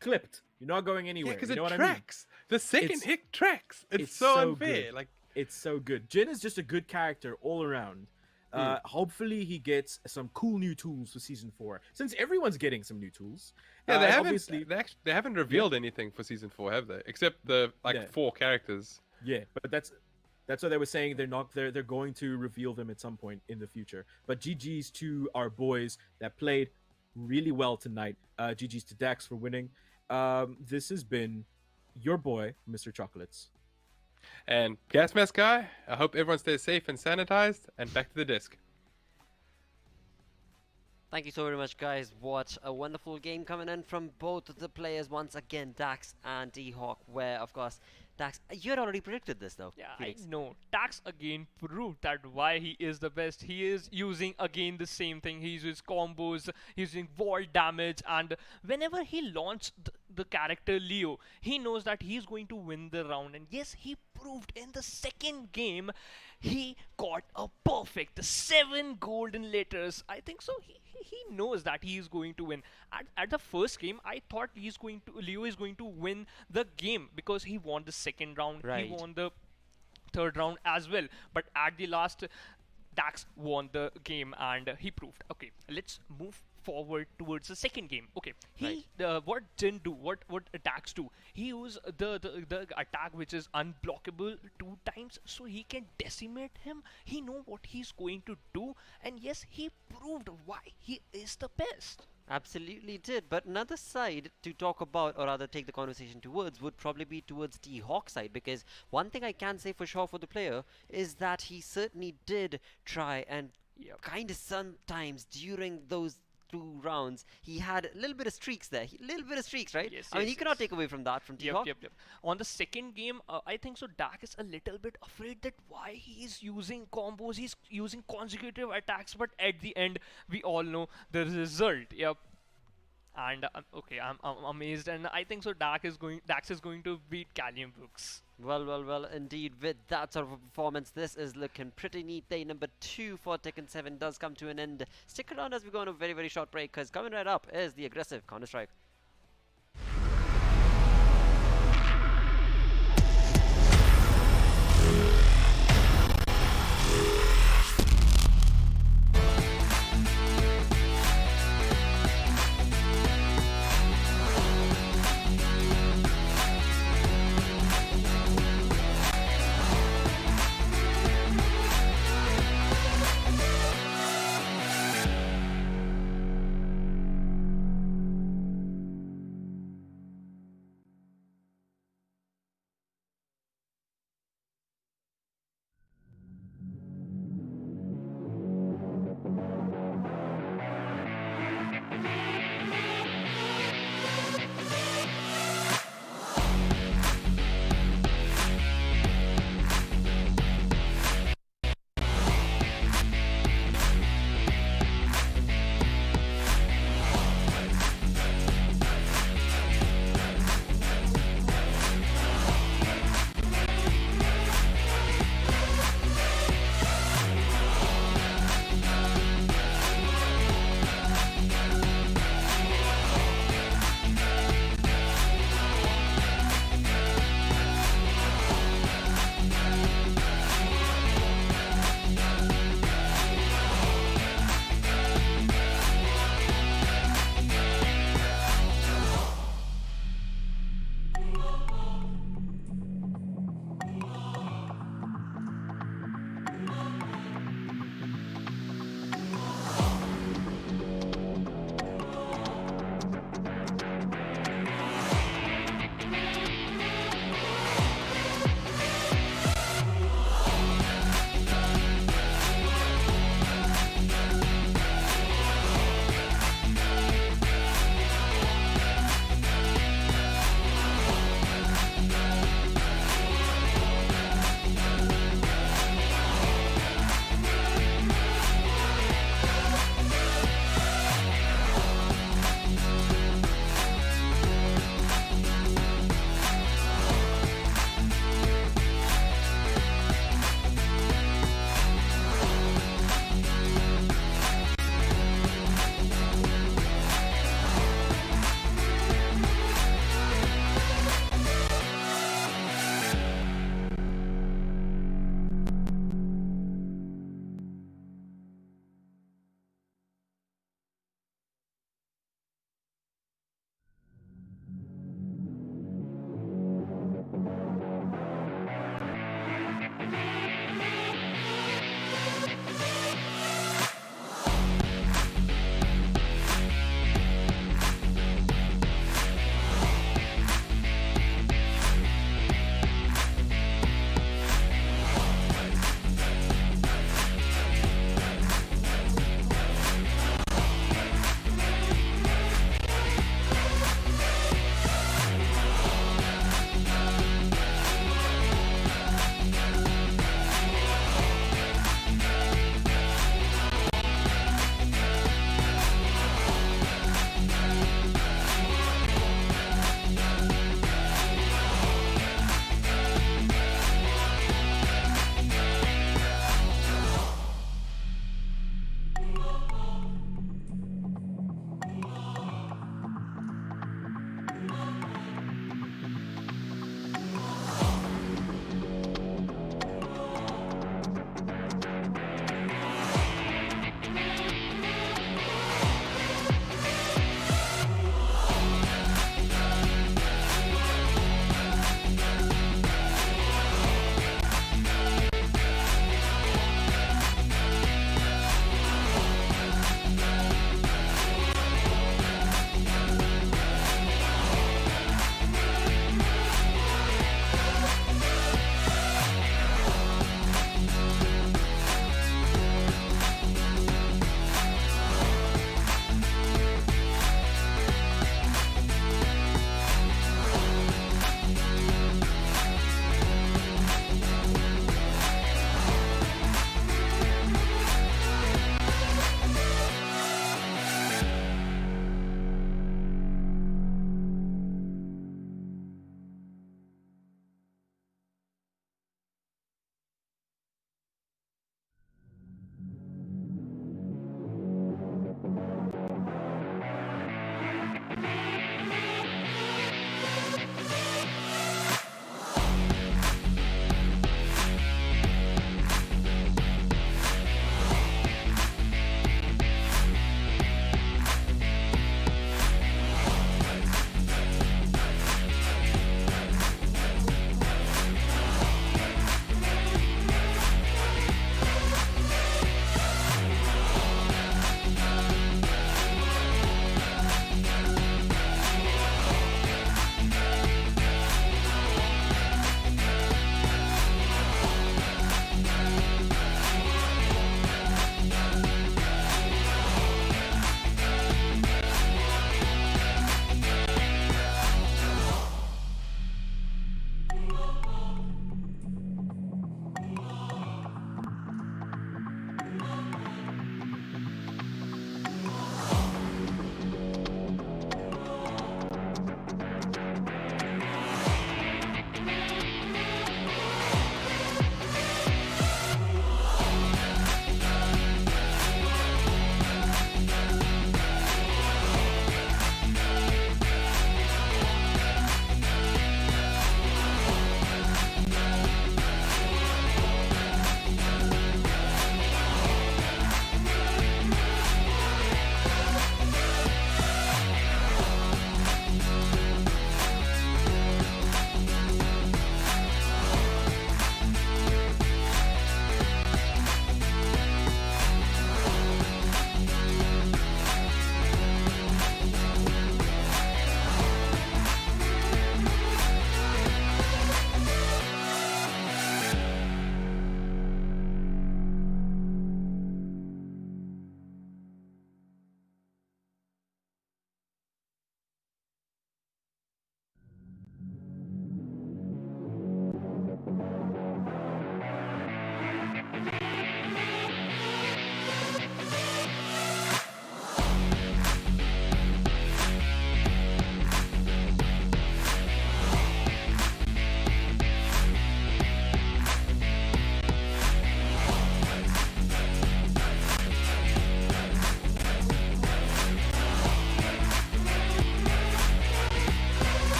Clipped. You're not going anywhere. Yeah, because you know it what I mean? tracks. The second It's- hit tracks. It's it's so so unfair. good. Like, It's so good. Jin is just a good character all around. Hopefully he gets some cool new tools for season 4. Since everyone's getting some new tools. yeah, obviously. they haven't revealed anything for season 4, have they? Except the Yeah. 4 characters. Yeah, but that's what they were saying. They're going to reveal them at some point in the future. But GG's to our boys that played really well tonight. GG's to Dax for winning. This has been your boy, Mr. Chocolates. And Gas Mask Guy, I hope everyone stays safe and sanitized. And back to the disc. Thank you so very much, guys. What a wonderful game coming in from both of the players once again, Dax and D-Hawk, where, of course, Dax, you had already predicted this, though. Yeah, Felix. I know. Dax again proved that why he is the best. He is using again the same thing. He's using combos, he's using wall damage, and whenever he launched the character Leo, he knows that he's going to win the round. And yes, he proved in the second game, he got a perfect 7 golden letters. I think so. He he knows that he is going to win. At the first game, I thought Leo is going to win the game because he won the second round, Right. he won the third round as well. But at the last, Dax won the game and he proved. Okay, let's move forward towards the second game. Okay, what didn't do, what Dax do? He used the attack which is unblockable 2 times, so he can decimate him. He know what he's going to do, and yes, he proved why he is the best. Absolutely did. But another side to talk about, or rather take the conversation towards, would probably be towards T-Hawk side, because one thing I can say for sure for the player is that he certainly did try and kind of sometimes during those 2 rounds he had a little bit of streaks there. Little bit of streaks, right? Yes, I mean, yes, you cannot yes. take away from that from T-Hawk. Yep. On the second game, I think so Dak is a little bit afraid that why he is using combos, he's using consecutive attacks, but at the end, we all know the result. Yep. And okay, I'm amazed, and I think so Dax is going to beat Callium Brooks. Well, indeed, with that sort of a performance, this is looking pretty neat. Day number 2 for Tekken 7 does come to an end. Stick around as we go on a very, very short break, because coming right up is the aggressive Counter-Strike.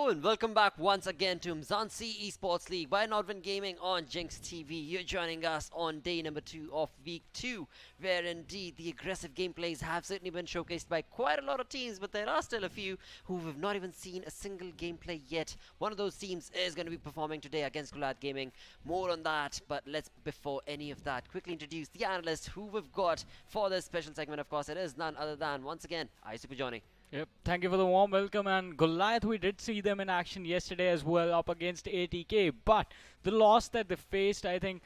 Hello and welcome back once again to Umzansi Esports League by Nodwin Gaming on Jinx TV. You're joining us on day number 2 of week 2, where indeed the aggressive gameplays have certainly been showcased by quite a lot of teams, but there are still a few who have not even seen a single gameplay yet. One of those teams is going to be performing today against Goliath Gaming. More on that, but let's, before any of that, quickly introduce the analyst who we've got for this special segment. Of course, it is none other than, once again, Super Johnny. Yep, thank you for the warm welcome. And Goliath, we did see them in action yesterday as well, up against ATK. But the loss that they faced, I think,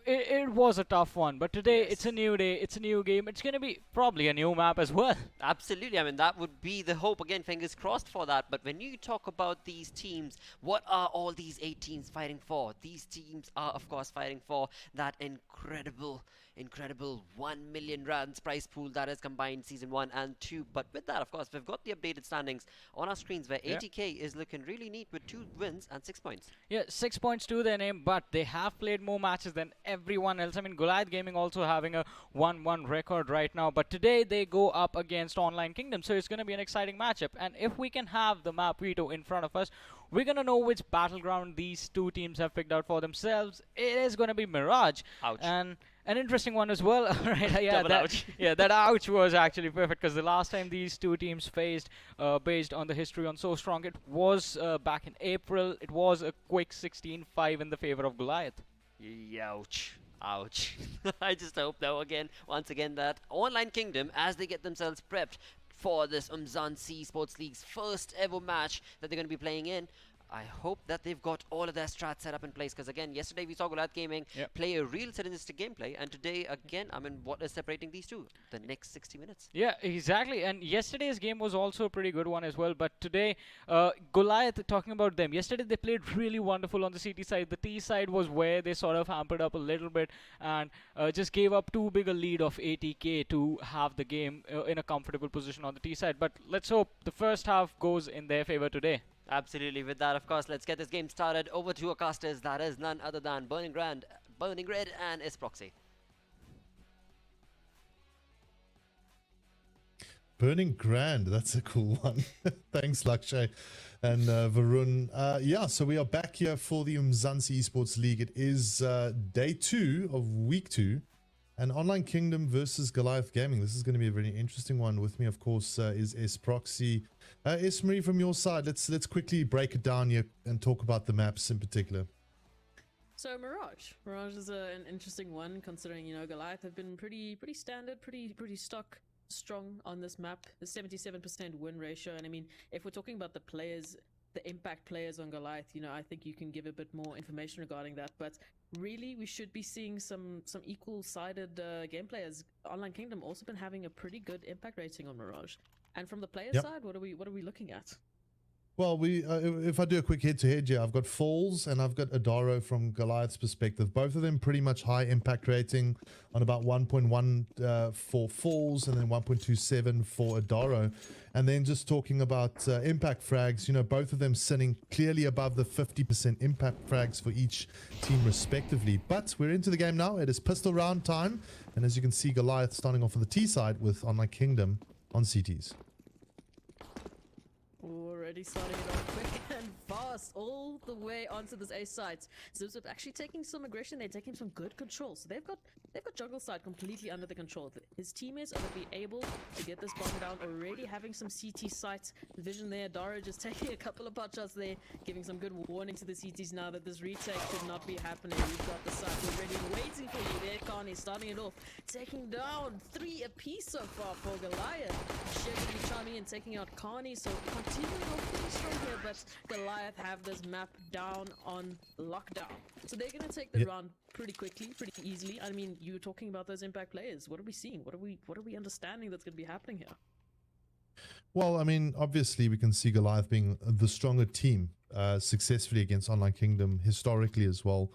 it was a tough one. But today, it's a new day, it's a new game. It's going to be probably a new map as well. Absolutely. I mean, that would be the hope. Again, fingers crossed for that. But when you talk about these teams, what are all these 8 teams fighting for? These teams are, of course, fighting for that incredible 1 million rands prize pool that is combined season 1 and 2. But with that, of course, we've got the updated standings on our screens where ATK is looking really neat with 2 wins and 6 points. Yeah, 6 points to their name, but they have played more matches than everyone else. I mean, Goliath Gaming also having a 1-1 record right now, but today they go up against Online Kingdom, so it's going to be an exciting matchup. And if we can have the map veto in front of us, we're going to know which battleground these 2 teams have picked out for themselves. It is going to be Mirage. Ouch. And an interesting one as well. Right? Yeah, Double ouch. Yeah, that ouch was actually perfect, because the last time these 2 teams faced, based on the history on So Strong, it was back in April. It was a quick 16-5 in the favor of Goliath. Ouch. Ouch. I just hope, though, once again, that Online Kingdom, as they get themselves prepped for this Umzansi Sports League's first ever match that they're going to be playing in, I hope that they've got all of their strats set up in place, because again, yesterday we saw Goliath Gaming play a real synergistic gameplay, and today, again, I mean, what is separating these 2? The next 60 minutes. Yeah, exactly. And yesterday's game was also a pretty good one as well. But today, Goliath, talking about them, yesterday they played really wonderful on the CT side. The T side was where they sort of hampered up a little bit and just gave up too big a lead of ATK to have the game in a comfortable position on the T side. But let's hope the first half goes in their favor today. Absolutely. With that, of course, let's get this game started. Over to our casters. That is none other than Burning Red, and Isproxy. Burning Grand, that's a cool one. Thanks, Lakshay and Varun. Yeah, so we are back here for the Umzansi Esports League. It is day 2 of week 2. And Online Kingdom versus Goliath Gaming. This is going to be a very interesting one. With me, of course, is Isproxy. Ismarie, from your side, let's quickly break it down here and talk about the maps in particular. So Mirage is an interesting one, considering, you know, Goliath have been pretty standard, pretty strong on this map. The 77% win ratio, and I mean, if we're talking about the players, the impact players on Goliath, you know, I think you can give a bit more information regarding that. But really, we should be seeing some equal-sided gameplay, as Online Kingdom also been having a pretty good impact rating on Mirage. And from the player side, what are we looking at? Well, if I do a quick head-to-head here, I've got Falls and I've got Adaro from Goliath's perspective. Both of them pretty much high impact rating on about 1.1 for Falls and then 1.27 for Adaro. And then just talking about impact frags, you know, both of them sitting clearly above the 50% impact frags for each team respectively. But we're into the game now. It is pistol round time. And as you can see, Goliath starting off on the T side with Online Kingdom on CTs. Already starting it off quick and fast, all the way onto this A site. Zipzip actually taking some aggression, they're taking some good control. So they've got jungle side completely under the control. His teammates are going to be able to get this bomb down, already having some CT site vision there. Dara just taking a couple of pot shots there, giving some good warning to the CTs now that this retake should not be happening. We've got the site already waiting for you there. Carney starting it off, taking down 3 apiece so far for Goliath. Shevy chiming in, taking out Carney, so continuing off pretty strong here, but Goliath have this map down on lockdown. So they're going to take the round pretty quickly, pretty easily. I mean, you were talking about those impact players. What are we seeing? What are we understanding that's going to be happening here? Well, I mean, obviously we can see Goliath being the stronger team successfully against Online Kingdom historically as well.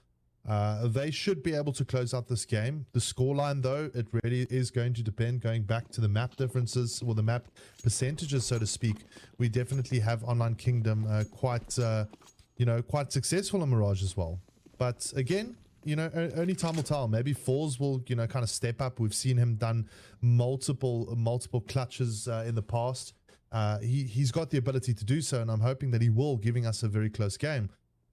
They should be able to close out this game. The scoreline, though, it really is going to depend, going back to the map differences or the map percentages, so to speak. We definitely have Online Kingdom quite successful in Mirage as well. But again, you know, only time will tell. Maybe Falls will, you know, kind of step up. We've seen him done multiple clutches in the past. he's got the ability to do so, and I'm hoping that he will, giving us a very close game.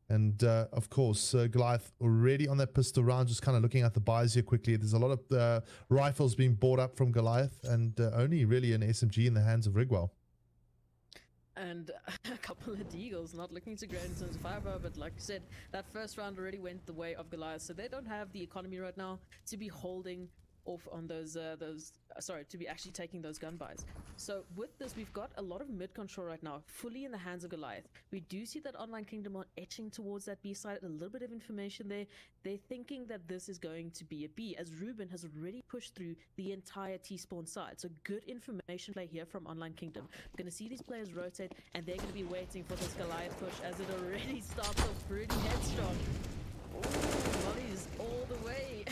And of course, Goliath already on that pistol round, just kind of looking at the buys here quickly. There's a lot of rifles being bought up from Goliath, and only really an SMG in the hands of Rigwell. And a couple of Deagles, not looking too great in terms of firepower, but like I said, that first round already went the way of Goliath, so they don't have the economy right now to be holding off on those to be actually taking those gun buys. So with this, we've got a lot of mid control right now, fully in the hands of Goliath. We do see that Online Kingdom are etching towards that B side, a little bit of information there. They're thinking that this is going to be a B, as Ruben has already pushed through the entire T-spawn side. So good information play here from Online Kingdom. We're going to see these players rotate, and they're going to be waiting for this Goliath push, as it already starts off pretty headstrong. Ooh, volleys all the way.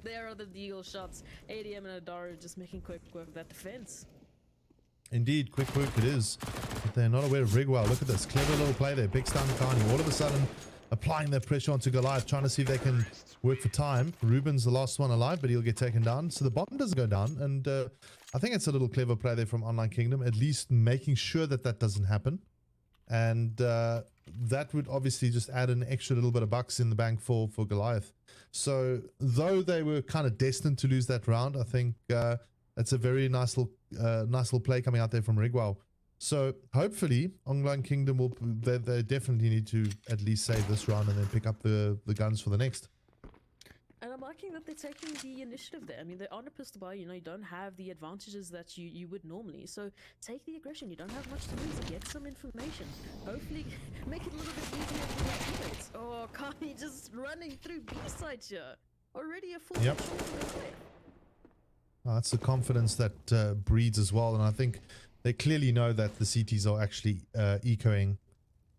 there are the deagle shots. ADM and Adara just making quick work of that defense. Indeed, quick work it is. But they're not aware of Rigwell. Look at this. Clever little play there. Big stun Carney. All of a sudden, applying their pressure onto Goliath, trying to see if they can work for time. Ruben's the last one alive, but he'll get taken down. So the bomb doesn't go down. And I think it's a little clever play there from Online Kingdom, at least making sure that that doesn't happen. And that would obviously just add an extra little bit of bucks in the bank for Goliath. So though they were kind of destined to lose that round, I think it's a very nice little play coming out there from Rigwell. So hopefully Online Kingdom will, they definitely need to at least save this round and then pick up the guns for the next. And I'm liking that they're taking the initiative there. I mean, they're on a pistol buy, you know, you don't have the advantages that you would normally. So take the aggression. You don't have much to lose. Get some information. Hopefully make it a little bit easier for your teammates. Oh, Kami just running through B-side here. Already a full control for the player. That's the confidence that breeds as well. And I think they clearly know that the CTs are actually ecoing.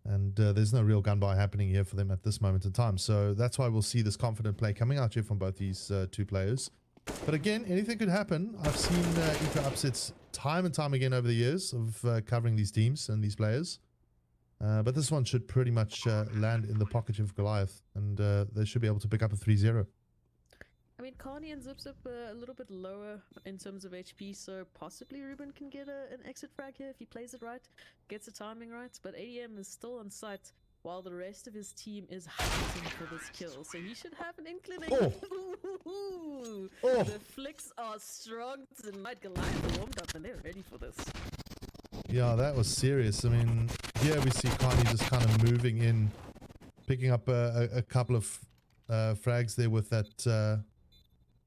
And there's no real gun buy happening here for them at this moment in time. So that's why we'll see this confident play coming out here from both these two players. But again, anything could happen. I've seen eco upsets time and time again over the years of covering these teams and these players. But this one should pretty much land in the pocket of Goliath. And they should be able to pick up a 3-0. I mean, Carney and Zipzip a little bit lower in terms of HP, so possibly Ruben can get an exit frag here if he plays it right, gets the timing right, but ADM is still on site while the rest of his team is hunting for this kill, so he should have an inclination. Oh. The flicks are strong tonight. Goliath warmed up and they're ready for this. Yeah, that was serious. I mean, here we see Carney just kind of moving in, picking up a couple of frags there with that...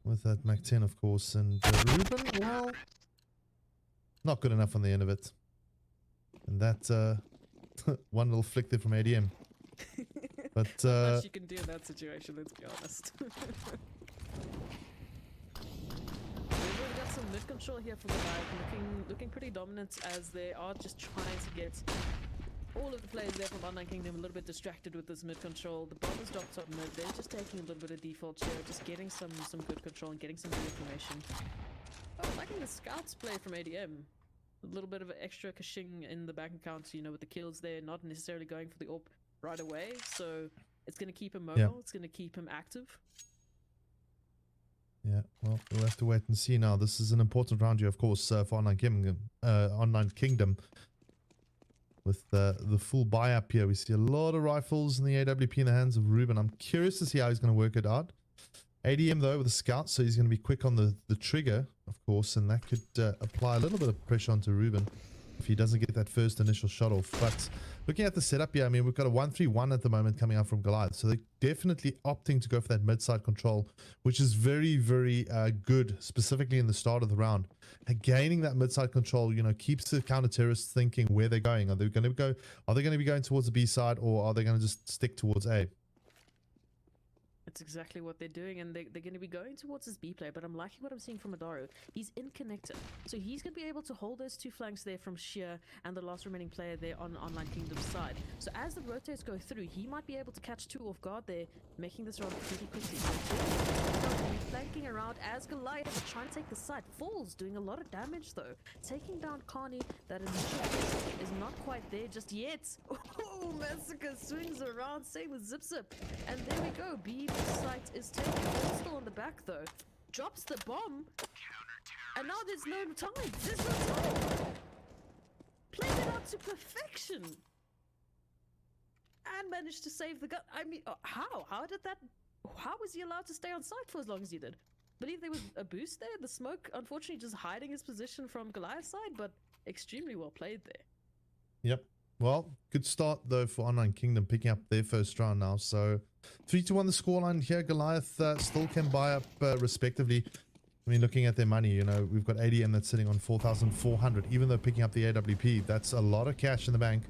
with that Mac 10, of course, and Ruben, well, not good enough on the end of it. And that one little flick there from ADM. But not much you can do in that situation, let's be honest. We've already got some mid control here for the Goliath, looking pretty dominant as they are just trying to get all of the players there from Online Kingdom a little bit distracted with this mid control. The bombers dropped up mid. They're just taking a little bit of default share, just getting some good control and getting some good information. Oh, liking the scouts play from ADM. A little bit of extra caching in the bank account, you know, with the kills there, not necessarily going for the AWP right away. So it's going to keep him mobile. Yeah. It's going to keep him active. Yeah, well, we'll have to wait and see now. This is an important round here, of course, for Online Kingdom. With the full buy up here, we see a lot of rifles in the AWP in the hands of Ruben. I'm curious to see how he's going to work it out. ADM though with the scout, so he's going to be quick on the trigger, of course, and that could apply a little bit of pressure onto Ruben if he doesn't get that first initial shot off. But looking at the setup here, I mean, we've got a 1-3-1 at the moment coming out from Goliath, so they're definitely opting to go for that mid-side control, which is very, very good, specifically in the start of the round. And gaining that mid-side control, you know, keeps the counter-terrorists thinking where they're going. Are they going to be going towards the B side, or are they going to just stick towards A? That's exactly what they're doing, and they're going to be going towards this B play, but I'm liking what I'm seeing from Adaro. He's in connector, so he's going to be able to hold those two flanks there from Sheer and the last remaining player there on Online Kingdom's side. So as the rotates go through, he might be able to catch two off guard there, making this round pretty quickly. So flanking around as Goliath is trying to take the side. Falls, doing a lot of damage though. Taking down Carney, that initial is not quite there just yet. Oh, Massacre swings around, same with Zip. And there we go, B site is taken. Still on the back though. Drops the bomb. And now there's no time. There's no time. shot to perfection. And managed to save the gun. I mean, how? How was he allowed to stay on site for as long as he did? I believe there was a boost there. The smoke, unfortunately, just hiding his position from Goliath's side, but extremely well played there. Yep. Well, good start though for Online Kingdom, picking up their first round now. So 3-1 the scoreline here. Goliath still can buy up respectively. I mean, looking at their money, you know, we've got ADM that's sitting on 4,400. Even though picking up the AWP, that's a lot of cash in the bank.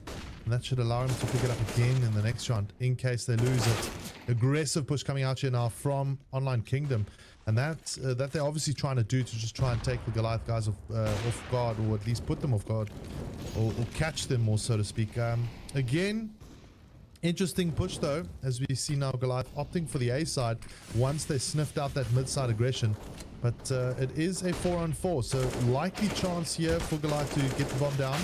And that should allow him to pick it up again in the next round in case they lose it. Aggressive push coming out here now from Online Kingdom. And that they're obviously trying to do to just try and take the Goliath guys off guard, or at least put them off guard, or catch them more, so to speak. Again, interesting push though, as we see now Goliath opting for the A side once they sniffed out that mid-side aggression. But it is a 4-on-4, so likely chance here for Goliath to get the bomb down.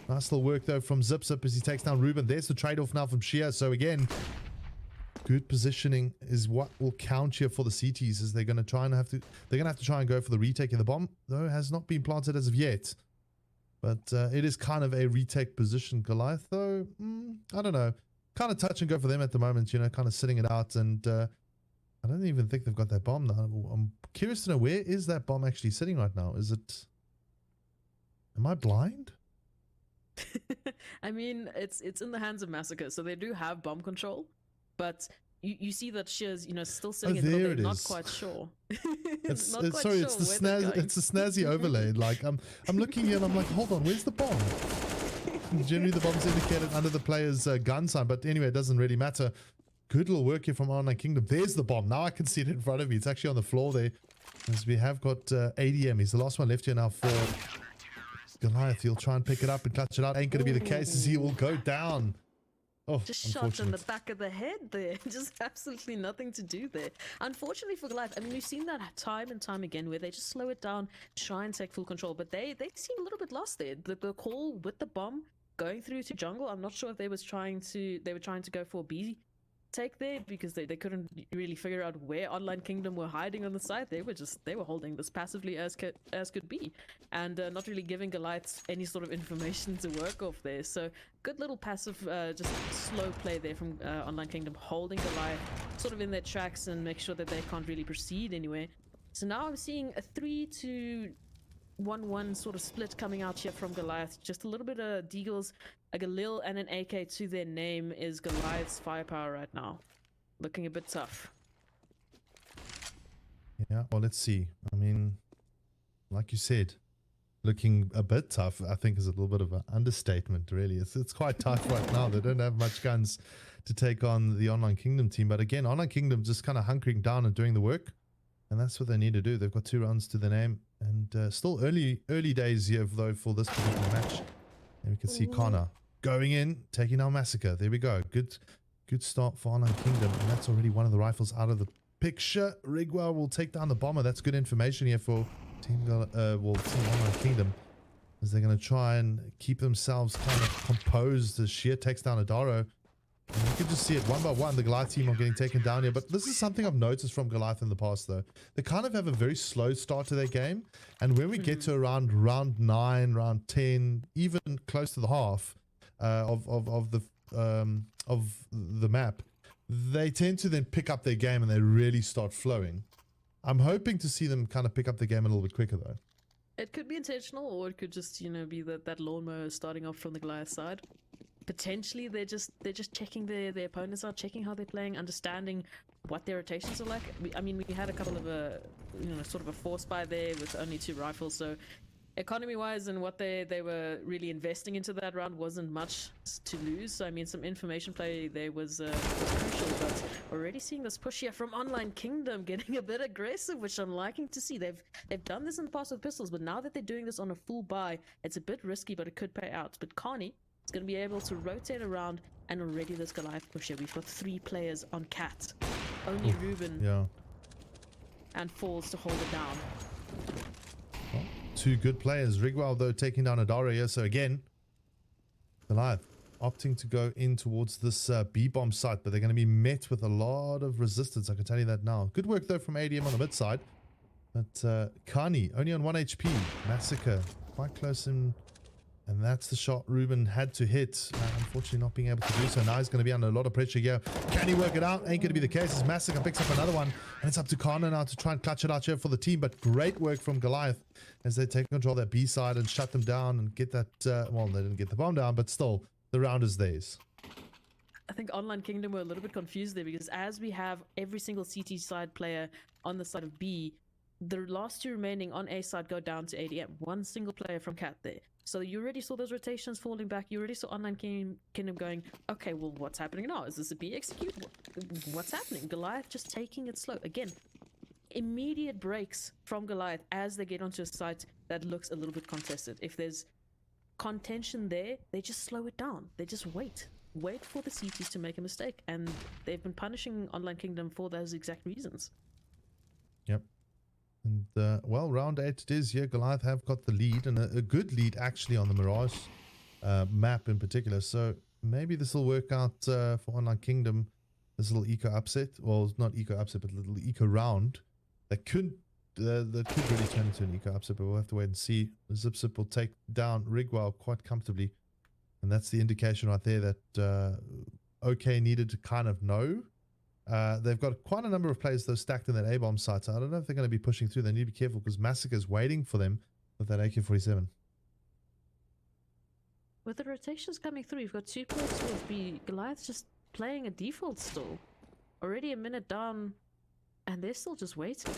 Nice little work though from Zip as he takes down Ruben. There's the trade-off now from Shia. So again, good positioning is what will count here for the CTs, as they're going to try and have to try and go for the retake. The bomb though has not been planted as of yet, but it is kind of a retake position. Goliath though, I don't know, kind of touch and go for them at the moment, you know, kind of sitting it out. And I don't even think they've got that bomb now. I'm curious to know, where is that bomb actually sitting right now? Is it, am I blind? I mean, it's in the hands of Massacre, so they do have bomb control, but you see that Shear's, you know, still sitting in the middle. They're not quite sure. It's the snazzy overlay. Like I'm looking here and I'm like, hold on, where's the bomb? Generally the bomb's indicated under the player's gun sign, but anyway, it doesn't really matter. Good little work here from Online Kingdom. There's the bomb. Now I can see it in front of me. It's actually on the floor there, as we have got ADM. He's the last one left here now for Goliath. He'll try and pick it up and clutch it out. Ain't going to be the case, as he will go down. Oh, just shot in the back of the head there. Just absolutely nothing to do there. Unfortunately for Goliath, I mean, we've seen that time and time again where they just slow it down, try and take full control, but they seem a little bit lost there. The call with the bomb going through to jungle, I'm not sure if they were trying to go for B take there, because they couldn't really figure out where Online Kingdom were hiding on the side. They were holding this passively as could be, and not really giving Goliath any sort of information to work off there. So good little passive, just slow play there from Online Kingdom, holding Goliath sort of in their tracks and make sure that they can't really proceed anywhere. So now I'm seeing a 3-1-1 sort of split coming out here from Goliath. Just a little bit of Deagles, a Galil and an AK to their name is Goliath's firepower right now. Looking a bit tough. Yeah, well, let's see. I mean, like you said, looking a bit tough, I think, is a little bit of an understatement, really. It's quite tough right now. They don't have much guns to take on the Online Kingdom team. But again, Online Kingdom just kind of hunkering down and doing the work. And that's what they need to do. They've got 2 rounds to their name. And still early days here, though, for this particular match. And we can see Connor going in, taking down Massacre. There we go. Good start for Online Kingdom. And that's already one of the rifles out of the picture. Rigwell will take down the bomber. That's good information here for Team Online Kingdom, as they're going to try and keep themselves kind of composed as Sheer takes down Adaro. And you can just see it one by one. The Goliath team are getting taken down here. But this is something I've noticed from Goliath in the past, though. They kind of have a very slow start to their game. And when we get to around round 9, round 10, even close to the half of the map, they tend to then pick up their game and they really start flowing. I'm hoping to see them kind of pick up the game a little bit quicker, though. It could be intentional, or it could just, you know, be that lawnmower starting off from the Goliath side. Potentially they're just checking their opponents out, checking how they're playing, understanding what their rotations are like. I mean, we had a couple of sort of a force buy there with only 2 rifles, so economy wise and what they were really investing into that round wasn't much to lose. So I mean, some information play there was crucial, but already seeing this push here from Online Kingdom getting a bit aggressive, which I'm liking to see. They've done this in the past with pistols, but now that they're doing this on a full buy, it's a bit risky, but it could pay out. But Carney is going to be able to rotate around, and already this Goliath push here. We've got 3 players on CAT. Only Ruben and Falls to hold it down. Well, 2 good players. Rigwell, though, taking down Adara here. So again, Goliath opting to go in towards this B-bomb site, but they're going to be met with a lot of resistance. I can tell you that now. Good work, though, from ADM on the mid side. But Kani, only on 1 HP. Massacre, quite close in And that's the shot Ruben had to hit. Unfortunately, not being able to do so. Now he's going to be under a lot of pressure here. Can he work it out? Ain't going to be the case as Massacre picks up another one. And it's up to Kana now to try and clutch it out here for the team. But great work from Goliath as they take control of that B side and shut them down and get that... well, they didn't get the bomb down, but still, the round is theirs. I think Online Kingdom were a little bit confused there because as we have every single CT side player on the side of B, the last two remaining on A side go down to ADM. One single player from CAT there. So you already saw those rotations falling back. You already saw Online Kingdom going, okay, well, what's happening now? Is this a B execute? What's happening? Goliath just taking it slow. Again, immediate breaks from Goliath as they get onto a site that looks a little bit contested. If there's contention there, they just slow it down. They just wait. Wait for the CTs to make a mistake. And they've been punishing Online Kingdom for those exact reasons. Yep. And, well, round 8 it is here. Goliath have got the lead, and a good lead, actually, on the Mirage map in particular. So maybe this will work out for Online Kingdom. This little eco upset. Well, not eco upset, but a little eco round. That could really turn into an eco upset, but we'll have to wait and see. ZipZip will take down Rigwell quite comfortably. And that's the indication right there that OK needed to kind of know. They've got quite a number of players though stacked in that A-bomb site, so I don't know if they're going to be pushing through. They need to be careful because Massacre's waiting for them with that AK-47. With the rotations coming through, you've got 2 players towards B. Goliath's just playing a default still. Already a minute down, and they're still just waiting.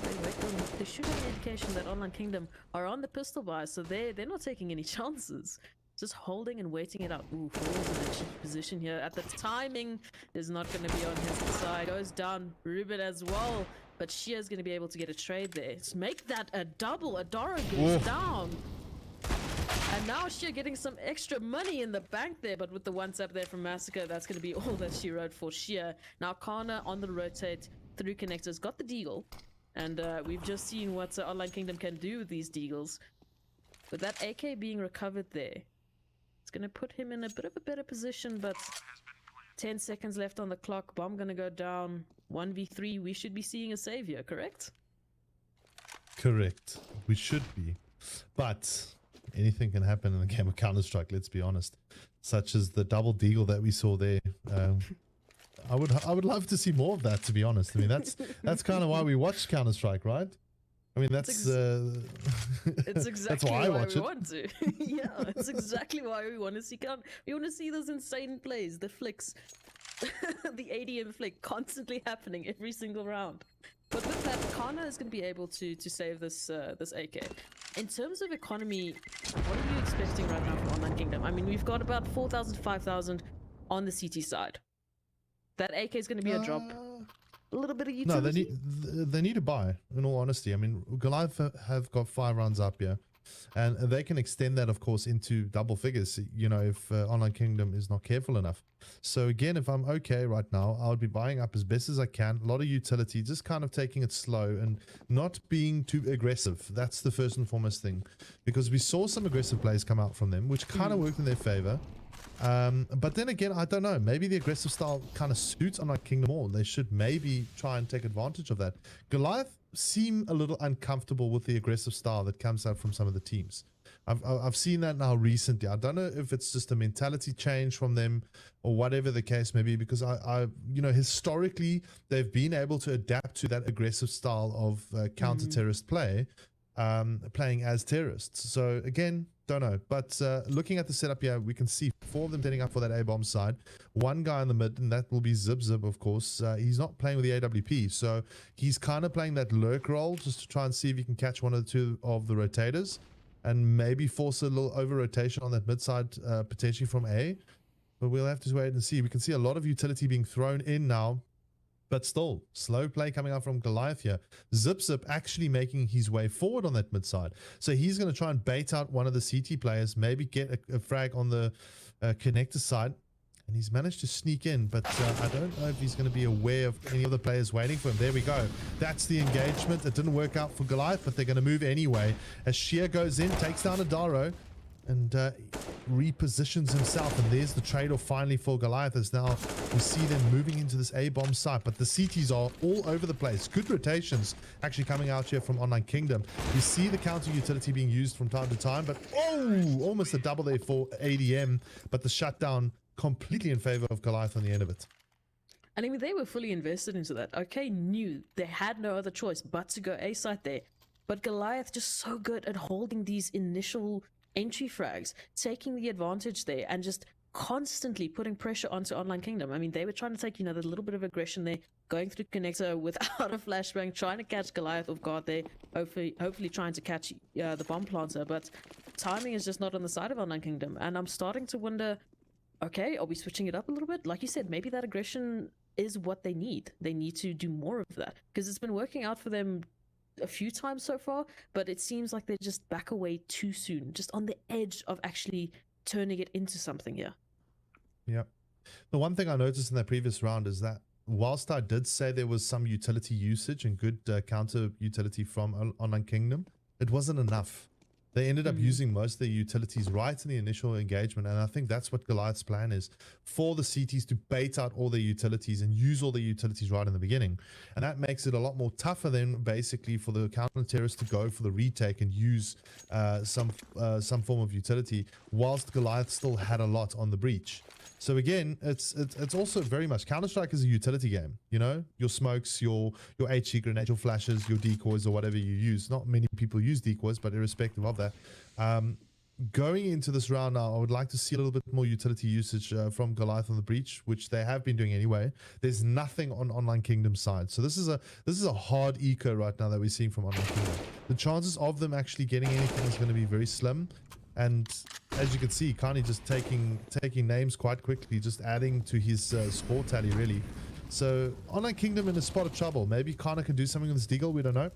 They should have an indication that Online Kingdom are on the pistol buy, so they're not taking any chances. Just holding and waiting it out. Ooh, falls in a cheeky position here. At the timing is not going to be on his side. Goes down Ruben as well. But Shia is going to be able to get a trade there. Let's make that a double. Adara goes down. And now Shia getting some extra money in the bank there. But with the one tap there from Massacre, that's going to be all that she wrote for Shia. Now Kana on the rotate through connectors. Got the deagle. And we've just seen what Online Kingdom can do with these deagles. With that AK being recovered there, it's going to put him in a bit of a better position, but 10 seconds left on the clock. Bomb going to go down. 1v3. We should be seeing a savior, correct? Correct. We should be. But anything can happen in a game of Counter-Strike, let's be honest. Such as the double deagle that we saw there. I would love to see more of that, to be honest. I mean, that's kind of why we watch Counter-Strike, right? I mean, that's it's exactly that's why I watch we it. want to. Yeah, it's exactly why we want to see. We want to see those insane plays, the flicks, the ADM flick constantly happening every single round. But with that, Kana is going to be able to save this this AK. In terms of economy, what are you expecting right now from Online Kingdom? I mean, we've got about 4,000, 5,000 on the CT side. That AK is going to be a drop. A little bit of utility. No, they need to buy, in all honesty. I mean, Goliath have got 5 rounds up here, and they can extend that, of course, into double figures, you know, if Online Kingdom is not careful enough. So again, if I'm okay right now, I would be buying up as best as I can. A lot of utility, just kind of taking it slow and not being too aggressive. That's the first and foremost thing, because we saw some aggressive plays come out from them, which kind of worked in their favor. But then again, I don't know. Maybe the aggressive style kind of suits Online Kingdom more. They should maybe try and take advantage of that. Goliath seem a little uncomfortable with the aggressive style that comes out from some of the teams. I've seen that now recently. I don't know if it's just a mentality change from them or whatever the case may be, because I you know, historically they've been able to adapt to that aggressive style of counter-terrorist play, playing as terrorists. So again, don't know. But looking at the setup here, we can see 4 of them heading up for that A-bomb side. 1 guy in the mid, and that will be ZipZip, of course. He's not playing with the AWP, so he's kind of playing that lurk role just to try and see if he can catch 1 or 2 of the rotators and maybe force a little over-rotation on that mid side, potentially from A. But we'll have to wait and see. We can see a lot of utility being thrown in now. But still, slow play coming out from Goliath here. ZipZip actually making his way forward on that mid side. So he's going to try and bait out one of the CT players, maybe get a frag on the connector side. And he's managed to sneak in, but I don't know if he's going to be aware of any other players waiting for him. There we go. That's the engagement. It didn't work out for Goliath, but they're going to move anyway. As Shia goes in, takes down Adaro. and repositions himself. And there's the trade-off finally for Goliath, as now we see them moving into this A-bomb site, but the CTs are all over the place. Good rotations actually coming out here from Online Kingdom. We see the counter utility being used from time to time, but almost a double there for ADM, but the shutdown completely in favor of Goliath on the end of it. And I mean, they were fully invested into that. Okay, knew they had no other choice but to go A site there. But Goliath just so good at holding these initial entry frags, taking the advantage there, and just constantly putting pressure onto Online Kingdom. I mean, they were trying to take, you know, the little bit of aggression there, going through connector without a flashbang, trying to catch Goliath off guard there, hopefully trying to catch the bomb planter. But timing is just not on the side of Online Kingdom. And I'm starting to wonder, okay, are we switching it up a little bit? Like you said, maybe that aggression is what they need. They need to do more of that, because it's been working out for them a few times so far, but it seems like they just back away too soon, just on the edge of actually turning it into something here. Yep. The one thing I noticed in that previous round is that whilst I did say there was some utility usage and good counter utility from Online Kingdom, it wasn't enough. They ended up using most of the utilities right in the initial engagement, and I think that's what Goliath's plan is, for the CTs to bait out all their utilities and use all their utilities right in the beginning. And that makes it a lot more tougher then basically for the counter-terrorists to go for the retake and use some form of utility, whilst Goliath still had a lot on the breach. So again, it's also very much, Counter-Strike is a utility game, you know, your smokes, your HE grenade, your flashes, your decoys, or whatever you use. Not many people use decoys, but irrespective of that, going into this round now, I would like to see a little bit more utility usage from Goliath on the breach, which they have been doing anyway. There's nothing on Online Kingdom side, so this is a hard eco right now that we're seeing from Online Kingdom. The chances of them actually getting anything is going to be very slim. And as you can see, Kani just taking names quite quickly, just adding to his score tally, really. So, Online Kingdom in a spot of trouble. Maybe Kana can do something with this deagle, we don't know.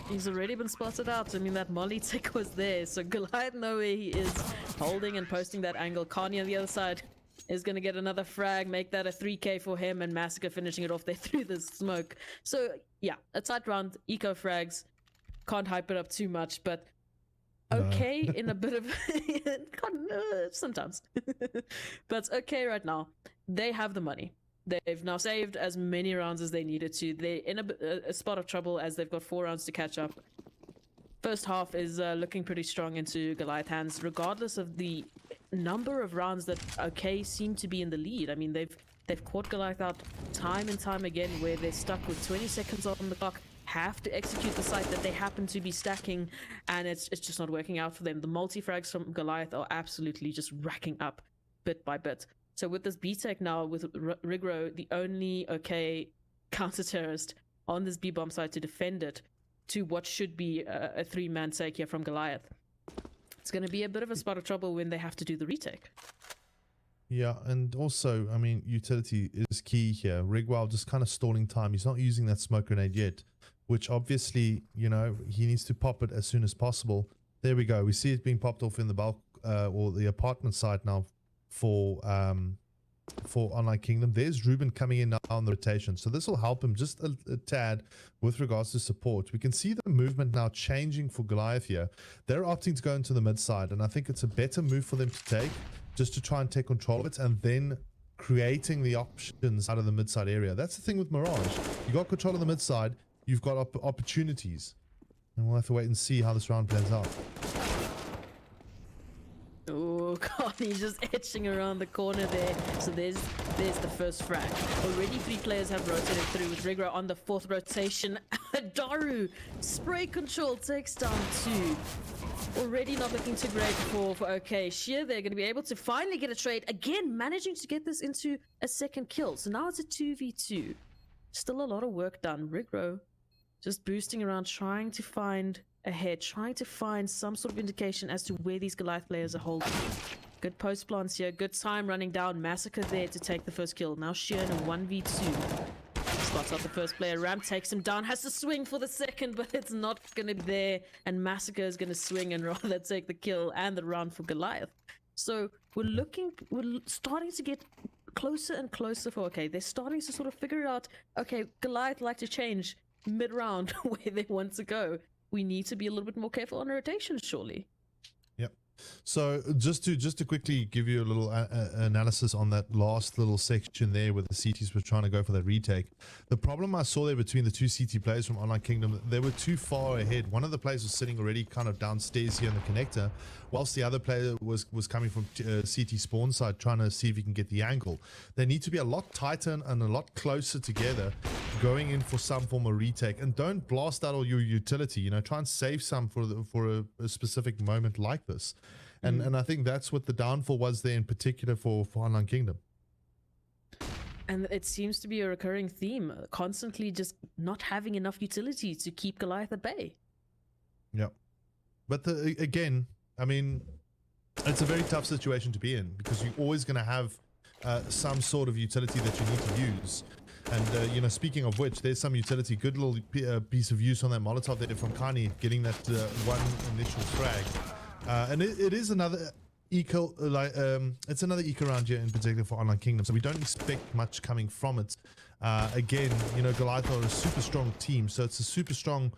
He's already been spotted out. I mean, that molly tick was there, so Goliath know where he is, holding and posting that angle. Kani on the other side is going to get another frag, make that a 3k for him, and Massacre finishing it off there through the smoke. So, yeah, a tight round, eco frags. Can't hype it up too much, but okay in a bit of sometimes but it's okay right now. They have the money. They've now saved as many rounds as they needed to. They're in a spot of trouble as they've got 4 rounds to catch up. First half is looking pretty strong into Goliath hands, regardless of the number of rounds that OK seem to be in the lead. I mean, they've caught Goliath out time and time again, where they're stuck with 20 seconds on the clock, have to execute the site that they happen to be stacking, and it's just not working out for them. The multi-frags from Goliath are absolutely just racking up bit by bit. So with this B-Tech now, with Rigro, the only OK counter-terrorist on this B-bomb site to defend it to what should be a 3-man take here from Goliath, it's going to be a bit of a spot of trouble when they have to do the retake. Yeah, and also, I mean, utility is key here. Rigwell just kind of stalling time. He's not using that smoke grenade yet, which obviously, you know, he needs to pop it as soon as possible. There we go. We see it being popped off in the bulk or the apartment side now for Online Kingdom. There's Ruben coming in now on the rotation, so this will help him just a tad with regards to support. We can see the movement now changing for Goliath here. They're opting to go into the mid side, and I think it's a better move for them to take, just to try and take control of it, and then creating the options out of the mid side area. That's the thing with Mirage. You got control of the mid side, you've got opportunities, and we'll have to wait and see how this round plays out. Oh god, he's just etching around the corner there. So there's the first frag. Already 3 players have rotated through, with Rigro on the 4th rotation. Daru, spray control takes down 2. Already not looking too great for OK. Sheer, they're going to be able to finally get a trade. Again, managing to get this into a second kill. So now it's a 2v2. Still a lot of work done. Rigro just boosting around, trying to find a head, trying to find some sort of indication as to where these Goliath players are holding. Good post plants here, good time running down. Massacre there to take the first kill. Now Sheer in a 1v2. Spots out the first player. Ram takes him down, has to swing for the second, but it's not going to be there. And Massacre is going to swing and rather take the kill and the round for Goliath. So we're starting to get closer and closer for OK. They're starting to sort of figure out, okay, Goliath like to change mid-round where they want to go. We need to be a little bit more careful on rotation, surely. Yep. So just to quickly give you a little analysis on that last little section there where the CTs were trying to go for that retake. The problem I saw there between the two CT players from Online Kingdom, they were too far ahead. One of the players was sitting already kind of downstairs here in the connector, whilst the other player was coming from CT spawn side trying to see if he can get the angle. They need to be a lot tighter and a lot closer together going in for some form of retake, and don't blast out all your utility. You know, try and save some for a specific moment like this. And I think that's what the downfall was there in particular for Online Kingdom. And it seems to be a recurring theme, constantly just not having enough utility to keep Goliath at bay. Yeah. But again, I mean, it's a very tough situation to be in because you're always going to have some sort of utility that you need to use. And, you know, speaking of which, there's some utility, good little piece of use on that Molotov there from Kani, getting that one initial frag. And it is another eco, it's another eco round here in particular for Online Kingdom, so we don't expect much coming from it. Again, you know, Goliath are a super strong team, so it's a super strong,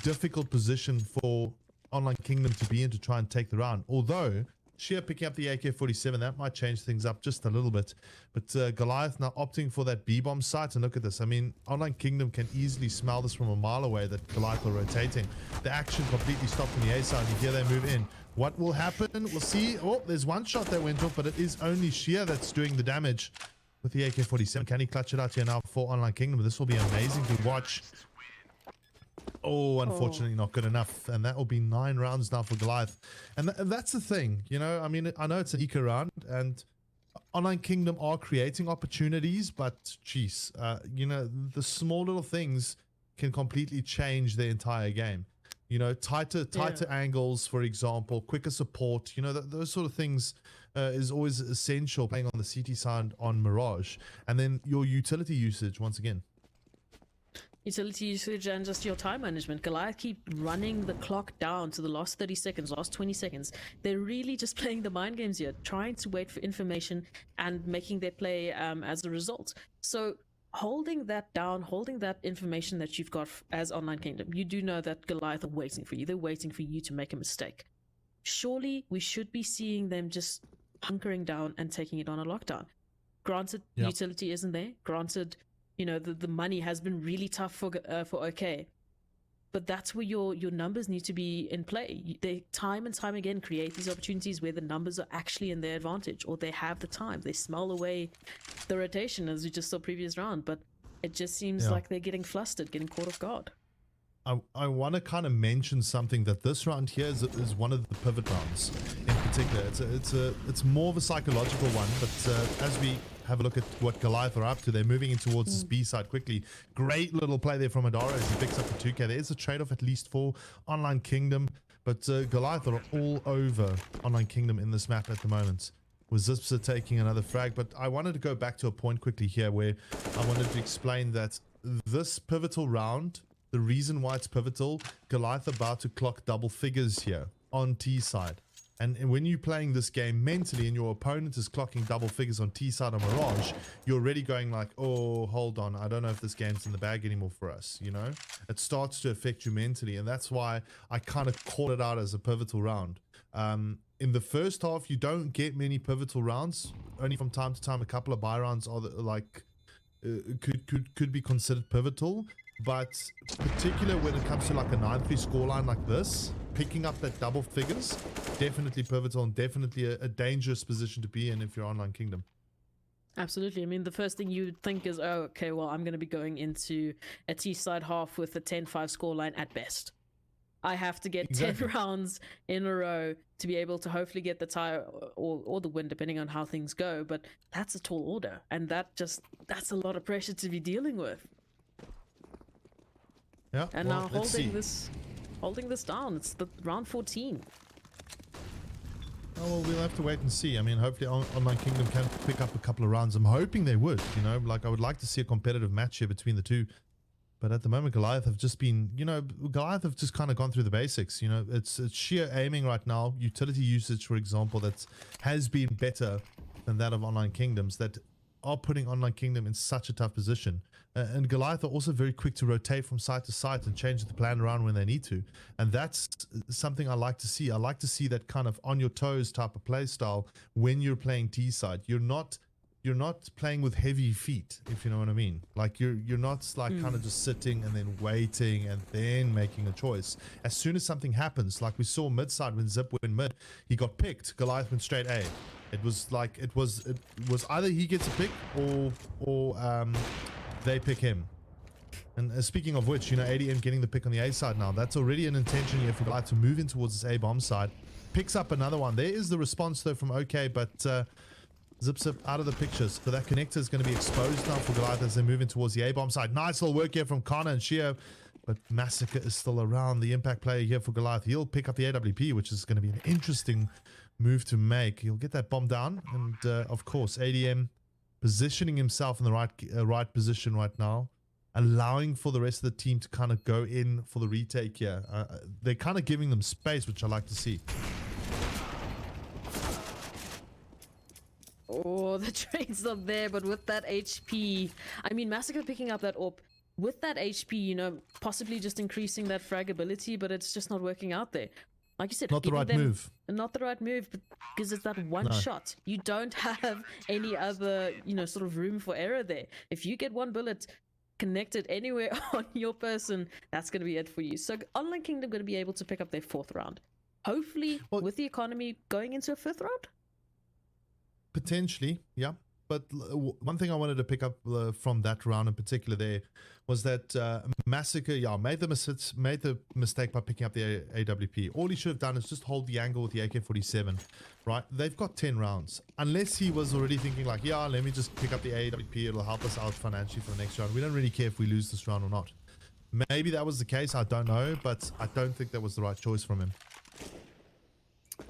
difficult position for Online Kingdom to be in to try and take the round. Although, Sheer picking up the AK-47, that might change things up just a little bit. But Goliath now opting for that B-bomb site, and look at this. I mean, Online Kingdom can easily smell this from a mile away that Goliath are rotating. The action completely stopped on the A side. You hear they move in. What will happen? We'll see. Oh, there's one shot that went off, but it is only Sheer that's doing the damage with the AK-47. Can he clutch it out here now for Online Kingdom? This will be amazing to watch. Oh, unfortunately not good enough. And that will be 9 rounds now for Goliath. And that's the thing, you know, I mean, I know it's an eco round and Online Kingdom are creating opportunities, but geez, you know, the small little things can completely change the entire game. You know, tighter angles, for example, quicker support, you know, those sort of things is always essential playing on the CT side on Mirage. And then your utility usage, once again. Utility usage and just your time management. Goliath keep running the clock down to the last 30 seconds, last 20 seconds. They're really just playing the mind games here, trying to wait for information and making their play as a result. So holding that down, holding that information that you've got as Online Kingdom, you do know that Goliath are waiting for you. They're waiting for you to make a mistake. Surely we should be seeing them just hunkering down and taking it on a lockdown. Granted, utility isn't there. Granted, you know, the money has been really tough for OK, but that's where your numbers need to be in play. They time and time again create these opportunities where the numbers are actually in their advantage, or they have the time. They smell away the rotation, as we just saw previous round, but it just seems like they're getting flustered, getting caught off guard. I want to kind of mention something that this round here is one of the pivot rounds in particular. It's more of a psychological one, but as we have a look at what Goliath are up to, they're moving in towards this B side quickly. Great little play there from Adara as he picks up the 2K. There's a trade-off at least for Online Kingdom, but Goliath are all over Online Kingdom in this map at the moment. With Zipser taking another frag, but I wanted to go back to a point quickly here where I wanted to explain that this pivotal round, the reason why it's pivotal, Goliath about to clock double figures here on T side. And when you're playing this game mentally and your opponent is clocking double figures on T side or Mirage, you're already going like, oh, hold on, I don't know if this game's in the bag anymore for us, you know? It starts to affect you mentally, and that's why I kind of call it out as a pivotal round. In the first half, you don't get many pivotal rounds. Only from time to time, a couple of buy rounds are could be considered pivotal. But particular when it comes to like a 9-3 scoreline like this, picking up that double figures, definitely pivotal and definitely a dangerous position to be in if you're Online Kingdom. Absolutely. I mean, the first thing you'd think is, oh, okay, well, I'm going to be going into a T-side half with a 10-5 scoreline at best. I have to get 10 rounds in a row to be able to hopefully get the tie or the win, depending on how things go. But that's a tall order, and that's a lot of pressure to be dealing with. Yeah, and well, now holding this down. It's the round 14. Oh, well, we'll have to wait and see. I mean, hopefully Online Kingdom can pick up a couple of rounds. I'm hoping they would, you know, like I would like to see a competitive match here between the two. But at the moment, Goliath have just been, you know, Goliath have just kind of gone through the basics. You know, it's sheer aiming right now. Utility usage, for example, that has been better than that of Online Kingdoms. That are putting Online Kingdom in such a tough position. And Goliath are also very quick to rotate from site to site and change the plan around when they need to. And that's something I like to see. I like to see that kind of on your toes type of play style when you're playing T side. You're not playing with heavy feet, if you know what I mean. Like you're not like kind of just sitting and then waiting and then making a choice. As soon as something happens, like we saw mid side when Zip went mid, he got picked. Goliath went straight A. It was like it was either he gets a pick or they pick him. And speaking of which, you know, ADM getting the pick on the A side now. That's already an intention here for Goliath to move in towards this A bomb side. Picks up another one. There is the response though from OK, but Zip out of the picture. So that connector is going to be exposed now for Goliath as they move in towards the A bomb side. Nice little work here from Connor and Shio. But Massacre is still around. The impact player here for Goliath. He'll pick up the AWP, which is going to be an interesting move to make. He'll get that bomb down. And of course, ADM positioning himself in the right position right now, allowing for the rest of the team to kind of go in for the retake here. They're kind of giving them space, which I like to see. Oh, the trade's not there, but with that HP, I mean, Massacre picking up that AWP, with that HP, you know, possibly just increasing that fragability, but it's just not working out there. Like you said, not the right move. Not the right move, because it's that one shot. You don't have any other, you know, sort of room for error there. If you get one bullet connected anywhere on your person, that's going to be it for you. So Online Kingdom going to be able to pick up their 4th round. Hopefully, with the economy going into a 5th round? Potentially, yeah. But one thing I wanted to pick up from that round in particular there was that Massacre, made the mistake by picking up the AWP. All he should have done is just hold the angle with the AK-47, right? They've got 10 rounds. Unless he was already thinking like, yeah, let me just pick up the AWP. It'll help us out financially for the next round. We don't really care if we lose this round or not. Maybe that was the case. I don't know, but I don't think that was the right choice from him.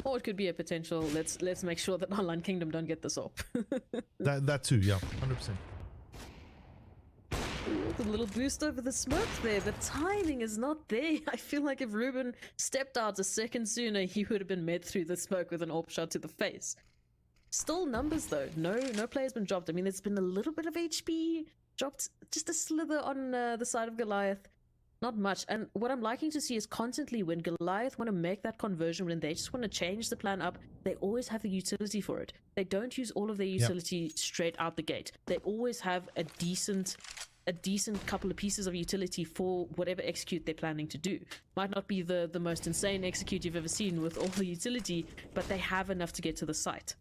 Or it could be a potential, let's make sure that Online Kingdom don't get this up. that too, yeah, 100%. The little boost over the smoke there. The timing is not there. I feel like if Ruben stepped out a second sooner, he would have been met through the smoke with an AWP shot to the face. Still numbers though. No player's been dropped. I mean, there's been a little bit of HP dropped, just a slither on the side of Goliath. Not much. And what I'm liking to see is constantly when Goliath want to make that conversion, when they just want to change the plan up, they always have the utility for it. They don't use all of their utility straight out the gate. They always have a decent couple of pieces of utility for whatever execute they're planning to do. Might not be the most insane execute you've ever seen with all the utility, but they have enough to get to the site.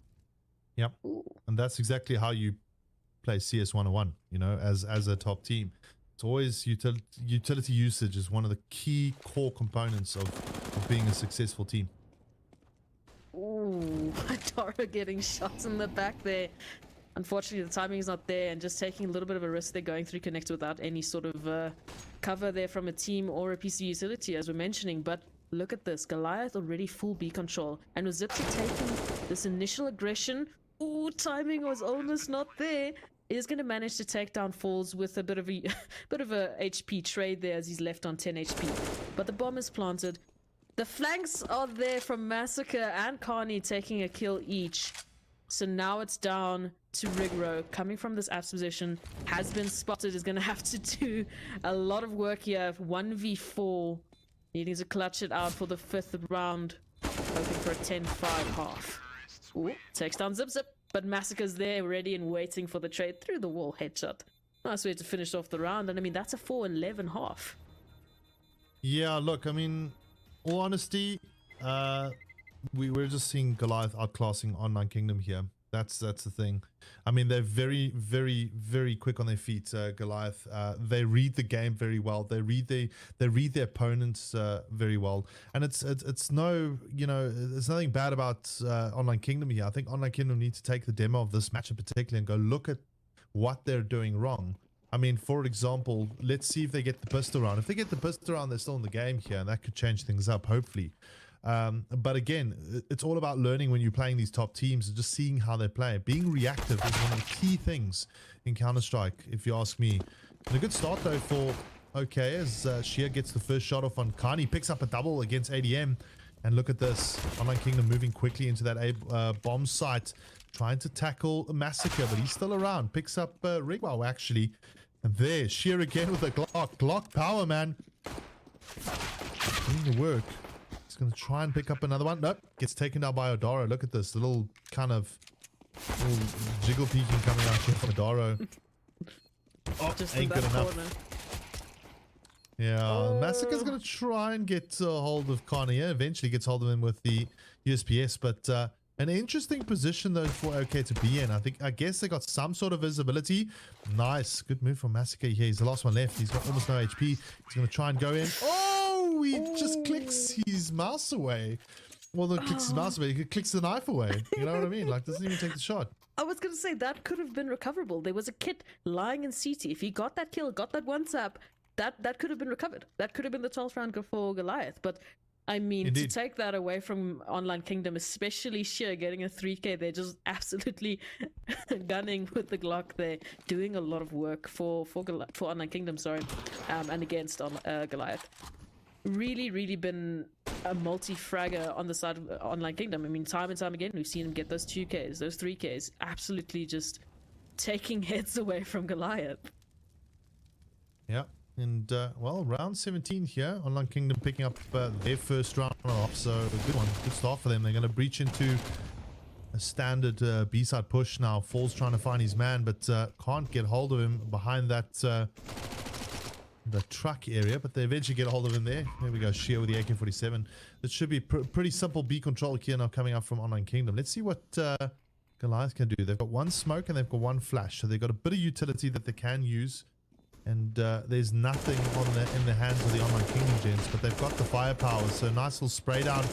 Yep. Ooh. And that's exactly how you play CS 101, you know, as a top team. It's always utility usage is one of the key core components of being a successful team. Ooh, Dara getting shots in the back there. Unfortunately, the timing is not there, and just taking a little bit of a risk there, going through connector without any sort of cover there from a team or a piece of utility, as we're mentioning. But look at this, Goliath already full B control, and with Zipser taking this initial aggression, ooh, timing was almost not there. Is going to manage to take down Falls with a bit of a HP trade there as he's left on 10 HP. But the bomb is planted. The flanks are there from Massacre and Carney taking a kill each. So now it's down to Rigro coming from this apps position. Has been spotted. Is going to have to do a lot of work here. 1v4. Needing to clutch it out for the 5th round. Hoping for a 10-5 half. Ooh, takes down Zip. But Massacre's there, ready and waiting for the trade through the wall headshot. Nice way to finish off the round, and I mean, that's a 4-11 half. Yeah, look, I mean, all honesty, we're just seeing Goliath outclassing Online Kingdom here. That's the thing. I mean, they're very, very, very quick on their feet, Goliath. They read the game very well. They read their opponents very well. And it's no, you know, there's nothing bad about Online Kingdom here. I think Online Kingdom need to take the demo of this match in particular and go look at what they're doing wrong. I mean, for example, let's see if they get the pistol round. If they get the pistol round, they're still in the game here, and that could change things up, hopefully. But again, it's all about learning when you're playing these top teams and just seeing how they play. Being reactive is one of the key things in Counter-Strike, if you ask me. And a good start, though, for OK as Shia gets the first shot off on Kani. Picks up a double against ADM. And look at this. Online Kingdom moving quickly into that bomb site. trying to tackle Massacre, but he's still around. Picks up Rigwell, actually. And there, Sheer again with a Glock. Glock power, man. Doing the work. He's going to try and pick up another one. Nope. Gets taken down by Odaro. Look at this little kind of little jiggle peeking coming out here from Odaro. Oh, Just ain't in that good enough. corner. Yeah, Massacre's going to try and get a hold of Connie. Eventually gets hold of him with the USPS, but an interesting position though for OK to be in. I guess they got some sort of visibility. Nice, good move from Massacre here. He's the last one left. He's got almost no HP. He's going to try and go in. Oh, he just clicks his mouse away. Well, not clicks his mouse away. He clicks the knife away. You know what I mean? Like, doesn't even take the shot. I was going to say that could have been recoverable. There was a kit lying in CT. If he got that kill, got that one tap, that could have been recovered. That could have been the 12th round for Goliath. But I mean, Indeed. to take that away from Online Kingdom, especially Sheer getting a 3K, they're just absolutely gunning with the Glock. They're doing a lot of work for Online Kingdom, and against Goliath. Really been a multi-fragger on the side of Online Kingdom. I mean, time and time again, we've seen him get those 2Ks, those 3Ks, absolutely just taking heads away from Goliath. Yeah. And, well, round 17 here. Online Kingdom picking up their first round off. So, a good one. Good start for them. They're going to breach into a standard B-side push now. Fall's trying to find his man, but can't get hold of him behind that the truck area. But they eventually get a hold of him there. There we go. Sheer with the AK-47. It should be pretty simple B control here now coming up from Online Kingdom. Let's see what Goliath can do. They've got one smoke and they've got one flash. So, they've got a bit of utility that they can use. And there's nothing in the hands of the Online Kingdom gents, but they've got the firepower. So nice little spray down.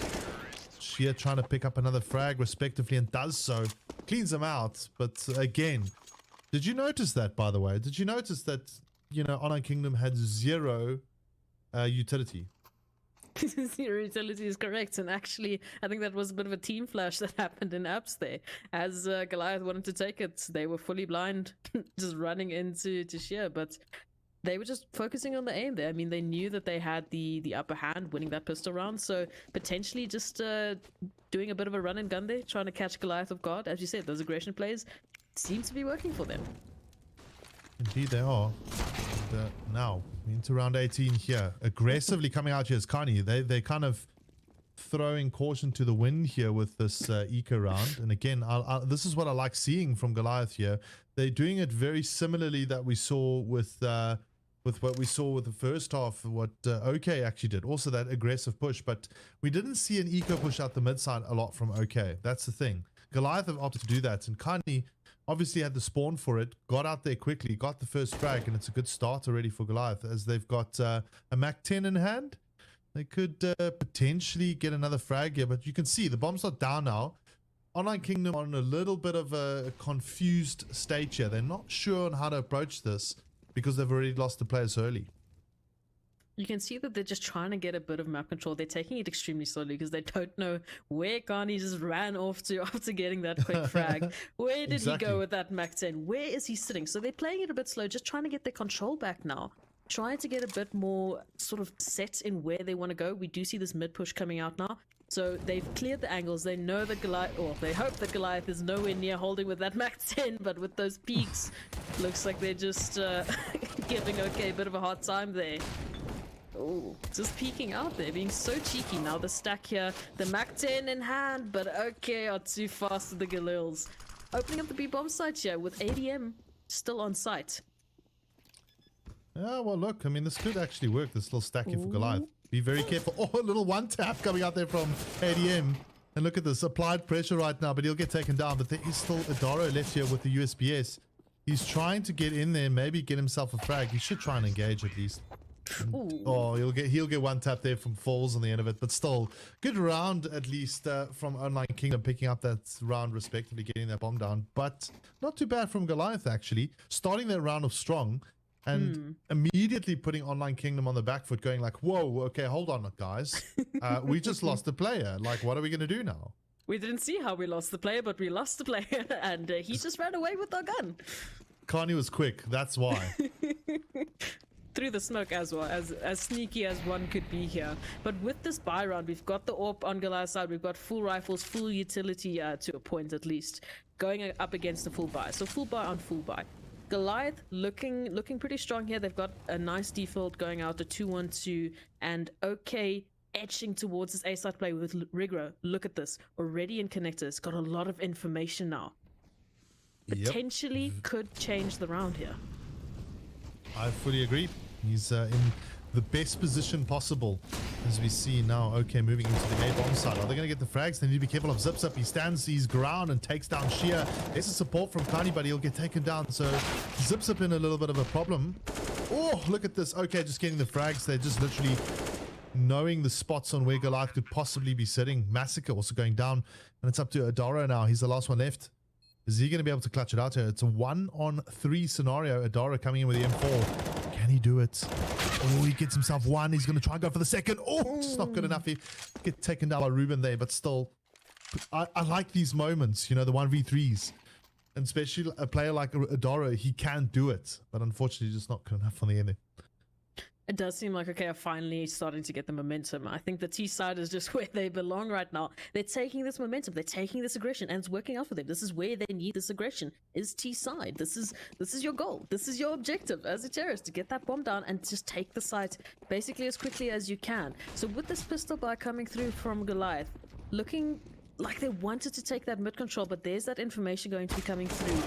Sheer trying to pick up another frag respectively and does so. Cleans them out. But again, did you notice that, by the way? Did you notice that, you know, Online Kingdom had zero utility? Zero utility is correct, and actually I think that was a bit of a team flash that happened in apps there. As Goliath wanted to take it, they were fully blind, just running into Sheer, but they were just focusing on the aim there. I mean, they knew that they had the upper hand winning that pistol round, so potentially just doing a bit of a run and gun there, trying to catch Goliath off guard. As you said, those aggression plays seem to be working for them. Indeed they are. And, now into round 18 here, aggressively coming out here is Kani. They're kind of throwing caution to the wind here with this eco round. And again, this is what I like seeing from Goliath here. They're doing it very similarly that we saw with what we saw with the first half, what OK actually did. Also that aggressive push, but we didn't see an eco push out the mid side a lot from OK. That's the thing. Goliath have opted to do that, and Kani obviously had the spawn for it, got out there quickly, got the first frag, and it's a good start already for Goliath as they've got a MAC-10 in hand. They could potentially get another frag here, but you can see the bomb's not down now. Online Kingdom are in a little bit of a confused stage here. They're not sure on how to approach this because they've already lost the players early. You can see that they're just trying to get a bit of map control. They're taking it extremely slowly because they don't know where Kani just ran off to after getting that quick frag. Where did he go with that MAC-10? Where is he sitting? So they're playing it a bit slow, just trying to get their control back now. Trying to get a bit more sort of set in where they want to go. We do see this mid push coming out now. So they've cleared the angles. They know that Goliath, or they hope that Goliath is nowhere near holding with that MAC-10, but with those peaks, looks like they're just giving OK a bit of a hard time there. Oh, just peeking out there, being so cheeky. Now the stack here, the MAC-10 in hand, but OK are too fast with the Galils. Opening up the B-bomb site here with ADM still on site. Yeah, well, look, I mean, this could actually work, this little stack here for Goliath. Be very careful. Oh, a little one tap coming out there from ADM. And look at this, applied pressure right now, but he'll get taken down. But there is still Adaro left here with the USPS. He's trying to get in there, maybe get himself a frag. He should try and engage at least. Oh, he'll get one tap there from Falls on the end of it, but still good round at least from Online Kingdom, picking up that round respectively, getting that bomb down, but not too bad from Goliath actually, starting their round off strong and immediately putting Online Kingdom on the back foot, going like, whoa, okay, hold on guys, we just lost the player, like what are we gonna do now? We didn't see how we lost the player, but we lost the player and he just ran away with our gun. Kani was quick, that's why. through the smoke as well, as sneaky as one could be here. But with this buy round, we've got the AWP on Goliath's side, we've got full rifles, full utility to a point at least, going up against the full buy. So full buy on full buy. Goliath looking pretty strong here. They've got a nice default going out to 2-1-2 and okay edging towards this A-side play with Rigro. Look at this, already in connectors, got a lot of information now. Potentially could change the round here. I fully agree. He's in the best position possible, as we see now. Okay, moving into the A-bomb side. Are they going to get the frags? They need to be careful of ZipZip. He stands his ground and takes down Shia. There's a support from Kani, but he'll get taken down. So ZipZip in a little bit of a problem. Oh, look at this. Okay, just getting the frags. They're just literally knowing the spots on where Goliath could possibly be sitting. Massacre also going down, and it's up to Adara now. He's the last one left. Is he going to be able to clutch it out here? It's a 1-on-3 scenario. Adara coming in with the M4. Can he do it? Oh, he gets himself one. He's going to try and go for the second. Oh, it's not good enough. He get taken down by Ruben there, but still, I like these moments, you know, the 1v3s. And especially a player like Adara, he can do it, but unfortunately just not good enough on the ending. It does seem like, okay, I'm finally starting to get the momentum. I think the T side is just where they belong right now. They're taking this momentum, they're taking this aggression, and it's working out for them. This is where they need this aggression, is T side. This is your goal. This is your objective as a terrorist, to get that bomb down and just take the site basically as quickly as you can. So with this pistol buy coming through from Goliath, looking like they wanted to take that mid control, but there's that information going to be coming through.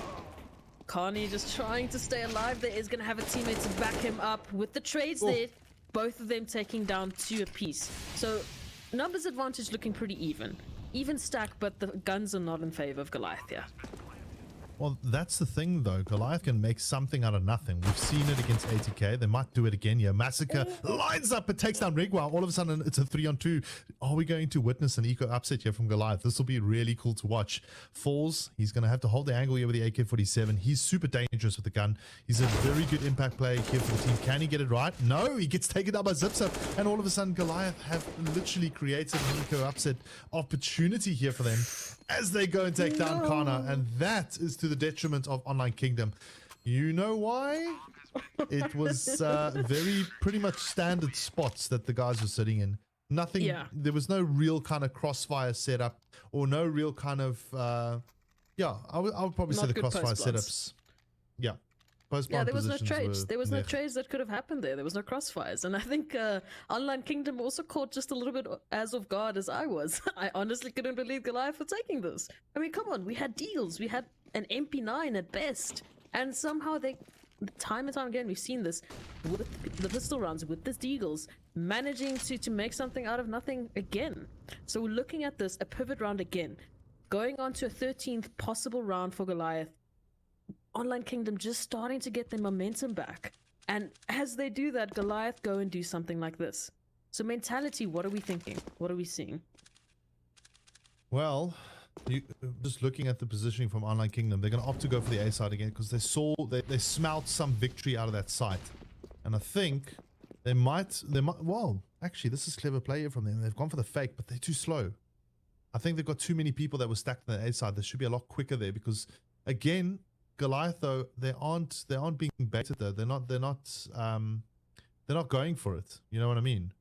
Carney just trying to stay alive. There is going to have a teammate to back him up with the trades there. Both of them taking down 2 apiece. So numbers advantage looking pretty even. Even stack, but the guns are not in favor of Goliath here. Well, that's the thing, though. Goliath can make something out of nothing. We've seen it against ATK. They might do it again here. Massacre lines up and takes down Rigwa. All of a sudden, it's a 3-on-2. Are we going to witness an eco upset here from Goliath? This will be really cool to watch. Falls. He's going to have to hold the angle here with the AK-47. He's super dangerous with the gun. He's a very good impact player here for the team. Can he get it right? No, he gets taken down by ZipZip. And all of a sudden, Goliath have literally created an eco upset opportunity here for them as they go and take down Kana, and that is to the detriment of Online Kingdom. You know why? It was very pretty much standard spots that the guys were sitting in. Nothing, there was no real kind of crossfire setup, or no real kind of I would probably say the crossfire setups. There was no trades. There was no trades that could have happened there. There was no crossfires. And I think Online Kingdom also caught just a little bit as off guard as I was. I honestly couldn't believe Goliath for taking this. I mean, come on. We had deals. We had an MP9 at best. And somehow they, time and time again, we've seen this with the pistol rounds, with this deagles, managing to make something out of nothing again. So we're looking at this, a pivot round again. Going on to a 13th possible round for Goliath. Online Kingdom just starting to get their momentum back. And as they do that, Goliath go and do something like this. So mentality, what are we thinking? What are we seeing? Well, just looking at the positioning from Online Kingdom, they're going to opt to go for the A side again because they smelt some victory out of that site. And I think they might, well, actually, this is clever play here from them. They've gone for the fake, but they're too slow. I think they've got too many people that were stacked on the A side. They should be a lot quicker there because, again, Goliath though they aren't being baited though. They're not going for it. You know what I mean?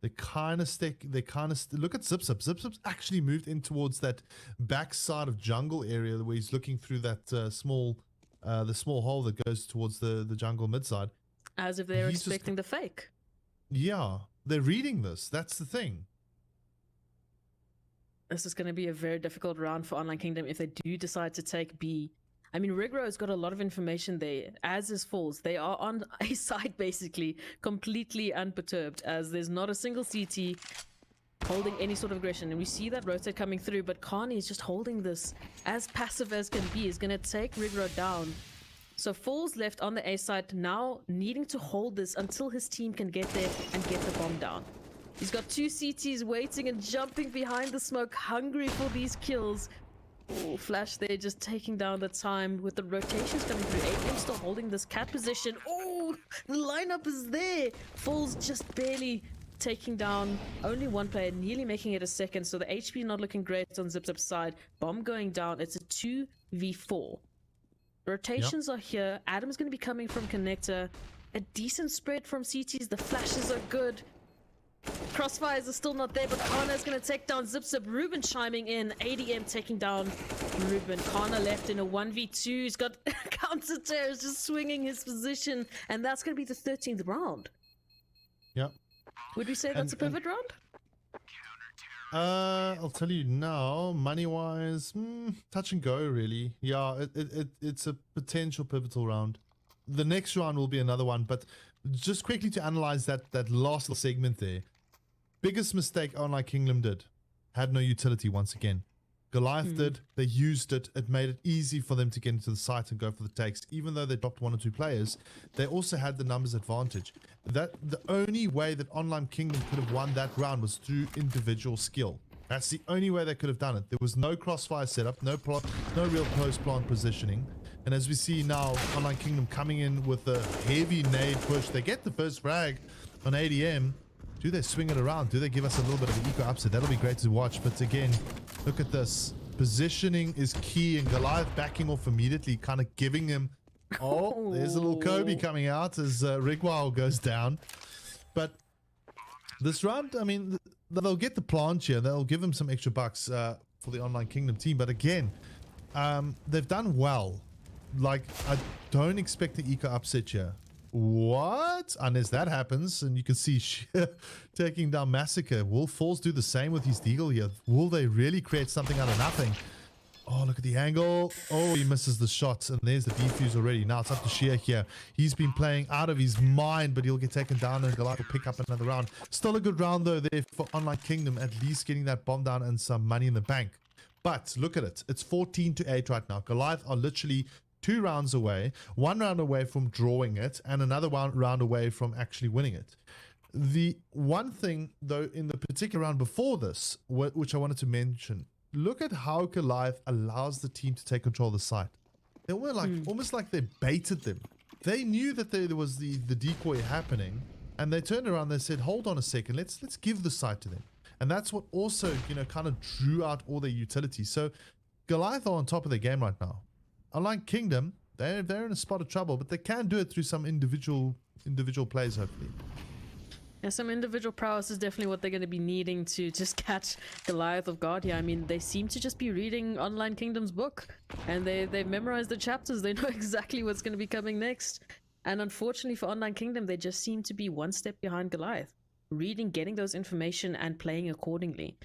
They kind of stick. They kind of look at ZipZip. ZipZip's actually moved in towards that backside of jungle area where he's looking through that small hole that goes towards the jungle mid side. As if they're expecting the fake. Yeah, they're reading this. That's the thing. This is going to be a very difficult round for Online Kingdom if they do decide to take B. I mean, Rigro has got a lot of information there, as is Falls. They are on a side, basically, completely unperturbed, as there's not a single CT holding any sort of aggression. And we see that rotate coming through, but Carney is just holding this as passive as can be. He's going to take Rigro down. So Falls left on the A side, now needing to hold this until his team can get there and get the bomb down. He's got 2 CTs waiting and jumping behind the smoke, hungry for these kills. Oh, Flash there just taking down the time with the rotations coming through. 8M still holding this cat position. Oh, the lineup is there. Falls just barely taking down only one player, nearly making it a second. So the HP not looking great on ZipZip's side. Bomb going down. It's a 2v4. Rotations are here. Adam's going to be coming from connector. a decent spread from CTs. The flashes are good. Crossfires are still not there, but Kana's going to take down ZipZip. Ruben chiming in. ADM taking down Ruben. Kana left in a 1v2. He's got counter tears, just swinging his position. And that's going to be the 13th round. Yep. Would we say that's a pivot round? I'll tell you now, money-wise, touch and go, really. Yeah, it's a potential pivotal round. The next round will be another one, but just quickly to analyze that last little segment there. Biggest mistake Online Kingdom did. Had no utility once again. Goliath did. They used it. It made it easy for them to get into the site and go for the takes. Even though they dropped 1 or 2 players, they also had the numbers advantage. The only way that Online Kingdom could have won that round was through individual skill. That's the only way they could have done it. There was no crossfire setup, no real post-plant positioning. And as we see now, Online Kingdom coming in with a heavy nade push. They get the first frag on ADM. Do they swing it around? Do they give us a little bit of an eco upset? That'll be great to watch. But again, look at this. Positioning is key, and Goliath backing off immediately, kind of giving him... Oh, there's a little Kobe coming out as Rigwell goes down. But this round, I mean, they'll get the plant here. They'll give him some extra bucks for the Online Kingdom team. But again, they've done well. Like, I don't expect the eco upset here. What? Unless that happens, and you can see taking down Massacre. Will Falls do the same with his Deagle here? Will they really create something out of nothing? Oh, look at the angle. Oh, he misses the shots, and there's the defuse already. Now it's up to Shea here. He's been playing out of his mind, but he'll get taken down, and Goliath will pick up another round. Still a good round, though, there for Online Kingdom, at least getting that bomb down and some money in the bank. But look at it. It's 14-8 right now. Goliath are literally 2 rounds away, 1 round away from drawing it, and another round away from actually winning it. The one thing, though, in the particular round before this, which I wanted to mention, look at how Goliath allows the team to take control of the site. They were like almost like they baited them. They knew that there was the decoy happening, and they turned around. They said, "Hold on a second, let's give the site to them." And that's what also, you know, kind of drew out all their utility. So Goliath are on top of their game right now. Unlike Kingdom, they're in a spot of trouble, but they can do it through some individual plays, hopefully. Yeah, some individual prowess is definitely what they're going to be needing to just catch Goliath off guard here. I mean, they seem to just be reading Online Kingdom's book, and they've memorized the chapters. They know exactly what's going to be coming next. And unfortunately for Online Kingdom, they just seem to be one step behind Goliath, reading, getting those information, and playing accordingly.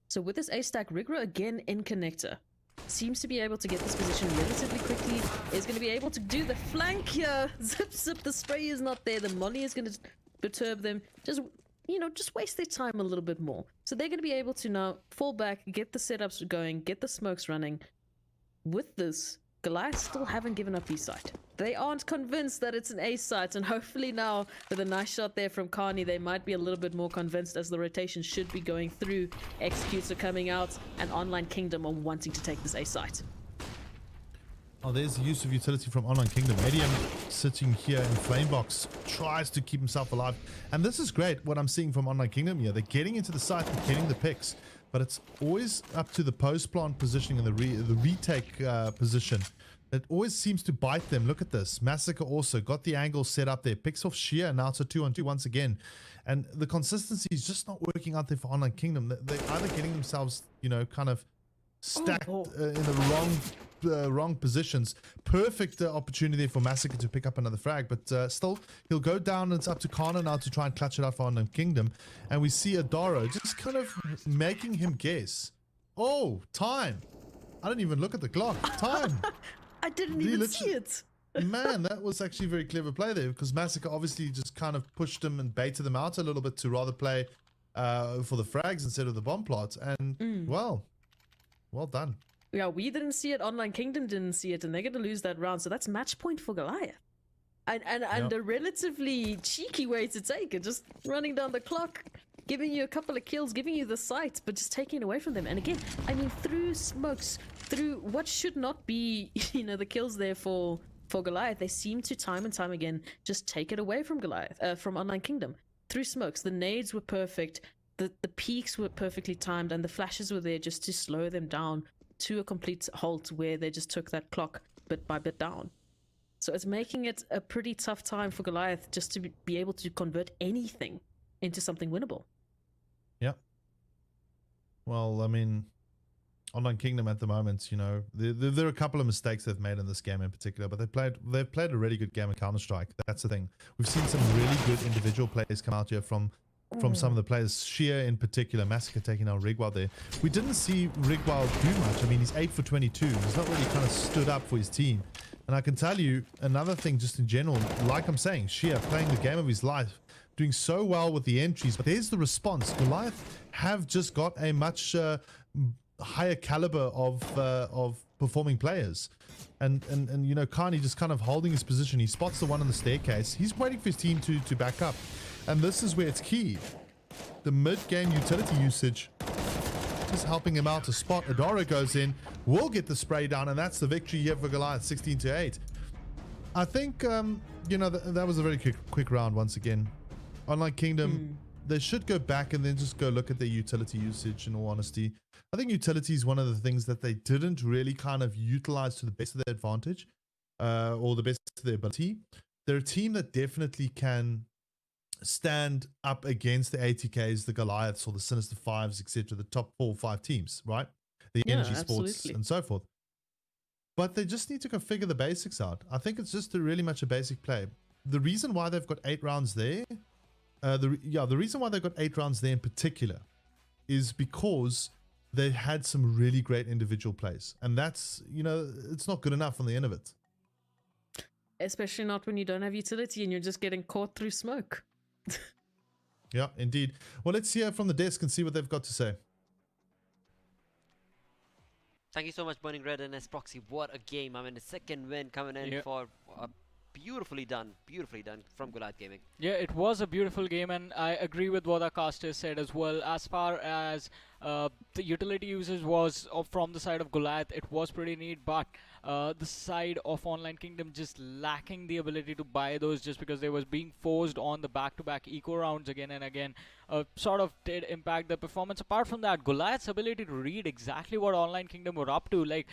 So with this A-stack, Rigra again in connector. Seems to be able to get this position relatively quickly. Is going to be able to do the flank here. Zip, the spray is not there. The molly is going to perturb them. Just, you know, just waste their time a little bit more. So they're going to be able to now fall back, get the setups going, get the smokes running. With this, Goliath still haven't given up his site. They aren't convinced that it's an A site, and hopefully now with a nice shot there from Carney, they might be a little bit more convinced as the rotation should be going through. Executes are coming out, and Online Kingdom are wanting to take this A site. Oh, there's the use of utility from Online Kingdom. ADM sitting here in Flamebox tries to keep himself alive. And this is great, what I'm seeing from Online Kingdom here. They're getting into the site and getting the picks, but it's always up to the post-plant positioning and the retake position. It always seems to bite them. Look at this. Massacre also got the angle set up there. Picks off Sheer. Now it's a 2-on-2 once again. And the consistency is just not working out there for Online Kingdom. They're either getting themselves, you know, kind of stacked in the wrong positions. Perfect opportunity for Massacre to pick up another frag, but still he'll go down, and it's up to Kana now to try and clutch it out for Online Kingdom. And we see Adaro just kind of making him guess. Oh, time. I didn't even look at the clock. Time. I didn't even see it. Man, that was actually a very clever play there, because Massacre obviously just kind of pushed him and baited them out a little bit to rather play for the frags instead of the bomb plots. And well done. Yeah, we didn't see it. Online Kingdom didn't see it, and they're going to lose that round. So that's match point for Goliath. And a relatively cheeky way to take it. Just running down the clock, giving you a couple of kills, giving you the sight, but just taking it away from them. And again, I mean, through smokes, through what should not be, you know, the kills there for Goliath, they seem to time and time again just take it away from Goliath, from Online Kingdom. Through smokes, the nades were perfect, the peaks were perfectly timed, and the flashes were there just to slow them down to a complete halt where they just took that clock bit by bit down. So it's making it a pretty tough time for Goliath just to be able to convert anything into something winnable. Yeah. Well, I mean, Online Kingdom at the moment, you know, there are a couple of mistakes they've made in this game in particular, but they've played a really good game of Counter-Strike. That's the thing. We've seen some really good individual players come out here from some of the players. Sheer in particular, Massacre taking out Rigwell there. We didn't see Rigwell do much. I mean, he's 8 for 22. He's not really kind of stood up for his team. And I can tell you another thing just in general, like I'm saying, Sheer playing the game of his life, doing so well with the entries, but here's the response. Goliath have just got a much higher caliber of performing players, and you know, Kani just kind of holding his position. He spots the one on the staircase. He's waiting for his team to back up, and this is where it's key. The mid-game utility usage just helping him out to spot. Adara goes in, will get the spray down, and that's the victory here for Goliath, 16-8. I think you know, that was a very quick round once again. Online Kingdom, they should go back and then just go look at their utility usage, in all honesty. I think utility is one of the things that they didn't really kind of utilize to the best of their advantage, or the best of their ability. They're a team that definitely can stand up against the ATKs, the Goliaths, or the Sinister Fives, etc., the top 4 or 5 teams, right? The Energy Sports and so forth. But they just need to configure the basics out. I think it's just really much a basic play. The reason why they've got 8 rounds there, the reason why they've got 8 rounds there in particular is because they had some really great individual plays. And that's, you know, it's not good enough on the end of it. Especially not when you don't have utility and you're just getting caught through smoke. Yeah, indeed. Well, let's hear from the desk and see what they've got to say. Thank you so much, Burning Red and S-Proxy. What a game. I mean, the second win coming in for beautifully done from Goliath Gaming. Yeah, it was a beautiful game, and I agree with what our caster said as well. As far as the utility usage was from the side of Goliath, it was pretty neat, but the side of Online Kingdom just lacking the ability to buy those, just because they was being forced on the back-to-back eco rounds again and again, sort of did impact the performance. Apart from that, Goliath's ability to read exactly what Online Kingdom were up to, like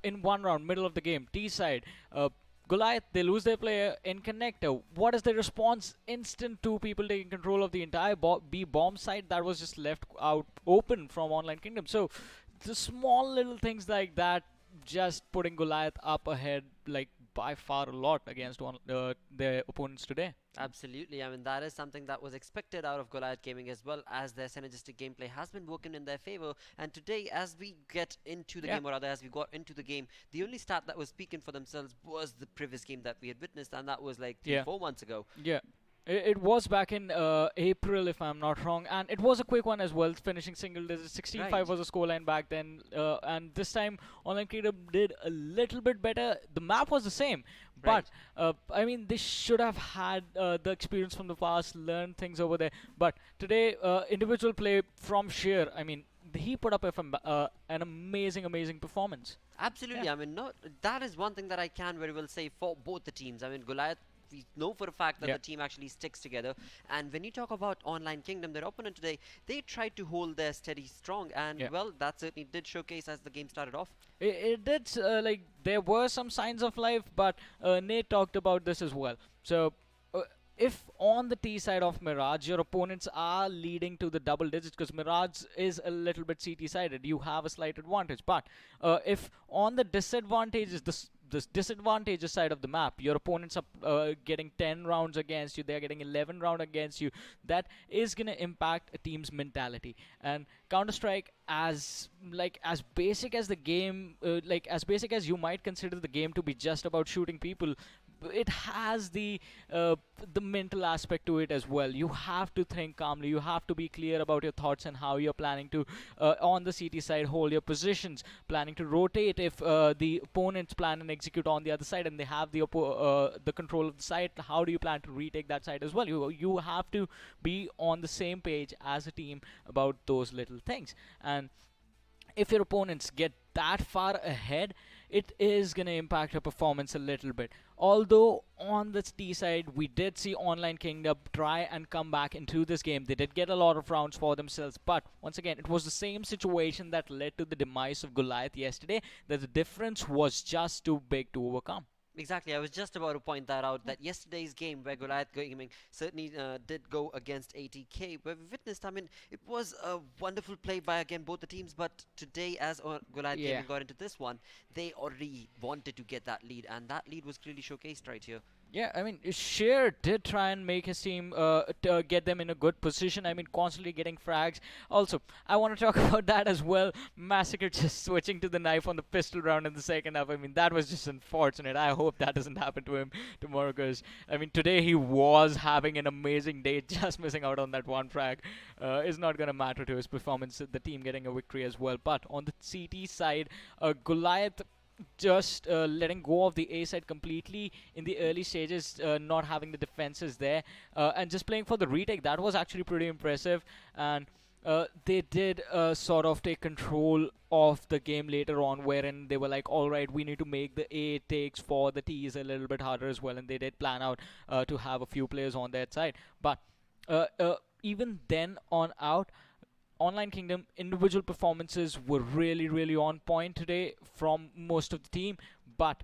in one round, middle of the game, T side, Goliath, they lose their player in connector. What is the response? Instant 2 people taking control of the entire B bomb site that was just left out open from Online Kingdom. So the small little things like that, just putting Goliath up ahead, like by far a lot against their opponents today. Absolutely. I mean, that is something that was expected out of Goliath Gaming, as well as their synergistic gameplay has been working in their favor. And today, as we get into the game, or rather as we got into the game, the only stat that was speaking for themselves was the previous game that we had witnessed, and that was like 3-4 months ago. Yeah. It was back in April, if I'm not wrong, and it was a quick one as well, finishing single digits. 16-5 was the scoreline back then, and this time Online Kingdom did a little bit better. The map was the same, but I mean, they should have had the experience from the past, learned things over there. But today, individual play from Sheer, I mean, he put up an amazing performance. Absolutely. I mean, that is one thing that I can very well say for both the teams. I mean, Goliath, we know for a fact that the team actually sticks together, and when you talk about Online Kingdom, their opponent today, they tried to hold their steady strong, and well, that certainly did showcase as the game started off. It did, like, there were some signs of life, but Nate talked about this as well. So if on the T side of Mirage, your opponents are leading to the double digits, because Mirage is a little bit CT sided, you have a slight advantage. But if on the disadvantages, this disadvantageous side of the map, your opponents are getting 10 rounds against you, they're getting 11 rounds against you, that is going to impact a team's mentality. And Counter-Strike, as basic as the game, as basic as you might consider the game to be just about shooting people, it has the mental aspect to it as well. You have to think calmly, you have to be clear about your thoughts and how you're planning to on the CT side hold your positions, planning to rotate if the opponents plan and execute on the other side and they have the control of the site. How do you plan to retake that side as well? You have to be on the same page as a team about those little things. And if your opponents get that far ahead, it is going to impact your performance a little bit. Although on the T side, we did see Online Kingdom try and come back into this game. They did get a lot of rounds for themselves, but once again, it was the same situation that led to the demise of Goliath yesterday, that the difference was just too big to overcome. Exactly, I was just about to point that out, that yesterday's game where Goliath Gaming certainly did go against ATK, where we witnessed, I mean, it was a wonderful play by, again, both the teams, but today, as Goliath Yeah. Gaming got into this one, they already wanted to get that lead, and that lead was clearly showcased right here. Yeah, I mean, Sheer did try and make his team get them in a good position. I mean, constantly getting frags. Also, I want to talk about that as well. Massacre just switching to the knife on the pistol round in the second half. I mean, that was just unfortunate. I hope that doesn't happen to him tomorrow, because, I mean, today he was having an amazing day. Just missing out on that one frag is not going to matter to his performance, the team getting a victory as well. But on the CT side, Goliath just letting go of the A side completely in the early stages, not having the defenses there, and just playing for the retake. That was actually pretty impressive, and they did sort of take control of the game later on, wherein they were like, all right, we need to make the A takes for the T's a little bit harder as well, and they did plan out to have a few players on that side. But even then on out, Online Kingdom individual performances were really, really on point today from most of the team, but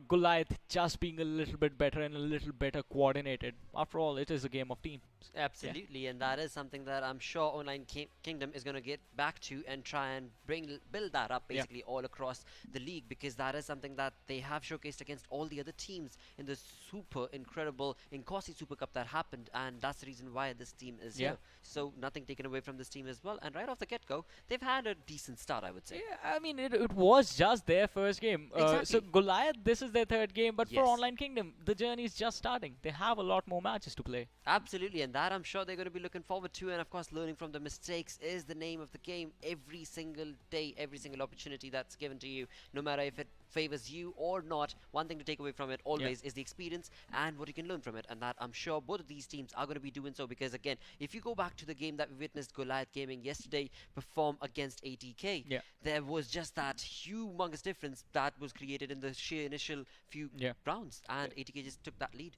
Goliath just being a little bit better and a little better coordinated. After all, it is a game of teams. Absolutely, and that is something that I'm sure Online Kingdom is going to get back to and try and build that up basically all across the league, because that is something that they have showcased against all the other teams in the super incredible Inkosi Super Cup that happened, and that's the reason why this team is here. So nothing taken away from this team as well, and right off the get-go, they've had a decent start, I would say. Yeah, I mean, it was just their first game. Exactly. So Goliath, this is their third game, but for Yes. Online Kingdom, the journey is just starting. They have a lot more matches to play. Absolutely, and that I'm sure they're going to be looking forward to, and of course learning from the mistakes is the name of the game. Every single day, every single opportunity that's given to you, no matter if it favors you or not, one thing to take away from it always is the experience and what you can learn from it, and that I'm sure both of these teams are going to be doing so, because again, if you go back to the game that we witnessed Goliath Gaming yesterday perform against ATK, there was just that humongous difference that was created in the sheer initial few rounds, and ATK just took that lead.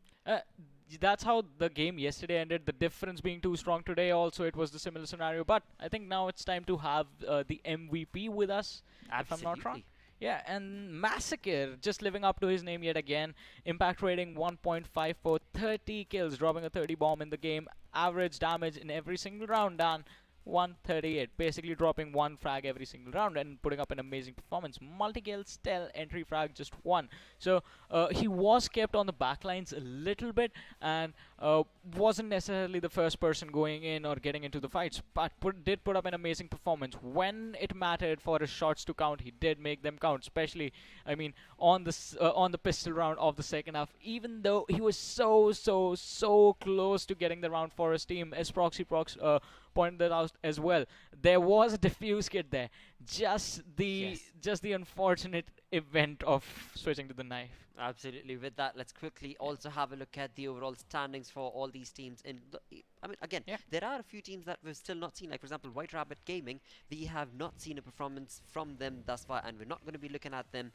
That's how the game yesterday ended. The difference being too strong today, also it was the similar scenario. But I think now it's time to have the MVP with us, if I'm not wrong. Yeah, and Massacre just living up to his name yet again. Impact rating 1.5 for 30 kills, dropping a 30 bomb in the game. Average damage in every single round done 138, basically dropping one frag every single round and putting up an amazing performance. Multi-kill, stealth, entry frag, just one. So he was kept on the backlines a little bit and wasn't necessarily the first person going in or getting into the fights, but did put up an amazing performance. When it mattered for his shots to count, he did make them count, especially, I mean, on the pistol round of the second half, even though he was so close to getting the round for his team, as Proxy pointed that out as well. There was a defuse kit there. Just the unfortunate event of switching to the knife. Absolutely. With that, let's quickly also have a look at the overall standings for all these teams. I mean, again, there are a few teams that we've still not seen. Like, for example, White Rabbit Gaming. We have not seen a performance from them thus far, and we're not going to be looking at them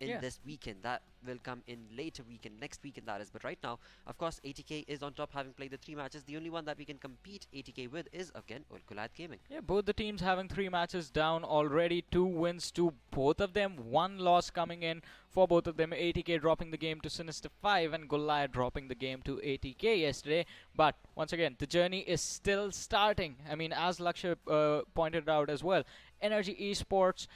in this weekend. That will come in later weekend, next weekend that is. But right now, of course, ATK is on top, having played the 3 matches. The only one that we can compete ATK with is, again, Goliath Gaming. Yeah, both the teams having 3 matches down already, 2 wins to both of them, 1 loss coming in for both of them. ATK dropping the game to Sinister 5 and Goliath dropping the game to ATK yesterday. But once again, the journey is still starting. I mean, as Lakshya pointed out as well, Energy Esports,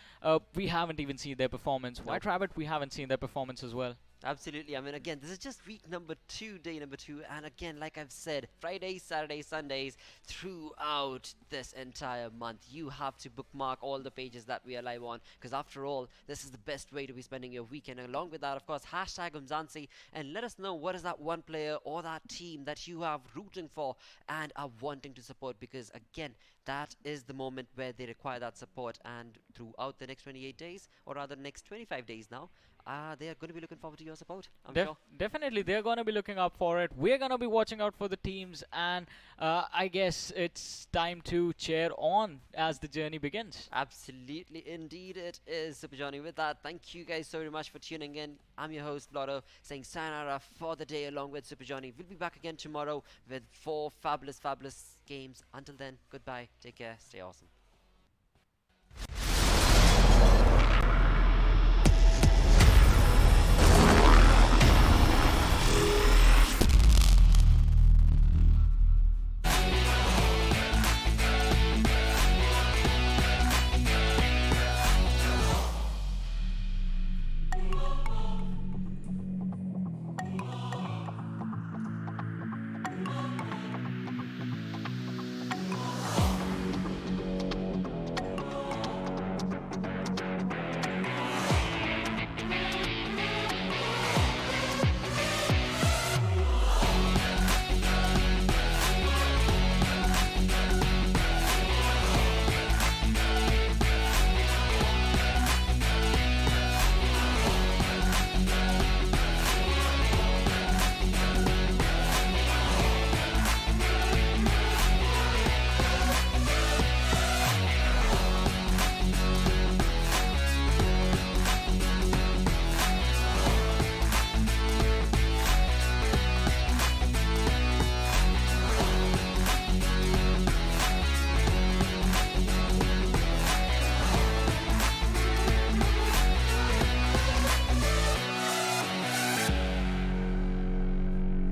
we haven't even seen their performance. White Rabbit, we haven't seen their performance as well. Absolutely. I mean, again, this is just week number 2, day number 2, and again, like I've said, Fridays, Saturdays, Sundays, throughout this entire month, you have to bookmark all the pages that we are live on, because after all, this is the best way to be spending your weekend. And along with that, of course, hashtag Umzansi, and let us know what is that one player or that team that you are rooting for and are wanting to support, because again, that is the moment where they require that support, and throughout the next 28 days, or rather next 25 days now, they are going to be looking forward to your support, I'm sure. Definitely, they're going to be looking up for it. We're going to be watching out for the teams, and I guess it's time to cheer on as the journey begins. Absolutely, indeed it is, Super Johnny. With that, thank you guys so very much for tuning in. I'm your host, Blotto, saying sayonara for the day along with Super Johnny. We'll be back again tomorrow with 4 fabulous games. Until then, goodbye, take care, stay awesome.